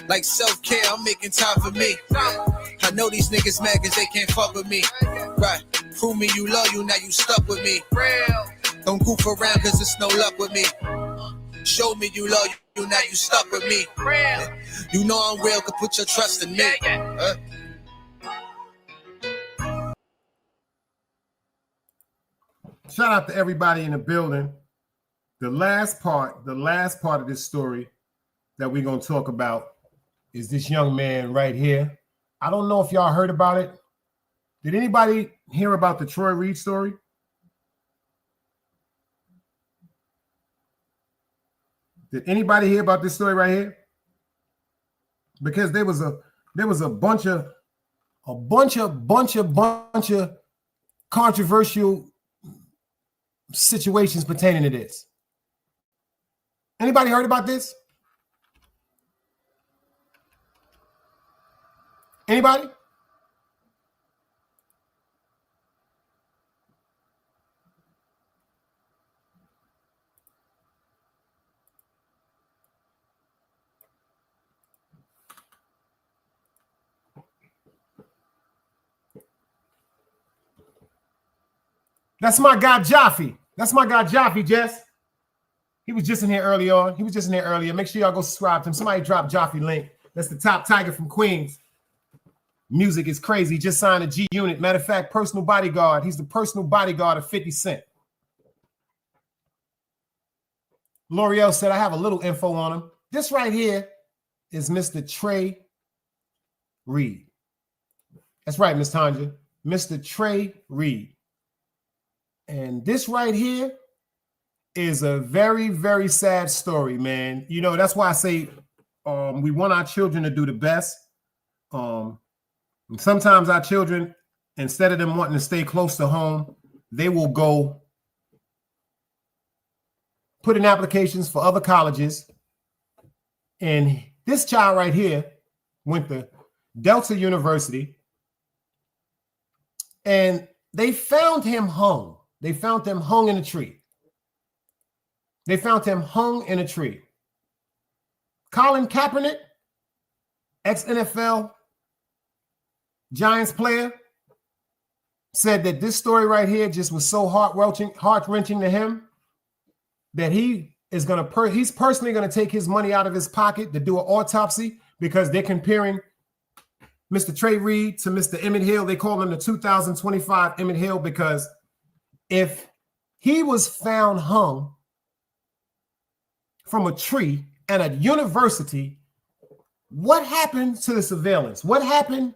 Like self-care, I'm making time for me. I know these niggas mad cause they can't fuck with me. Right, prove me you love you, now you stuck with me. Don't goof around cause there's no luck with me. Show me you love you, now you stuck with me. You know I'm real, can put your trust in me. Shout out to everybody in the building. The last part of this story that we're going to talk about is this young man right here. I don't know if y'all heard about it. Did anybody hear about the Troy Reed story? Did anybody hear about this story right here? Because there was a bunch of controversial situations pertaining to this. Anybody heard about this? Anybody? That's my guy Jaffe. Jess. He was just in here early on. Make sure y'all go subscribe to him. Somebody drop Jaffe link. That's the top tiger from Queens. Music is crazy. Just signed a G Unit. Matter of fact, personal bodyguard. He's the personal bodyguard of 50 Cent. L'Oreal said, I have a little info on him. This right here is Mr. Trey Reed. That's right, Miss Tanja. Mr. Trey Reed. And this right here is a very, very sad story, man. You know, that's why I say we want our children to do the best. Sometimes our children, instead of them wanting to stay close to home, they will go put in applications for other colleges. And this child right here went to Delta University, and they found him hung. They found him hung in a tree. They found him hung in a tree. Colin Kaepernick, ex-NFL Giants player, said that this story right here just was so heart-wrenching to him that he's personally going to take his money out of his pocket to do an autopsy, because they're comparing Mr. Trey Reed to Mr. Emmett Hill. They call him the 2025 Emmett Hill, because if he was found hung from a tree at a university, what happened to the surveillance? What happened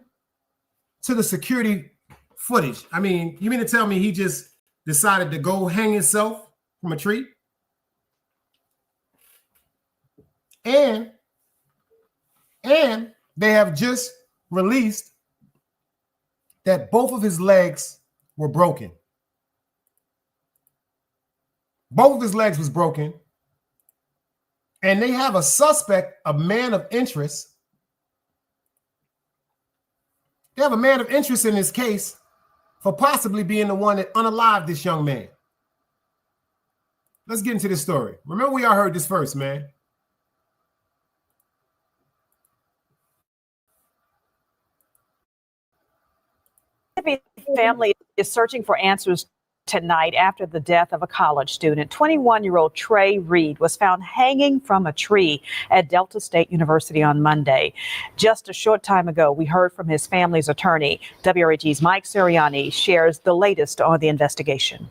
to the security footage? I mean, you mean to tell me he just decided to go hang himself from a tree? And they have just released that both of his legs were broken. Both of his legs was broken. And they have a suspect, a man of interest. They have a man of interest in this case for possibly being the one that unalived this young man. Let's get into this story. Remember, we all heard this first, man. Family is searching for answers tonight after the death of a college student. 21-year-old Trey Reed was found hanging from a tree at Delta State University on Monday. Just a short time ago, we heard from his family's attorney. WRAG's Mike Sirianni shares the latest on the investigation.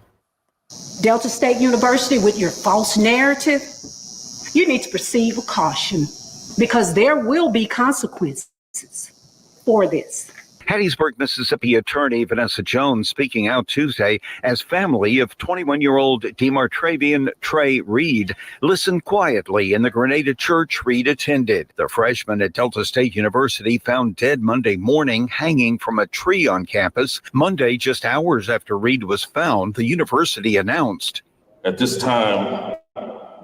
Delta State University, with your false narrative, you need to proceed with caution, because there will be consequences for this. Hattiesburg, Mississippi attorney Vanessa Jones speaking out Tuesday as family of 21-year-old Demartravian Trey Reed listened quietly in the Grenada church Reed attended. The freshman at Delta State University found dead Monday morning hanging from a tree on campus. Monday, just hours after Reed was found, the university announced, "At this time,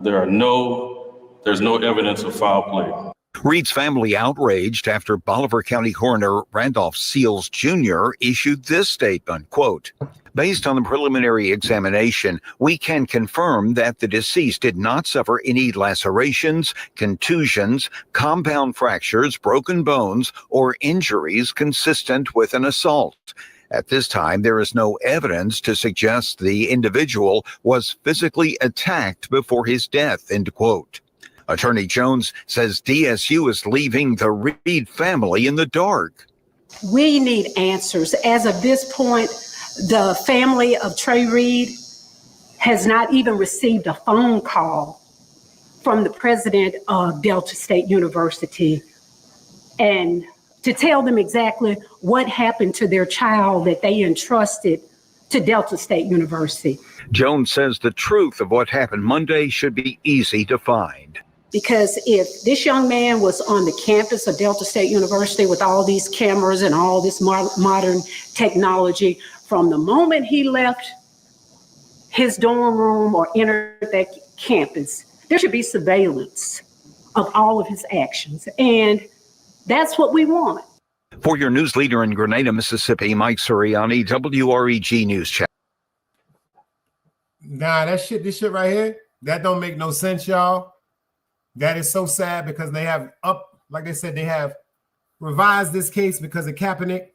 there's no evidence of foul play." Reed's family outraged after Bolivar County Coroner Randolph Seals Jr. issued this statement, quote, "Based on the preliminary examination, we can confirm that the deceased did not suffer any lacerations, contusions, compound fractures, broken bones, or injuries consistent with an assault. At this time, there is no evidence to suggest the individual was physically attacked before his death," end quote. Attorney Jones says DSU is leaving the Reed family in the dark. We need answers. As of this point, the family of Trey Reed has not even received a phone call from the president of Delta State University and to tell them exactly what happened to their child that they entrusted to Delta State University. Jones says the truth of what happened Monday should be easy to find. Because if this young man was on the campus of Delta State University with all these cameras and all this modern technology, from the moment he left his dorm room or entered that campus, there should be surveillance of all of his actions. And that's what we want. For your news leader in Grenada, Mississippi, Mike Sirianni, WREG News Channel. Nah, this shit right here, that don't make no sense, y'all. That is so sad, because they have like they said, they have revised this case because of Kaepernick.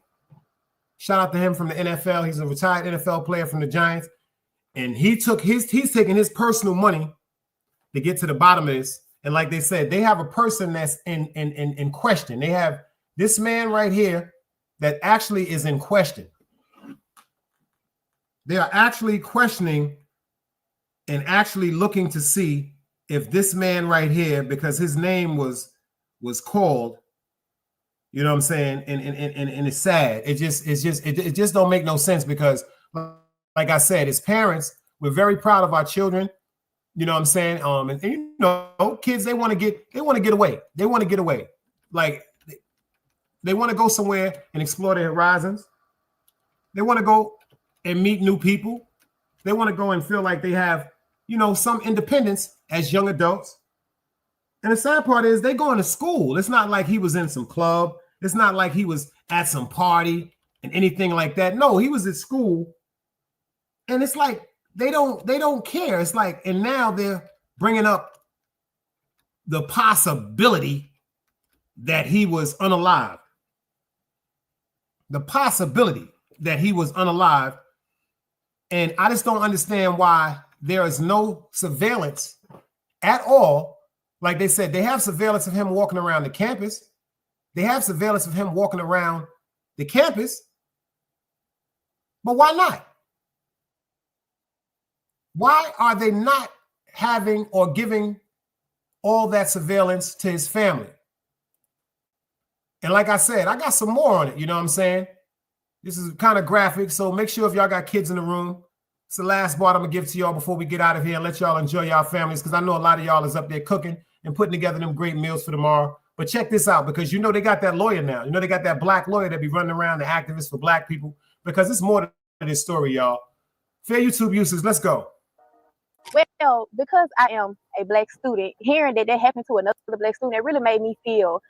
Shout out to him from the NFL. He's a retired NFL player from the Giants. And he's taking his personal money to get to the bottom of this. And like they said, they have a person that's in question. They have this man right here that actually is in question. They are actually questioning and actually looking to see if this man right here, because his name was called, you know what I'm saying, and it's sad. It just don't make no sense, because, like I said, as parents, we're very proud of our children. You know what I'm saying? And you know, kids, they want to get away. They want to get away. Like they want to go somewhere and explore their horizons. They want to go and meet new people. They want to go and feel like they have, some independence as young adults. And the sad part is they going to school. It's not like he was in some club. It's not like he was at some party and anything like that. No, he was at school. And it's like they don't care. It's like, and now they're bringing up the possibility that he was unalive. The possibility that he was unalive. And I just don't understand why there is no surveillance at all. Like they said, they have surveillance of him walking around the campus. They have surveillance of him walking around the campus. But why not? Why are they not having or giving all that surveillance to his family? And like I said, I got some more on it. You know what I'm saying? This is kind of graphic. So make sure if y'all got kids in the room, it's the last part I'm going to give to y'all before we get out of here and let y'all enjoy y'all families. Because I know a lot of y'all is up there cooking and putting together them great meals for tomorrow. But check this out, because they got that lawyer now. They got that black lawyer that be running around, the activist for black people. Because it's more to this story, y'all. Fair YouTube users, let's go. Well, because I am a black student, hearing that happened to another black student, it really made me feel,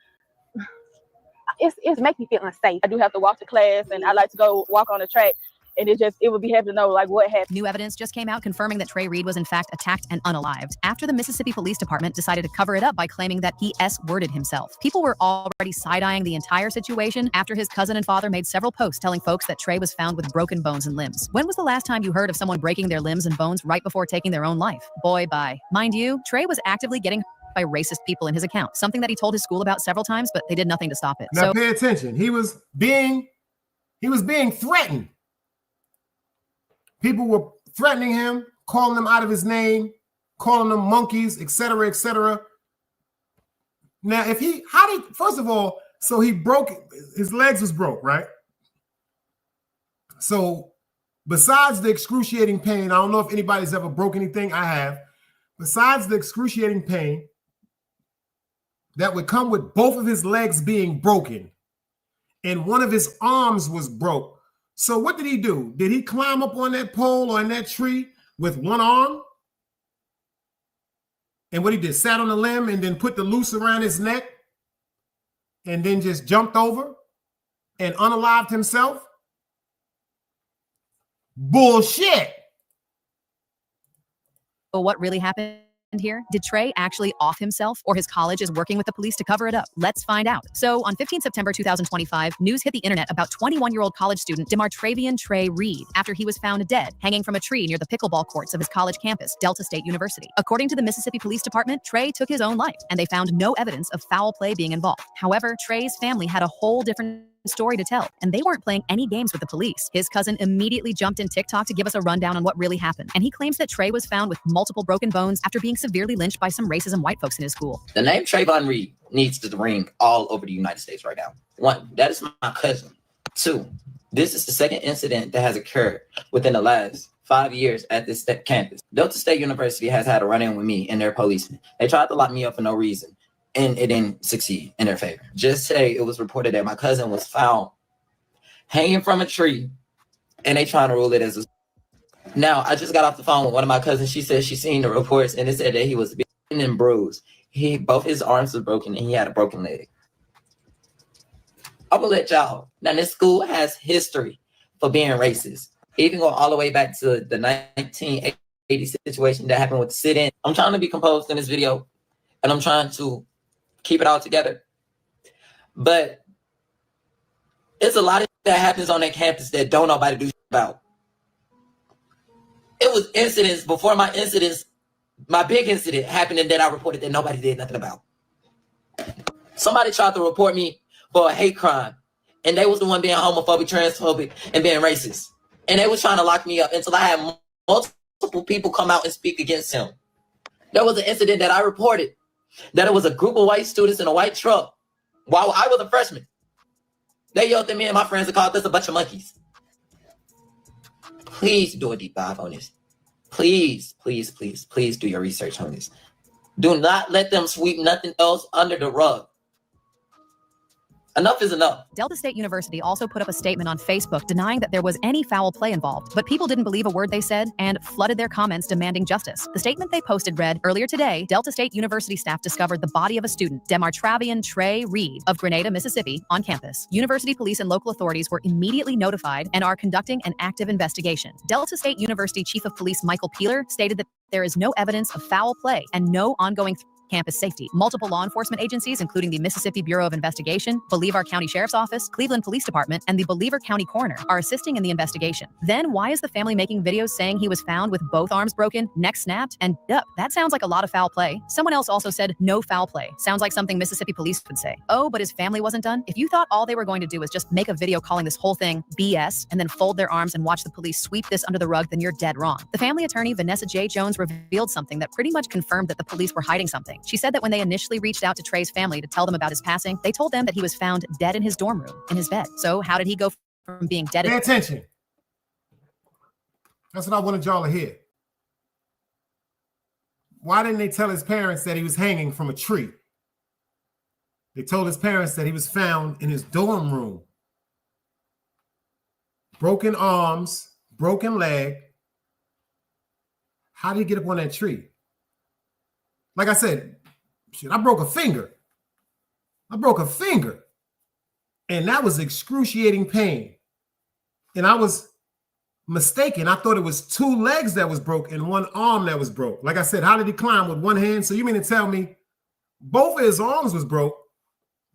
it's make me feel unsafe. I do have to walk to class, and I like to go walk on the track, and it would be happy to know like what happened. New evidence just came out confirming that Trey Reed was in fact attacked and unalived after the Mississippi Police Department decided to cover it up by claiming that he S-worded himself. People were already side-eyeing the entire situation after his cousin and father made several posts telling folks that Trey was found with broken bones and limbs. When was the last time you heard of someone breaking their limbs and bones right before taking their own life? Boy, bye. Mind you, Trey was actively getting by racist people in his account, something that he told his school about several times, but they did nothing to stop it. Now pay attention. He was being threatened. People were threatening him, calling him out of his name, calling them monkeys, etc., etc. Now, first of all, so he broke, his legs was broke, right? So besides the excruciating pain, I don't know if anybody's ever broke anything. I have. Besides the excruciating pain that would come with both of his legs being broken and one of his arms was broke. So what did he do? Did he climb up on that pole or in that tree with one arm? And what he did, sat on a limb and then put the noose around his neck and then just jumped over and unalived himself? Bullshit. But what really happened here? Did Trey actually off himself, or his college is working with the police to cover it up? Let's find out. So on 15 September 2025, news hit the internet about 21-year-old college student DeMartravian Trey Reed after he was found dead, hanging from a tree near the pickleball courts of his college campus, Delta State University. According to the Mississippi Police Department, Trey took his own life, and they found no evidence of foul play being involved. However, Trey's family had a whole different story to tell, and they weren't playing any games with the police. His cousin immediately jumped in TikTok to give us a rundown on what really happened, and he claims that Trey was found with multiple broken bones after being severely lynched by some racism white folks in his school. The name Trayvon Reed needs to ring all over the United States right now. 1, that is my cousin. 2, this is the second incident that has occurred within the last 5 years at this campus. Delta State University has had a run-in with me and their policemen. They tried to lock me up for no reason, and it didn't succeed in their favor. Just today, it was reported that my cousin was found hanging from a tree, and they trying to rule it as a... Now, I just got off the phone with one of my cousins. She said she seen the reports, and it said that he was beaten and bruised. Both his arms were broken, and he had a broken leg. I'm gonna let y'all. Now, this school has history for being racist. Even going all the way back to the 1980 situation that happened with the sit-in. I'm trying to be composed in this video, and I'm trying to keep it all together. But it's a lot of that happens on that campus that don't nobody do about. It was incidents before my incidents, my big incident happened, and then I reported that nobody did nothing about. Somebody tried to report me for a hate crime, and they was the one being homophobic, transphobic, and being racist. And they was trying to lock me up until I had multiple people come out and speak against him. There was an incident that I reported that it was a group of white students in a white truck while I was a freshman. They yelled at me and my friends and called us a bunch of monkeys. Please do a deep dive on this. Please, please, please, please do your research on this. Do not let them sweep nothing else under the rug. Enough is enough. Delta State University also put up a statement on Facebook denying that there was any foul play involved, but people didn't believe a word they said and flooded their comments demanding justice. The statement they posted read, earlier today, Delta State University staff discovered the body of a student, Demartravian Trey Reed of Grenada, Mississippi, on campus. University police and local authorities were immediately notified and are conducting an active investigation. Delta State University Chief of Police Michael Peeler stated that there is no evidence of foul play and no ongoing campus safety. Multiple law enforcement agencies, including the Mississippi Bureau of Investigation, Bolivar County Sheriff's Office, Cleveland Police Department, and the Bolivar County Coroner, are assisting in the investigation. Then why is the family making videos saying he was found with both arms broken, neck snapped, and that sounds like a lot of foul play. Someone else also said no foul play. Sounds like something Mississippi police would say. Oh, but his family wasn't done? If you thought all they were going to do was just make a video calling this whole thing BS and then fold their arms and watch the police sweep this under the rug, then you're dead wrong. The family attorney Vanessa J. Jones revealed something that pretty much confirmed that the police were hiding something. She said that when they initially reached out to Trey's family to tell them about his passing, they told them that he was found dead in his dorm room, in his bed. So how did he go from being dead? Pay attention. That's what I wanted y'all to hear. Why didn't they tell his parents that he was hanging from a tree? They told his parents that he was found in his dorm room. Broken arms, broken leg. How did he get up on that tree? Like I said, shit, I broke a finger. And that was excruciating pain. And I was mistaken. I thought it was two legs that was broke and one arm that was broke. Like I said, how did he climb with one hand? So you mean to tell me both of his arms was broke,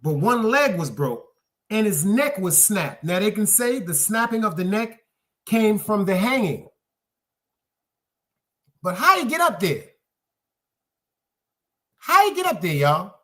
but one leg was broke and his neck was snapped. Now they can say the snapping of the neck came from the hanging. But how did he get up there? How you get up there, y'all?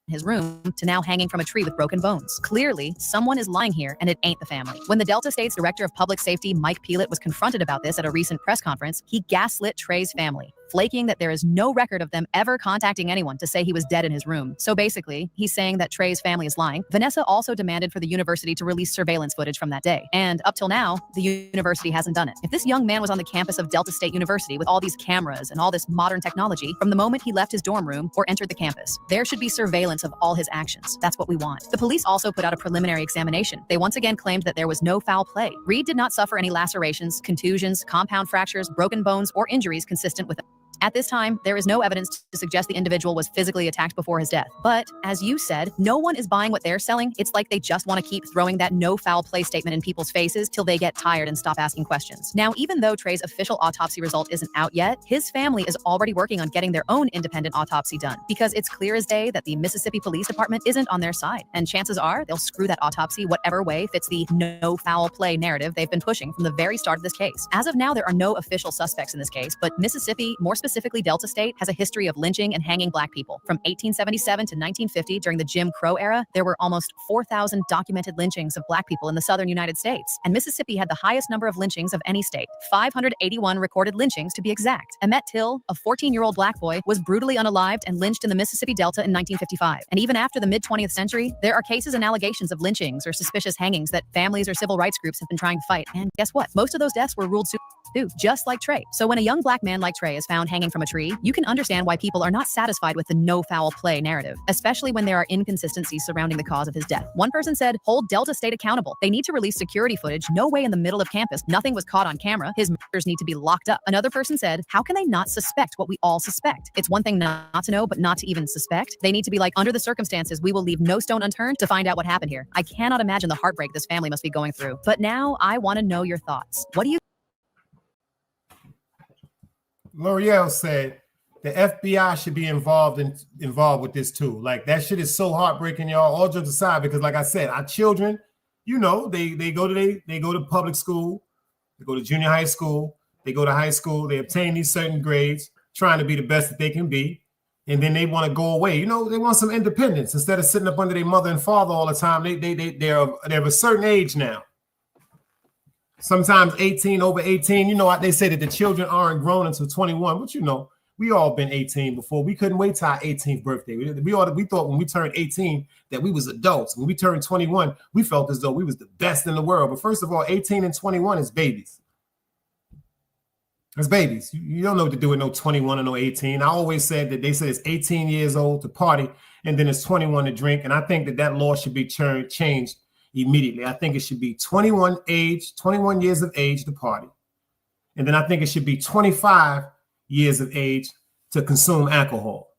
His room to now hanging from a tree with broken bones. Clearly, someone is lying here and it ain't the family. When the Delta State's Director of Public Safety, Mike Peelet, was confronted about this at a recent press conference, he gaslit Trey's family, flaking that there is no record of them ever contacting anyone to say he was dead in his room. So basically, he's saying that Trey's family is lying. Vanessa also demanded for the university to release surveillance footage from that day. And up till now, the university hasn't done it. If this young man was on the campus of Delta State University with all these cameras and all this modern technology from the moment he left his dorm room or entered the campus, there should be surveillance of all his actions. That's what we want. The police also put out a preliminary examination. They once again claimed that there was no foul play. Reed did not suffer any lacerations, contusions, compound fractures, broken bones, or injuries consistent with At this time, there is no evidence to suggest the individual was physically attacked before his death. But as you said, no one is buying what they're selling. It's like they just want to keep throwing that no foul play statement in people's faces till they get tired and stop asking questions. Now, even though Trey's official autopsy result isn't out yet, his family is already working on getting their own independent autopsy done because it's clear as day that the Mississippi Police Department isn't on their side. And chances are they'll screw that autopsy whatever way fits the no foul play narrative they've been pushing from the very start of this case. As of now, there are no official suspects in this case, but Mississippi, more specifically Delta State, has a history of lynching and hanging Black people. From 1877 to 1950, during the Jim Crow era, there were almost 4,000 documented lynchings of Black people in the southern United States. And Mississippi had the highest number of lynchings of any state, 581 recorded lynchings to be exact. Emmett Till, a 14-year-old Black boy, was brutally unalived and lynched in the Mississippi Delta in 1955. And even after the mid-20th century, there are cases and allegations of lynchings or suspicious hangings that families or civil rights groups have been trying to fight. And guess what? Most of those deaths were ruled just like Trey. So when a young Black man like Trey is found hanging from a tree, you can understand why people are not satisfied with the no foul play narrative, especially when there are inconsistencies surrounding the cause of his death. One person said, hold Delta State accountable. They need to release security footage. No way in the middle of campus. Nothing was caught on camera. His murders need to be locked up. Another person said, how can they not suspect what we all suspect? It's one thing not to know, but not to even suspect. They need to be like, under the circumstances, we will leave no stone unturned to find out what happened here. I cannot imagine the heartbreak this family must be going through. But now I want to know your thoughts. What do you L'Oreal said the FBI should be involved with this too. Like, that shit is so heartbreaking, y'all. All jokes aside, because like I said, our children, you know, they go to public school, they go to junior high school, they go to high school, they obtain these certain grades, trying to be the best that they can be, and then they want to go away. You know, they want some independence instead of sitting up under their mother and father all the time. They're of a certain age now. Sometimes 18, over 18. You know, they say that the children aren't grown until 21, but you know, we all been 18 before. We couldn't wait till our 18th birthday. We thought when we turned 18 that we was adults. When we turned 21, we felt as though we was the best in the world. But first of all, 18 and 21 is babies. As babies. You don't know what to do with no 21 or no 18. I always said that they said it's 18 years old to party and then it's 21 to drink. And I think that law should be changed immediately. I think it should be 21 years of age to party. And then I think it should be 25 years of age to consume alcohol.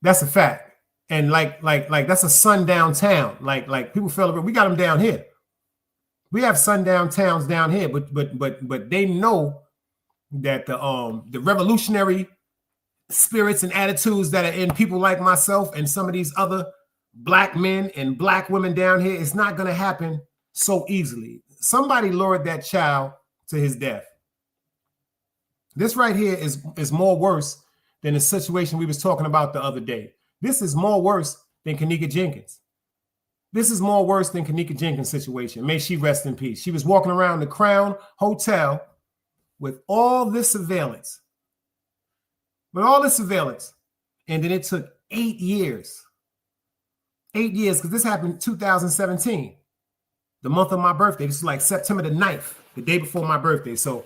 That's a fact. And like that's a sundown town. Like people feel we got them down here. We have sundown towns down here, but they know that the revolutionary spirits and attitudes that are in people like myself and some of these other black men and black women down here, it's not going to happen so easily. Somebody lured that child to his death. This right here is more worse than the situation we was talking about the other day. This is more worse than Kenneka Jenkins. This is more worse than Kenneka Jenkins' situation. May she rest in peace. She was walking around the Crown Hotel with all this surveillance. And then it took 8 years. 8 years, because this happened in 2017. The month of my birthday. This is like September the 9th, the day before my birthday. So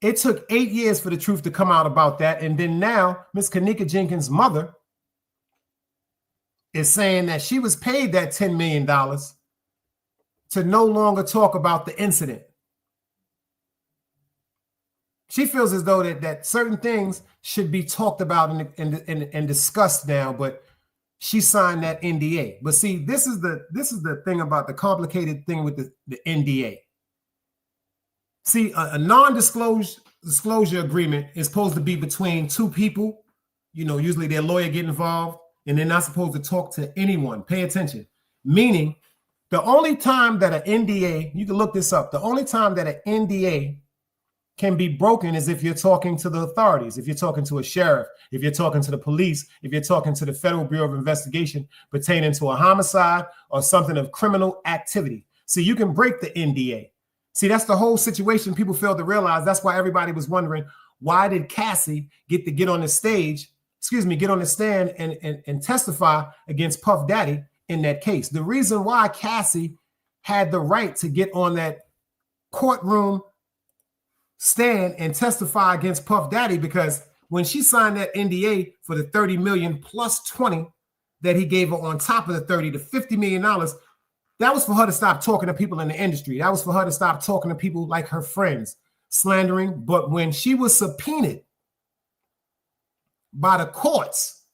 it took 8 years for the truth to come out about that. And then now, Miss Kenneka Jenkins' mother is saying that she was paid that $10 million to no longer talk about the incident. She feels as though that certain things should be talked about and discussed now, but she signed that NDA. But see, this is the thing about the complicated thing with the NDA. See, a non-disclosure agreement is supposed to be between two people. You know, usually their lawyer get involved, and they're not supposed to talk to anyone. Pay attention. Meaning, the only time that an NDA, you can look this up, the only time that an NDA can be broken is if you're talking to the authorities, if you're talking to a sheriff, if you're talking to the police, if you're talking to the Federal Bureau of Investigation pertaining to a homicide or something of criminal activity. See, you can break the NDA. See, that's the whole situation people fail to realize. That's why everybody was wondering, why did Cassie get on the stage, get on the stand and testify against Puff Daddy in that case? The reason why Cassie had the right to get on that courtroom stand and testify against Puff Daddy, because when she signed that NDA for the 30 million plus 20 that he gave her on top of the 30 to $50 million, that was for her to stop talking to people in the industry. That was for her to stop talking to people like her friends, slandering. But when she was subpoenaed by the courts,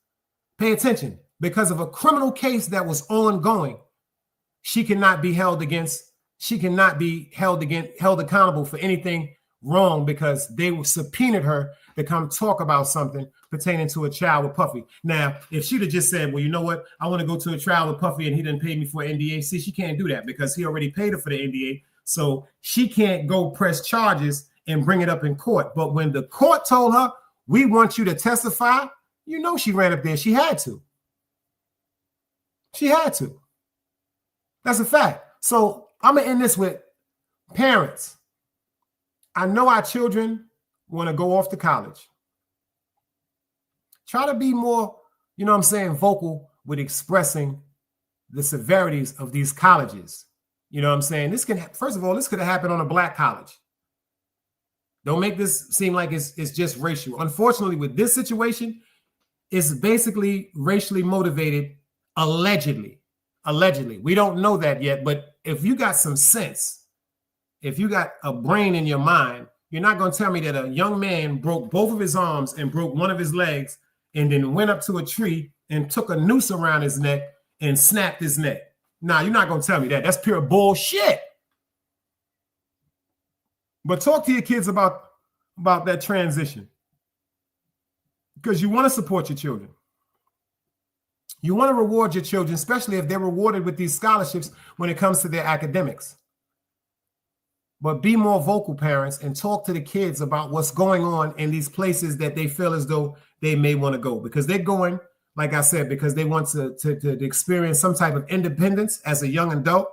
pay attention, because of a criminal case that was ongoing, she cannot be held accountable for anything wrong, because they subpoenaed her to come talk about something pertaining to a child with Puffy. Now, if she'd have just said, well, you know what, I want to go to a trial with Puffy and he didn't pay me for an NDA. See, she can't do that because he already paid her for the NDA. So she can't go press charges and bring it up in court. But when the court told her, we want you to testify, you know, she ran up there. She had to. That's a fact. So I'm going to end this with parents. I know our children want to go off to college. Try to be more, vocal with expressing the severities of these colleges. You know what I'm saying? This could have happened on a black college. Don't make this seem like it's just racial. Unfortunately, with this situation, it's basically racially motivated, allegedly. We don't know that yet, but if you got some sense, if you got a brain in your mind, you're not going to tell me that a young man broke both of his arms and broke one of his legs and then went up to a tree and took a noose around his neck and snapped his neck. Nah, you're not going to tell me that. That's pure bullshit. But talk to your kids about that transition, because you want to support your children. You want to reward your children, especially if they're rewarded with these scholarships when it comes to their academics. But be more vocal, parents, and talk to the kids about what's going on in these places that they feel as though they may want to go, because they're going, like I said, because they want to experience some type of independence as a young adult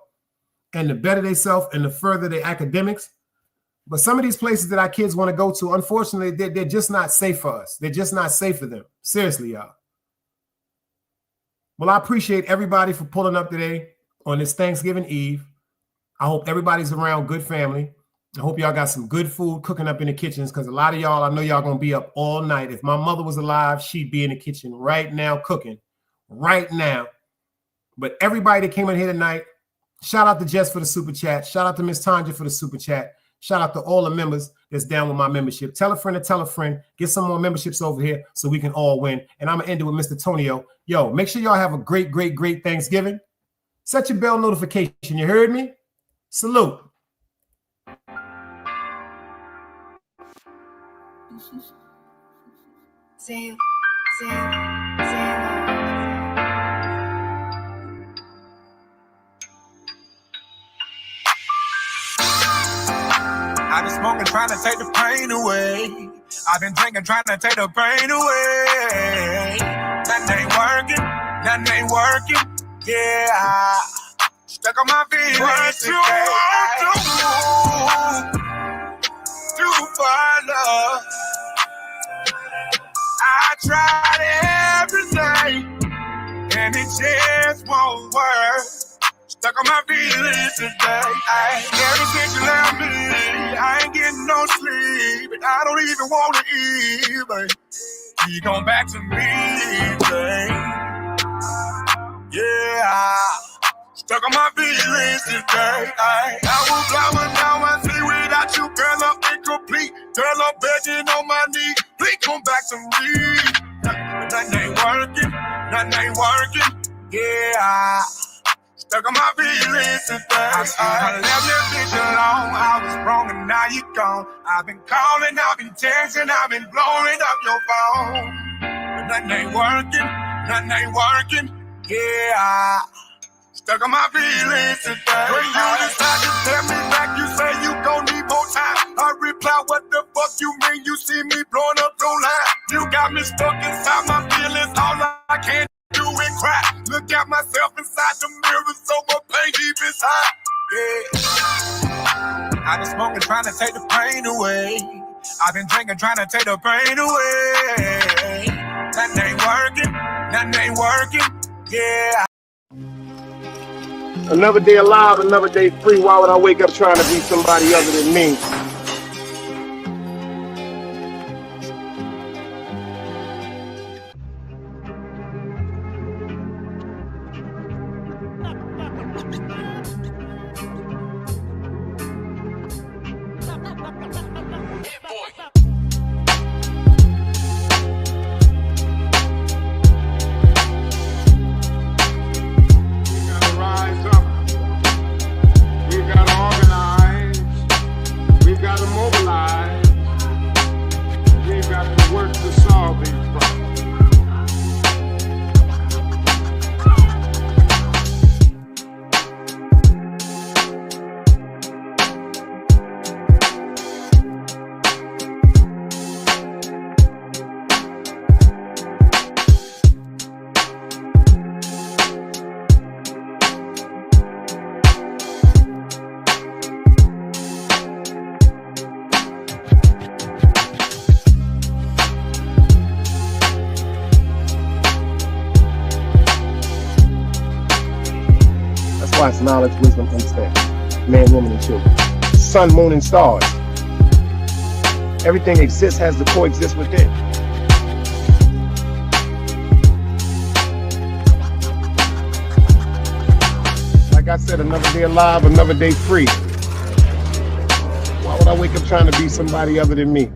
and to better themselves and to further their academics. But some of these places that our kids want to go to, unfortunately, they're just not safe for us. They're just not safe for them. Seriously, y'all. Well, I appreciate everybody for pulling up today on this Thanksgiving Eve. I hope everybody's around good family. I hope y'all got some good food cooking up in the kitchens, because a lot of y'all, I know y'all gonna be up all night. If my mother was alive, she'd be in the kitchen right now cooking, right now. But everybody that came in here tonight, shout out to Jess for the super chat. Shout out to Miss Tanja for the super chat. Shout out to all the members that's down with my membership. Tell a friend to tell a friend. Get some more memberships over here so we can all win. And I'm gonna end it with Mr. Tonio. Yo, make sure y'all have a great, great, great Thanksgiving. Set your bell notification. You heard me? Salute. I've been smoking, trying to take the pain away. I've been drinking, trying to take the pain away. Nothing ain't working, nothing ain't working. Yeah, stuck on my feet. What you want to find love? I tried everything, and it just won't work. Stuck on my feelings today. Ever since you left me, I ain't getting no sleep, and I don't even want to eat, babe. You come back to me, babe. Yeah, stuck on my feelings today. I was blind, but now I see without you, girl, I'm incomplete. Girl, I'm begging on my knees, please come back to me. But nothing ain't working, nothing ain't working. Yeah, stuck on my feelings today. I left your bitch alone, I was wrong and now you gone. I've been calling, I've been texting, I've been blowing up your phone. But nothing ain't working, nothing ain't working. Yeah, stuck on my feelings today. When you decide to tell me back, you say you gon' need more time. I reply, what the fuck you mean? You see me blowing up your line. You got me stuck inside my feelings, all I can do is cry. Look at myself inside the mirror, so much pain deep inside. Yeah, I've been smoking, trying to take the pain away. I've been drinking, trying to take the pain away. Nothing ain't working, nothing ain't working. Yeah. Another day alive, another day free. Why would I wake up trying to be somebody other than me? It's knowledge, wisdom, understanding. Man, woman, and children. Sun, moon, and stars. Everything exists, has to coexist within. Like I said, another day alive, another day free. Why would I wake up trying to be somebody other than me?